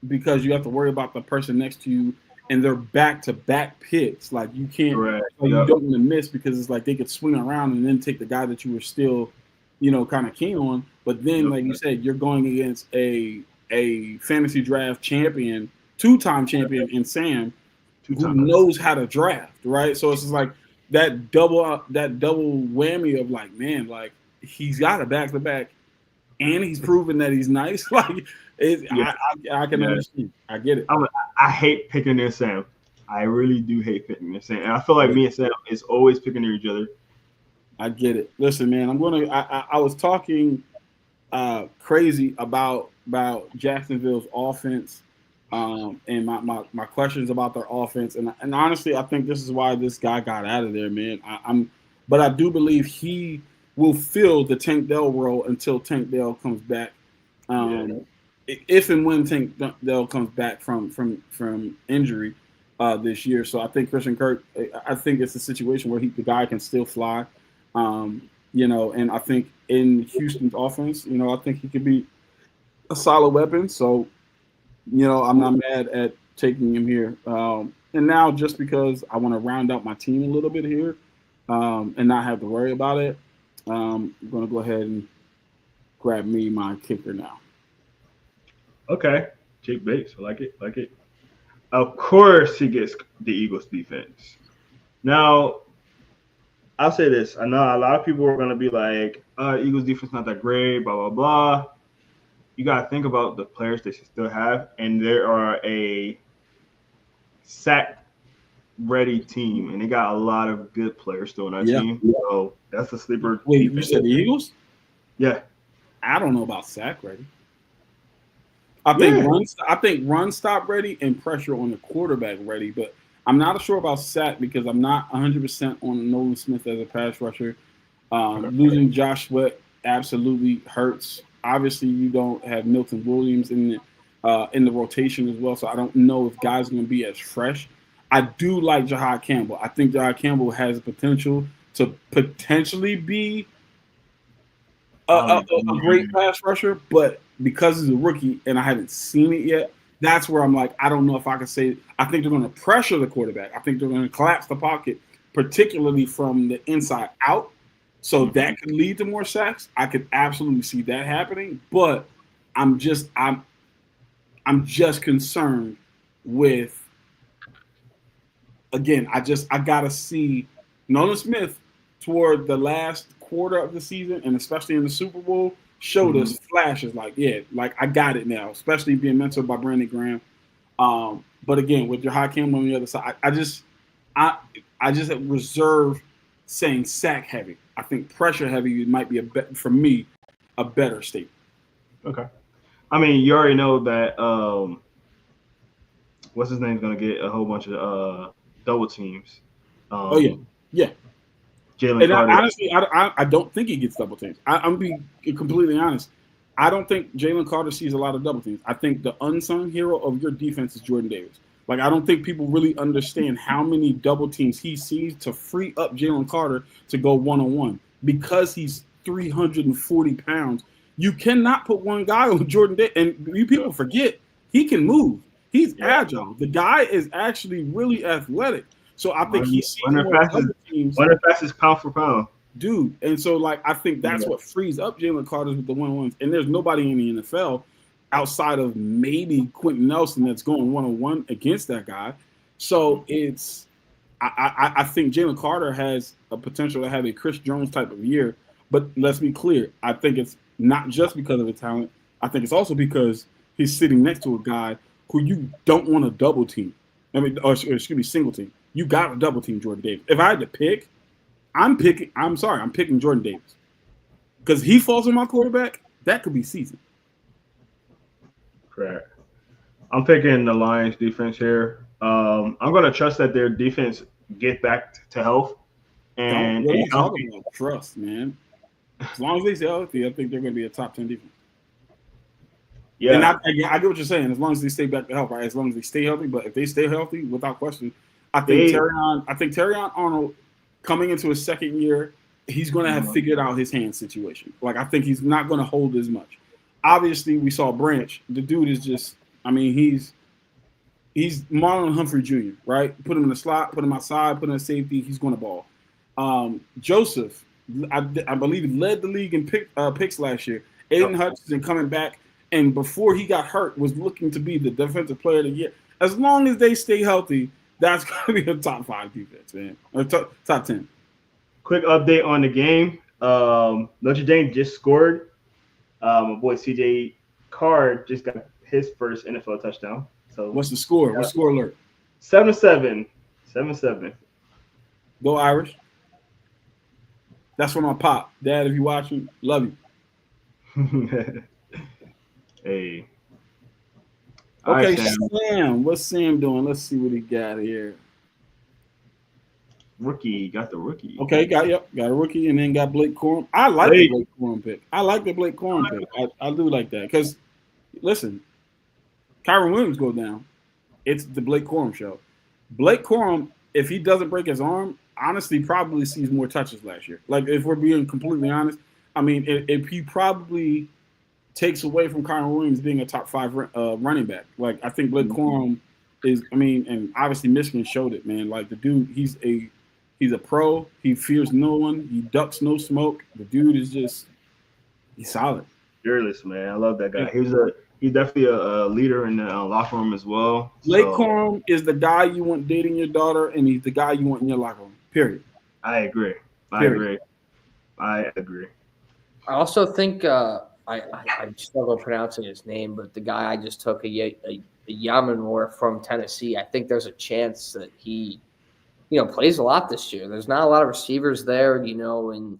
because you have to worry about the person next to you and they're back-to-back picks. Like, you can't, you don't want to miss because it's like they could swing around and then take the guy that you were still, kind of keen on. But then, like you said, you're going against a fantasy draft champion two-time champion in Sam, who knows how to draft, right? So it's just like that double whammy of like, man, like he's got a back-to-back, and he's proven that he's nice. Like, I can understand. I get it.
I hate picking near Sam. I really do hate picking near Sam, and I feel like me and Sam is always picking near each other.
I get it. Listen, man, I was talking crazy about Jacksonville's offense. And my questions about their offense, and honestly, I think this is why this guy got out of there, man. But I do believe he will fill the Tank Dell role until Tank Dell comes back. If and when Tank Dell comes back from injury this year, so I think Christian Kirk. I think it's a situation where the guy can still fly, and I think in Houston's offense, I think he could be a solid weapon. So. I'm not mad at taking him here. And now just because I want to round out my team a little bit here and not have to worry about it, I'm going to go ahead and grab me my kicker now.
Okay. Jake Bates. I like it. Of course he gets the Eagles defense. Now, I'll say this. I know a lot of people are going to be like, Eagles defense not that great, blah, blah, blah. You got to think about the players they still have, and there are a sack-ready team, and they got a lot of good players still on that team. So that's a sleeper.
Wait, you said the Eagles?
Yeah.
I don't know about sack-ready. I think run stop ready and pressure on the quarterback ready, but I'm not sure about sack because I'm not 100% on Nolan Smith as a pass rusher. Losing Josh Sweat absolutely hurts. Obviously, you don't have Milton Williams in the rotation as well, so I don't know if guys are going to be as fresh. I do like Jahad Campbell. I think Jahad Campbell has the potential to potentially be a great pass rusher, but because he's a rookie and I haven't seen it yet, that's where I'm like, I don't know if I can say. I think they're going to pressure the quarterback. I think they're going to collapse the pocket, particularly from the inside out. So that could lead to more sacks. I could absolutely see that happening, but I'm just concerned with. Again, I gotta see Nolan Smith toward the last quarter of the season, and especially in the Super Bowl, showed us flashes like I got it now, especially being mentored by Brandon Graham. But again, with Jahad Campbell on the other side, I just reserve saying sack heavy. I think pressure heavy might be for me a better statement.
Okay. I mean, you already know that what's his name's going to get a whole bunch of double teams.
Yeah. Jalen Carter. Honestly, I don't think he gets double teams. I'm being completely honest. I don't think Jalen Carter sees a lot of double teams. I think the unsung hero of your defense is Jordan Davis. Like, I don't think people really understand how many double teams he sees to free up Jalen Carter to go one-on-one. Because he's 340 pounds, you cannot put one guy on Jordan Davis. And you people forget, he can move. He's agile. The guy is actually really athletic. So I think he's
one of the fastest pound for pound.
Dude. And so, like, I think that's what frees up Jalen Carter with the one-on-ones. And there's nobody in the NFL outside of maybe Quentin Nelson that's going one-on-one against that guy. So I think Jalen Carter has a potential to have a Chris Jones type of year. But let's be clear. I think it's not just because of the talent. I think it's also because he's sitting next to a guy who you don't want to double team. Or excuse me, single team. You got to double team Jordan Davis. If I had to pick, I'm picking Jordan Davis. Because he falls on my quarterback, that could be season.
Correct. I'm picking the Lions defense here. I'm going to trust that their defense get back to health. And
what are you talking about? Trust, man. As long as they stay healthy, I think they're going to be a top 10 defense. Yeah. And I get what you're saying. As long as they stay back to health, right? As long as they stay healthy. But if they stay healthy, without question, I think Terrion Arnold coming into his second year, he's going to have figured out his hand situation. Like, I think he's not going to hold as much. Obviously, we saw Branch. The dude is just, I mean, he's Marlon Humphrey Jr., right? Put him in the slot, put him outside, put him in safety. He's going to ball. Joseph, I believe he led the league in picks last year. Aiden Hutchinson coming back, and before he got hurt, was looking to be the defensive player of the year. As long as they stay healthy, that's going to be a top 5 defense, man. Or top 10.
Quick update on the game. Notre Dame just scored. My boy CJ Card just got his first NFL touchdown. So
what's the score? What's score alert?
7-7. 7-7.
Go Irish. That's from my pop. Dad, if you watching, love you.
Hey.
Okay,
right,
Sam. What's Sam doing? Let's see what he got here.
Rookie. Got the rookie.
Okay, got a rookie and then got Blake Corum. I like the Blake Corum pick. I do like that because, listen, Kyron Williams goes down. It's the Blake Corum show. Blake Corum, if he doesn't break his arm, honestly, probably sees more touches last year. Like, if we're being completely honest, I mean, if he probably takes away from Kyron Williams being a top 5 running back. Like, I think Blake Corum is, I mean, and obviously Michigan showed it, man. Like, the dude, he's a pro. He fears no one. He ducks no smoke. The dude is he's solid.
Fearless, man. I love that guy. He's definitely a leader in the locker room as well.
Blake Corum is the guy you want dating your daughter, and he's the guy you want in your locker room. Period.
I agree. I agree.
I also think I struggle pronouncing his name, but the guy I just took, a Yamanor from Tennessee, I think there's a chance that he, plays a lot this year. There's not a lot of receivers there, and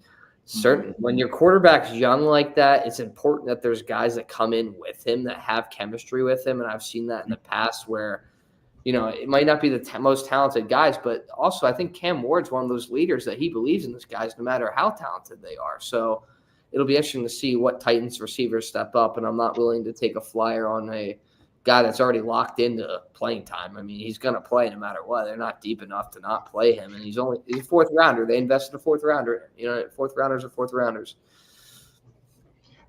when your quarterback's young like that, it's important that there's guys that come in with him that have chemistry with him. And I've seen that in the past where, it might not be the most talented guys, but also I think Cam Ward's one of those leaders that he believes in those guys no matter how talented they are. So it'll be interesting to see what Titans receivers step up. And I'm not willing to take a flyer on a guy that's already locked into playing time. I mean, he's going to play no matter what. They're not deep enough to not play him. And he's a 4th rounder. They invested a 4th rounder. 4th rounders are 4th rounders.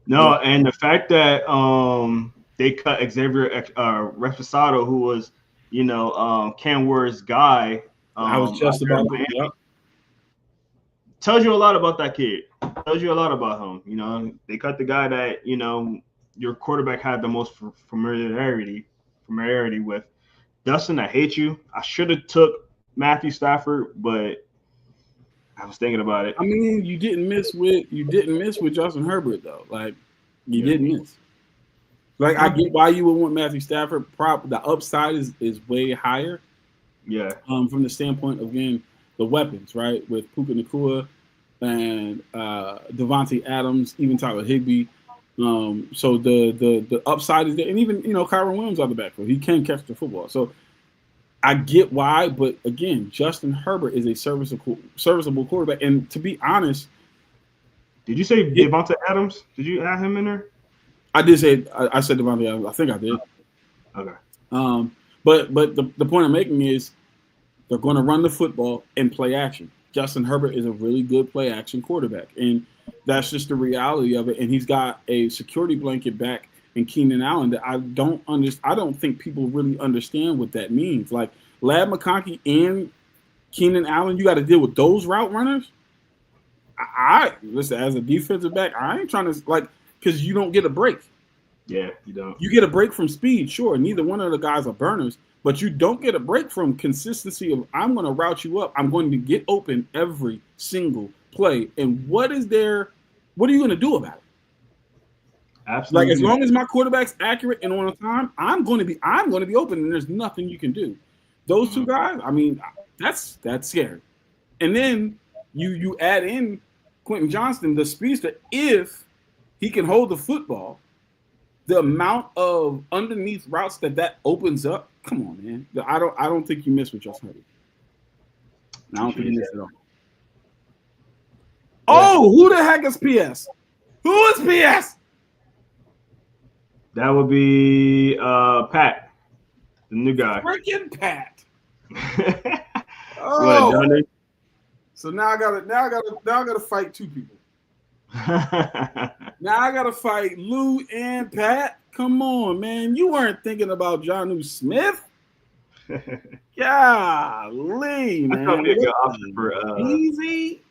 No, and the fact that they cut Xavier Refusado, who was, Cam Ward's guy.
I was just about to. Yep.
Tells you a lot about that kid. Tells you a lot about him. They cut the guy that, your quarterback had the most familiarity with. Dustin, I hate you. I should have took Matthew Stafford, but I was thinking about it.
I mean, you didn't miss with Justin Herbert though. Like, you didn't miss. Like, I get why you would want Matthew Stafford. The upside is way higher.
Yeah.
From the standpoint of, again, the weapons, right? With Puka Nacua and Devontae Adams, even Tyler Higbee. So the upside is there, and even Kyron Williams on the backfield, he can catch the football. So I get why, but again, Justin Herbert is a serviceable quarterback. And to be honest,
did you say Devontae Adams? Did you add him in there?
I did say I said Devontae Adams. I think I did.
Okay.
But the point I'm making is they're going to run the football and play action. Justin Herbert is a really good play action quarterback, and that's just the reality of it. And he's got a security blanket back in Keenan Allen that I don't think people really understand what that means. Like, Ladd McConkey and Keenan Allen, you got to deal with those route runners. I listen, as a defensive back, I ain't trying to, because you don't get a break.
Yeah, you don't.
You get a break from speed, sure. Neither one of the guys are burners, but you don't get a break from consistency of, I'm going to route you up. I'm going to get open every single play. And what are you going to do about it?
Absolutely.
Like, as long as my quarterback's accurate and on time, I'm going to be open, and there's nothing you can do. Those two guys, I mean, that's scary. And then you add in Quentin Johnston, the speedster, if he can hold the football. The amount of underneath routes that opens up, come on, man. I don't think you miss with Justin Herbert. I don't think you miss at all. Oh, who the heck is PS? Who is PS?
That would be Pat, the new guy.
Freaking Pat.
What,
so now I gotta fight two people. Now I gotta fight Lou and Pat. Come on, man. You weren't thinking about Jonnu Smith. Golly, man.
That's gonna be a good option for
Easy.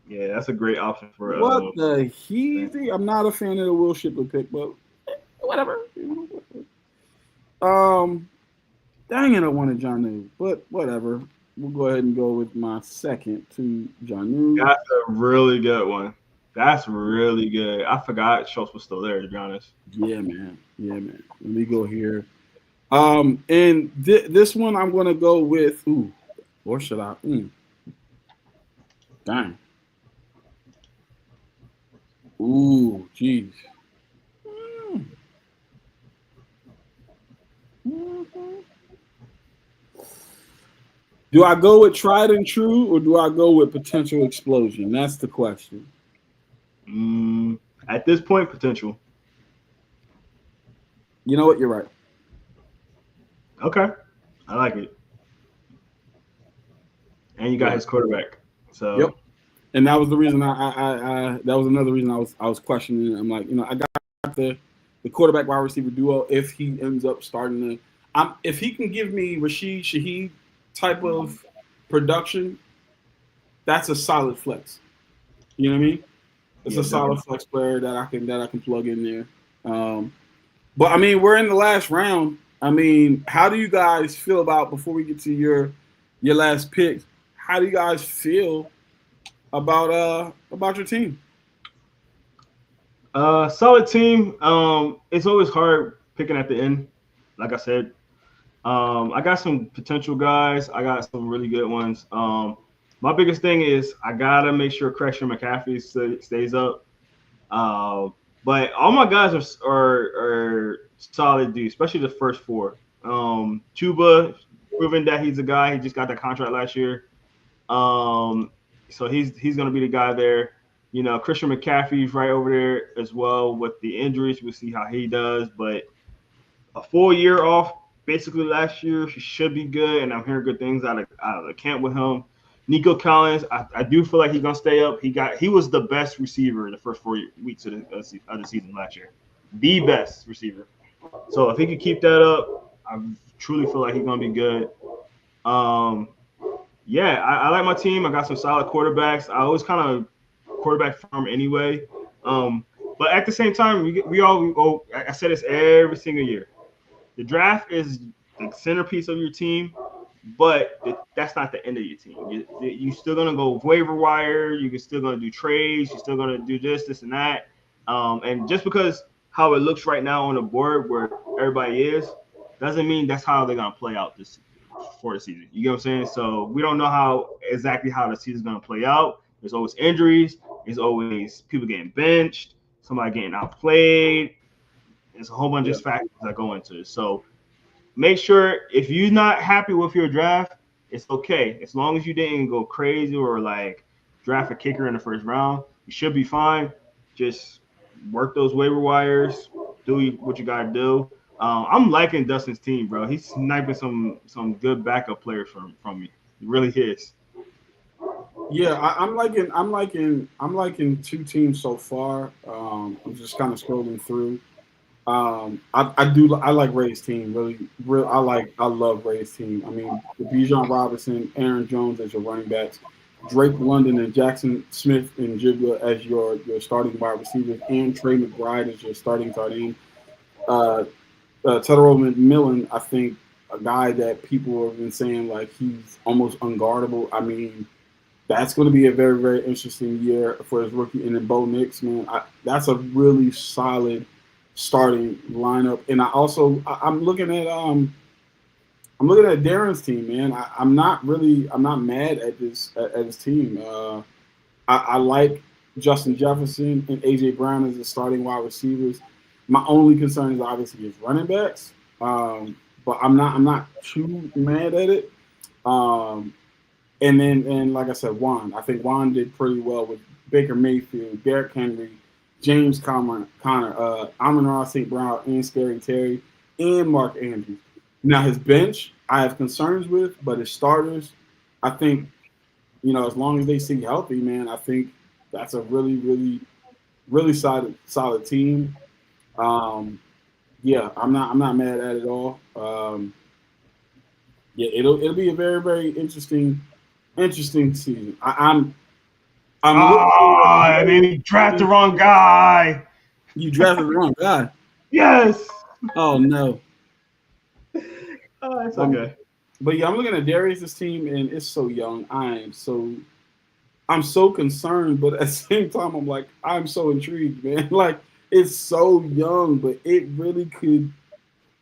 Yeah, that's a great option for
what the Heezy? I'm not a fan of the Will Shipley pick, but whatever. Dang it, I wanted Jonnu, but whatever. We'll go ahead and go with my second to Jonnu.
That's a really good one. That's really good. I forgot Schultz was still there, to be honest.
Yeah, man. Let me go here. And this one I'm gonna go with. Ooh, or should I? Dang. Ooh, jeez. Do I go with tried and true or do I go with potential explosion? That's the question.
At this point, potential.
You know what? You're right.
Okay, I like it. And you got his quarterback. So.
Yep. And that was the reason I that was another reason I was questioning. I'm like, I got the quarterback wide receiver duo if he ends up starting to. If he can give me Rashid Shaheed type of production, that's a solid flex. You know what I mean? It's a solid flex player that I can plug in there. But I mean, we're in the last round. I mean, how do you guys feel about before we get to your last pick? How do you guys feel about your team?
Solid team. It's always hard picking at the end. Like I said, I got some potential guys. I got some really good ones. My biggest thing is I gotta make sure Christian McCaffrey stays up. But all my guys are solid dudes, especially the first four. Chuba, proven that he's a guy. He just got that contract last year. So he's gonna be the guy there. Christian McCaffrey's right over there as well with the injuries. We'll see how he does. But a full year off, basically last year, he should be good. And I'm hearing good things out of the camp with him. Nico Collins, I do feel like he's gonna stay up. He was the best receiver in the first 4 weeks of the season last year, the best receiver. So if he could keep that up, I truly feel like he's gonna be good. Yeah, I like my team. I got some solid quarterbacks. I always kind of quarterback farm anyway. But at the same time, we all go. I said this every single year. The draft is the centerpiece of your team, but that's not the end of your team. You're still gonna go waiver wire. You're still gonna do trades. You're still gonna do this, and that. And just because how it looks right now on the board where everybody is, doesn't mean that's how they're gonna play out for the season. You get what I'm saying? So we don't know exactly how the season's gonna play out. There's always injuries. There's always people getting benched. Somebody getting outplayed. There's a whole bunch of factors that go into it. So make sure if you're not happy with your draft, it's okay. As long as you didn't go crazy or like draft a kicker in the first round, you should be fine. Just work those waiver wires. Do what you gotta do. I'm liking Dustin's team, bro. He's sniping some good backup players from me. He really is.
Yeah, I'm liking two teams so far. I'm just kind of scrolling through. I like Ray's team really. I love Ray's team. I mean, Bijan Robinson, Aaron Jones as your running backs, Drake London and Jackson Smith and Jigga as your starting wide receivers, and Trey McBride as your starting tight end. Tedero McMillan, I think, a guy that people have been saying like he's almost unguardable. I mean, that's going to be a very, very interesting year for his rookie. And then Bo Nix, man, that's a really solid starting lineup. And I'm looking at Darren's team, man. I'm not mad at his team. I like Justin Jefferson and AJ Brown as the starting wide receivers. My only concern is obviously his running backs, but I'm not too mad at it. And then like I said, Juan. I think Juan did pretty well with Baker Mayfield, Derrick Henry, James Conner, Amon-Ra St. Brown, and Scary Terry, and Mark Andrews. Now his bench, I have concerns with, but his starters, I think, as long as they stay healthy, man, I think that's a really, really, really solid team. Yeah, I'm not mad at it all. Yeah, it'll be a very, very interesting season.
I made me draft the wrong guy.
You drafted the wrong guy.
Yes.
Oh no.
It's okay.
But yeah, I'm looking at Darius' team, and it's so young. I'm so concerned, but at the same time, I'm like, I'm so intrigued, man. Like, it's so young, but it really could.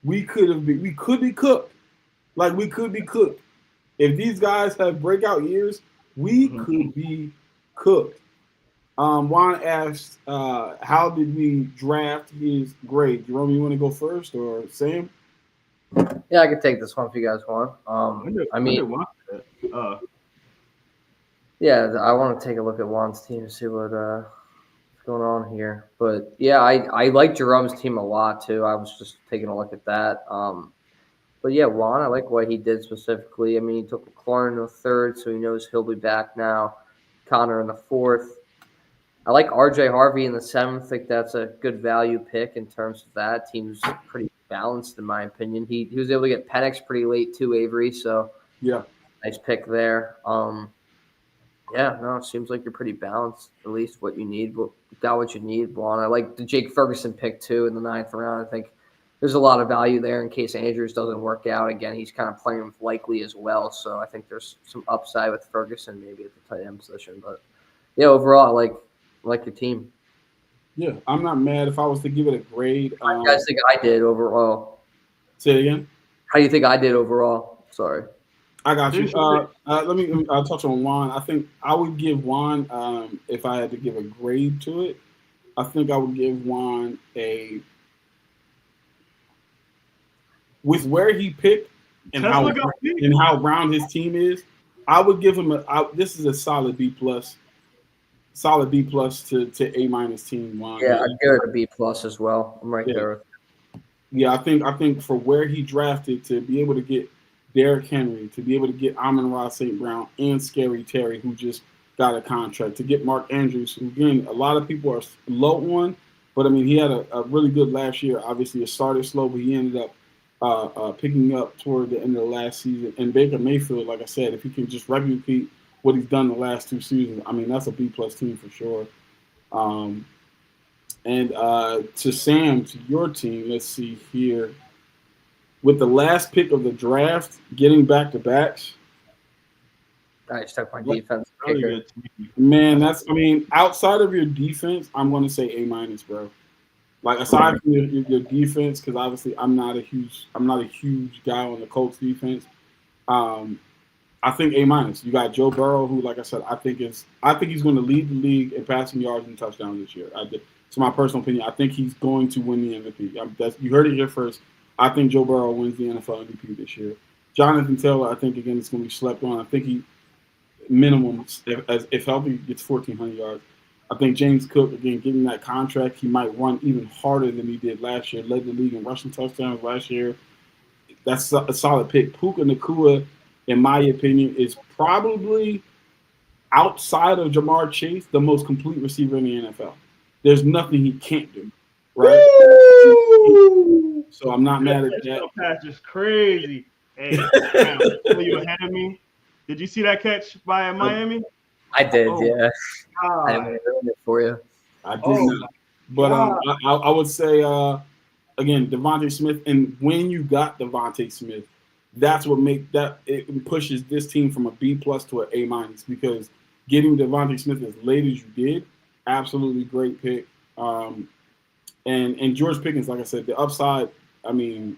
We could be cooked. Like, we could be cooked. If these guys have breakout years, we could be cooked. Juan asked, how did we draft his grade? Jerome, you want to go first, or Sam?
Yeah, I could take this one if you guys want. Yeah, I want to take a look at Juan's team to see what's going on here. But yeah, I like Jerome's team a lot too. I was just taking a look at that. But yeah, Juan, I like what he did specifically. I mean, he took McLaurin in the third, so he knows he'll be back now. Connor in the fourth. I like RJ Harvey in the seventh. I think that's a good value pick in terms of that. Team's pretty balanced, in my opinion. He was able to get Penix pretty late too, Avery. So
yeah,
nice pick there. Yeah, no, it seems like you're pretty balanced. At least what you need, got what you need, Juan. I like the Jake Ferguson pick too in the ninth round. I think there's a lot of value there in case Andrews doesn't work out. Again, he's kind of playing with Likely as well, so I think there's some upside with Ferguson maybe at the tight end position. But yeah, overall, I like your team.
Yeah, I'm not mad. If I was to give it a grade,
How do you guys think I did overall?
Say it again.
How do you think I did overall? Sorry.
I got you. Let me touch on Juan. I think I would give Juan, if I had to give a grade to it, I think I would give Juan with where he picked and how round his team is. I would give him this is a solid B plus. Solid B plus to A minus team, Juan.
Yeah, I'd give it a B plus as well. I'm right there.
Yeah, I think for where he drafted to be able to get Derrick Henry, to be able to get Amon-Ra St. Brown and Scary Terry, who just got a contract, to get Mark Andrews, who again a lot of people are low on, but I mean he had a really good last year. Obviously, it started slow, but he ended up picking up toward the end of the last season. And Baker Mayfield, like I said, if he can just replicate what he's done the last two seasons, I mean that's a B plus team for sure. And to Sam, to your team, let's see here. With the last pick of the draft, getting back to backs.
I just took my defense.
Man, outside of your defense, I'm going to say A minus, bro. Like aside from your defense, because obviously I'm not a huge guy on the Colts defense. I think A minus. You got Joe Burrow, who, like I said, I think he's going to lead the league in passing yards and touchdowns this year. It's my personal opinion. I think he's going to win the MVP. You heard it here first. I think Joe Burrow wins the NFL MVP this year. Jonathan Taylor, I think again it's going to be slept on. I think he minimum if healthy gets 1,400 yards. I think James Cook, again, getting that contract, he might run even harder than he did last year. Led the league in rushing touchdowns last year. That's a solid pick. Puka Nacua, in my opinion, is probably outside of Jamar Chase the most complete receiver in the NFL. There's nothing he can't do, right? Woo! So I'm not mad at that.
Catch is crazy. Hey, you ahead of me. Did you see that catch by Miami?
I did, yeah. I didn't ruin it for you.
I did not. But I would say, again, Devontae Smith. And when you got Devontae Smith, that's what it pushes this team from a B plus to an A minus, because getting Devontae Smith as late as you did, absolutely great pick. And George Pickens, like I said, the upside, I mean,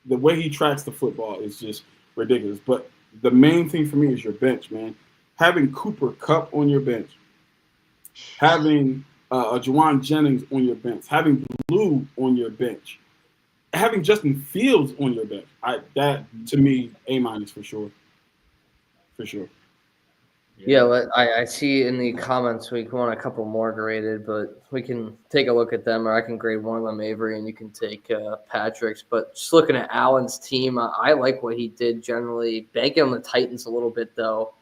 the way he tracks the football is just ridiculous. But the main thing for me is your bench, man. Having Cooper Kupp on your bench, having Juwan Jennings on your bench, having Blue on your bench, having Justin Fields on your bench, that to me, A minus for sure. For sure.
Yeah, I see in the comments we want a couple more graded, but we can take a look at them, or I can grade one of them, Avery, and you can take Patrick's. But just looking at Allen's team, I like what he did generally. Banking on the Titans a little bit, though.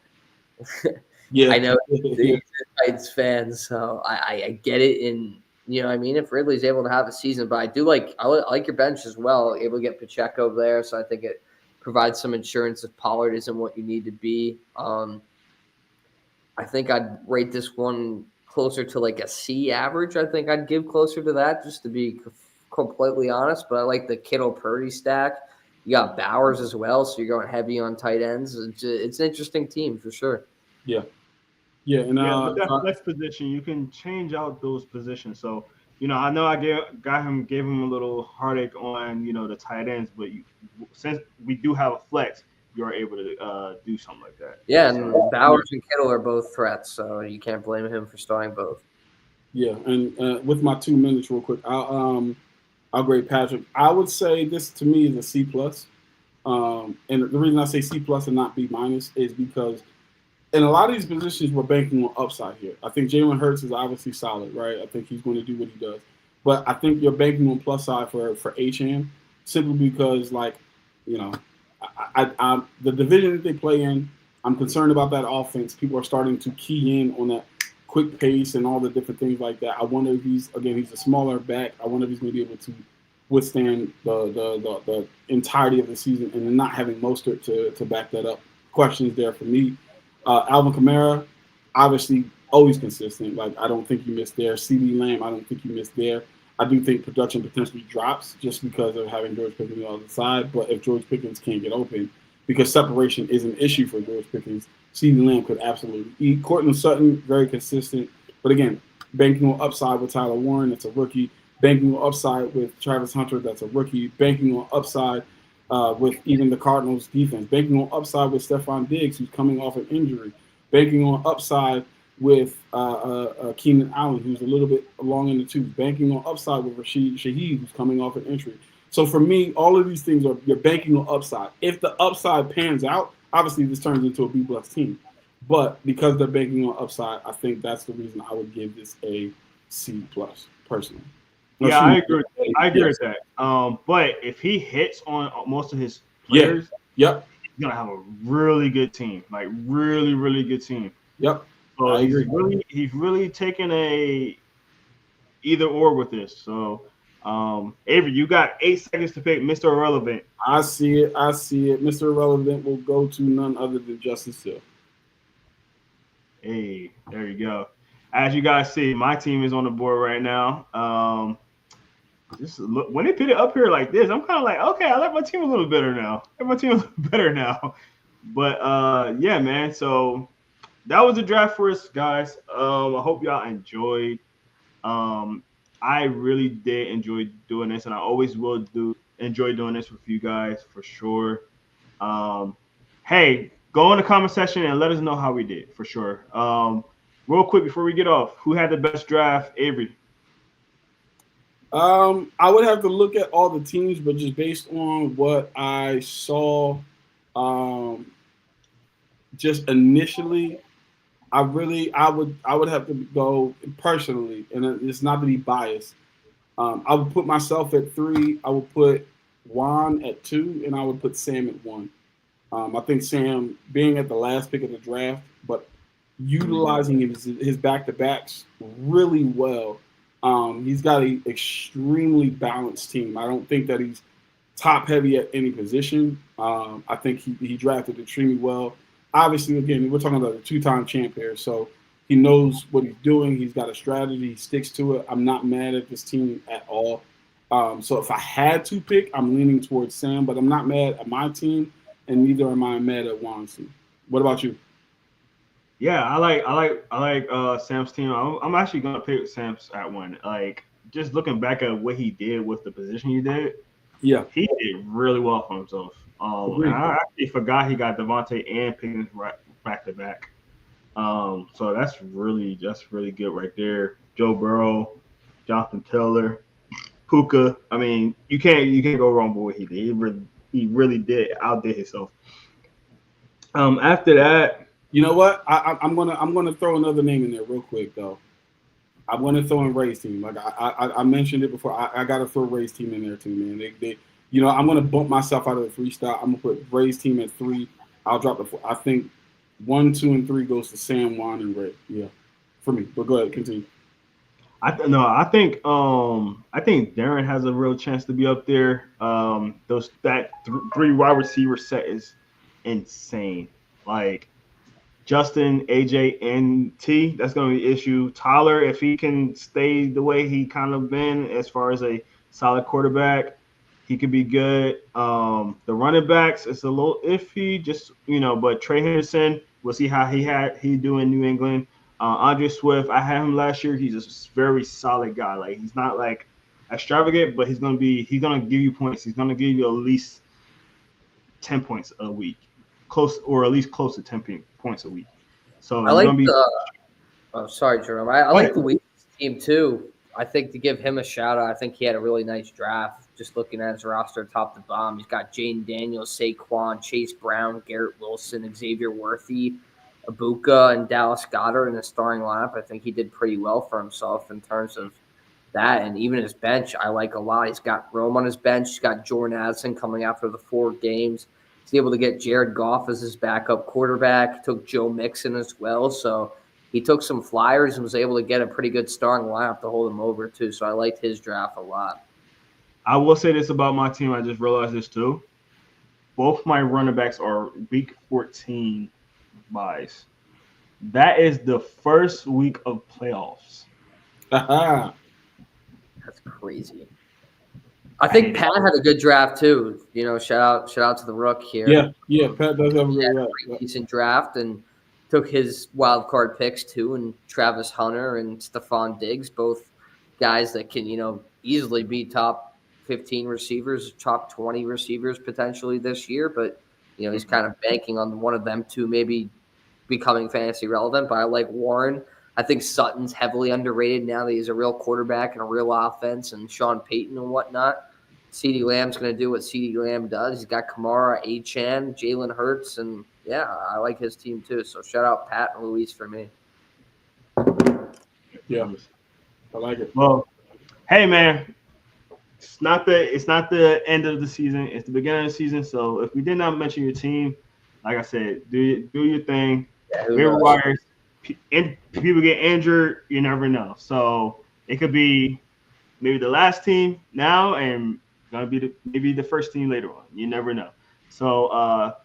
Yeah, I know he's a Titans fan, so I get it. In I mean, if Ridley's able to have a season, but I like your bench as well. Able to get Pacheco there, so I think it provides some insurance if Pollard isn't what you need to be. I think I'd rate this one closer to like a C average. I think I'd give closer to that, just to be completely honest. But I like the Kittle Purdy stack. You got Bowers as well, so you're going heavy on tight ends. It's an interesting team for sure.
Yeah. Yeah, and
Yeah, with that flex position, you can change out those positions. So, I know I gave him a little heartache on, the tight ends, but since we do have a flex, you're able to do something like that.
Yeah, and Bowers and Kittle are both threats, so you can't blame him for starting both.
Yeah, and with my 2 minutes, real quick, I'll grade Patrick. I would say this to me is a C plus. And the reason I say C plus and not B minus is because in a lot of these positions, we're banking on upside here. I think Jalen Hurts is obviously solid, right? I think he's going to do what he does. But I think you're banking on plus side for HM simply because, like, the division that they play in, I'm concerned about that offense. People are starting to key in on that quick pace and all the different things like that. I wonder if he's a smaller back. I wonder if he's going to be able to withstand the entirety of the season and then not having Mostert to back that up. Questions there for me. Alvin Kamara, obviously always consistent. Like, I don't think you missed there. CeeDee Lamb, I don't think you missed there. I do think production potentially drops just because of having George Pickens on the side. But if George Pickens can't get open, because separation is an issue for George Pickens, CeeDee Lamb could absolutely eat. Courtland Sutton, very consistent. But again, banking on upside with Tyler Warren, that's a rookie. Banking on upside with Travis Hunter, that's a rookie. Banking on upside with even the Cardinals defense. Banking on upside with Stephon Diggs, who's coming off an injury. Banking on upside with Keenan Allen, who's a little bit long in the tooth. Banking on upside with Rashid Shaheed, who's coming off an injury. So for me, all of these things you're banking on upside. If the upside pans out, obviously this turns into a B-plus team. But because they're banking on upside, I think that's the reason I would give this a C plus personally.
Yeah, I agree. I agree with that. But if he hits on most of his players, he's gonna have a really good team, like really, really good team.
Yep.
So he's really taking a either or with this. So, Avery, you got 8 seconds to pick Mr. Irrelevant.
I see it. Mr. Irrelevant will go to none other than Justice Hill.
Hey, there you go. As you guys see, my team is on the board right now. When they put it up here like this, I'm kind of like, okay, I like my team a little better now. But yeah, man. So that was the draft for us, guys. I hope y'all enjoyed. I really did enjoy doing this, and I always will enjoy doing this with you guys for sure. Hey, go in the comment section and let us know how we did for sure. Real quick before we get off, who had the best draft? Avery.
I would have to look at all the teams, but just based on what I saw, just initially, I would have to go personally, and it's not to be biased. I would put myself at 3. I would put Juan at 2, and I would put Sam at 1. I think Sam being at the last pick of the draft, but utilizing his back-to-backs really well. He's got an extremely balanced team. I don't think that he's top heavy at any position. I think he drafted extremely well. Obviously, again, we're talking about a 2-time champ here, so he knows what he's doing. He's got a strategy. He sticks to it. I'm not mad at this team at all. So if I had to pick, I'm leaning towards Sam, but I'm not mad at my team, and neither am I mad at Juan's team. What about you?
Yeah, I like Sam's team. I'm actually gonna pick Sam's at 1. Like, just looking back at what he did with the position he did, he did really well for himself. And I actually forgot he got Devontae and Pickens back to back. So that's really good right there. Joe Burrow, Jonathan Taylor, Puka. I mean, you can't go wrong with what he did. He really did outdid himself. After that.
You know what? I'm gonna throw another name in there real quick though. I'm gonna throw in Ray's team. Like I mentioned it before. I gotta throw Ray's team in there too, man. They I'm gonna bump myself out of the 3 spot. I'm gonna put Ray's team at 3. I'll drop the 4. I think 1, 2, and 3 goes to Sam, Juan, and Ray. Yeah, for me. But go ahead, continue.
I think Darren has a real chance to be up there. That 3 wide receiver set is insane. Like, Justin, AJ, and T, that's going to be an issue. Tyler, if he can stay the way he kind of been as far as a solid quarterback. He could be good. The running backs, it's a little iffy, just but Trey Henderson, we'll see how he do in New England. Andre Swift, I had him last year. He's a very solid guy. Like he's not like extravagant, but he's gonna give you points. He's gonna give you at least 10 points a week, close or at least close to 10 points a week. So
I
you're
like
gonna be.
the. Oh, sorry, Jerome. I
Go
like
ahead.
the Wheaton's team too. I think to give him a shout out, I think he had a really nice draft. Just looking at his roster top to bottom, he's got Jane Daniels, Saquon, Chase Brown, Garrett Wilson, Xavier Worthy, Abuka, and Dallas Goddard in the starting lineup. I think he did pretty well for himself in terms of that, and even his bench, I like a lot. He's got Rome on his bench. He's got Jordan Addison coming after the 4 games. He's able to get Jared Goff as his backup quarterback. He took Joe Mixon as well, so he took some flyers and was able to get a pretty good starting lineup to hold him over too. So I liked his draft a lot.
I will say this about my team. I just realized this too. Both my running backs are week 14 buys. That is the first week of playoffs.
Haha.
That's crazy. I think Pat had a good draft too. Shout out to the Rook here.
Yeah. Pat does have a
He
good
had a
draft.
pretty decent draft and took his wild card picks too, and Travis Hunter and Stephon Diggs, both guys that can easily be top 15 receivers, top 20 receivers potentially this year. But he's kind of banking on one of them to maybe becoming fantasy relevant. But I like Warren. I think Sutton's heavily underrated now that he's a real quarterback and a real offense, and Sean Payton and whatnot. CeeDee Lamb's going to do what CeeDee Lamb does. He's got Kamara, Achane, Jalen Hurts, and yeah, I like his team too. So shout out Pat and Luis for me.
Yeah, I like it.
Well, hey man, it's not the end of the season. It's the beginning of the season. So if we did not mention your team, like I said, do your thing.
Yeah,
Waiver wires, people get injured. You never know. So it could be maybe the last team now and gonna be maybe the first team later on. You never know. So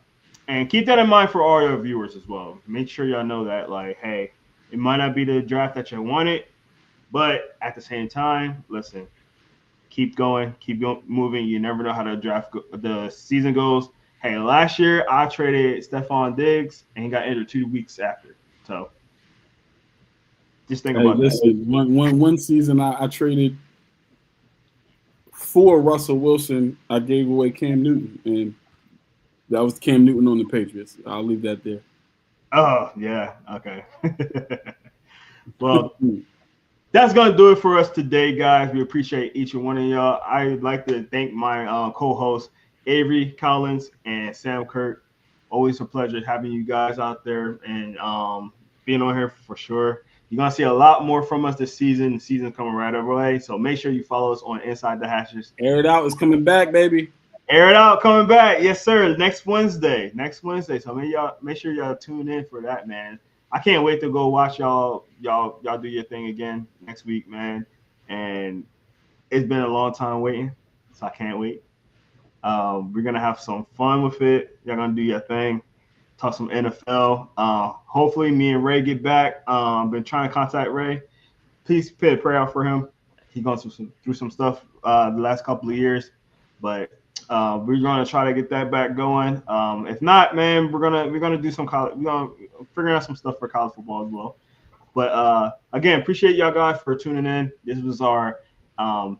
and keep that in mind for all your viewers as well. Make sure y'all know that, like, hey, it might not be the draft that you wanted, but at the same time, listen, keep going, moving. You never know how the season goes. Hey, last year I traded Stephon Diggs and he got injured 2 weeks after. So just think about
listen, that. One season I traded for Russell Wilson. I gave away Cam Newton, and that was Cam Newton on the Patriots. I'll leave that there.
Oh, yeah. Okay. Well, that's going to do it for us today, guys. We appreciate each and one of y'all. I'd like to thank my co-hosts, Avery Collins and Sam Kirk. Always a pleasure having you guys out there and being on here for sure. You're going to see a lot more from us this season. The season's coming right away. So make sure you follow us on Inside the Hashes.
Air It Out is coming back, baby.
Air It Out coming back. Yes, sir. Next Wednesday. So make sure y'all tune in for that, man. I can't wait to go watch y'all do your thing again next week, man. And it's been a long time waiting, so I can't wait. We're gonna have some fun with it. Y'all gonna do your thing. Talk some NFL. Hopefully me and Ray get back. Been trying to contact Ray. Please pray out for him. He's going through some stuff the last couple of years, but we're gonna try to get that back going. If not, man, we're gonna do some college. We're gonna figure out some stuff for college football as well. But again, appreciate y'all guys for tuning in. This was our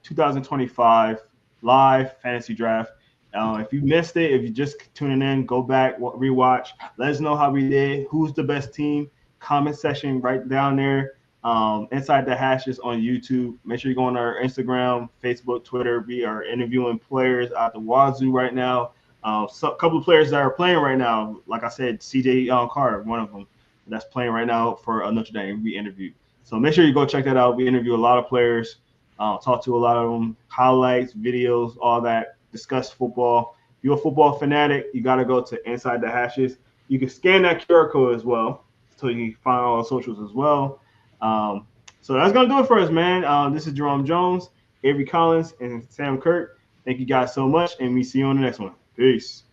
2025 live fantasy draft. If you missed it, if you just tuning in, go back, rewatch. Let us know how we did. Who's the best team? Comment section right down there. Inside the Hashes on YouTube. Make sure you go on our Instagram, Facebook, Twitter. We are interviewing players out the wazoo right now. A couple of players that are playing right now, like I said, CJ Carter, one of them, that's playing right now for Notre Dame. We interviewed. So make sure you go check that out. We interview a lot of players, talk to a lot of them, highlights, videos, all that. Discuss football. If you're a football fanatic, you got to go to Inside the Hashes. You can scan that QR code as well, so you can find all the socials as well. So that's going to do it for us, man. This is Jerome Jones, Avery Collins, and Sam Kirk. Thank you guys so much, and we see you on the next one. Peace.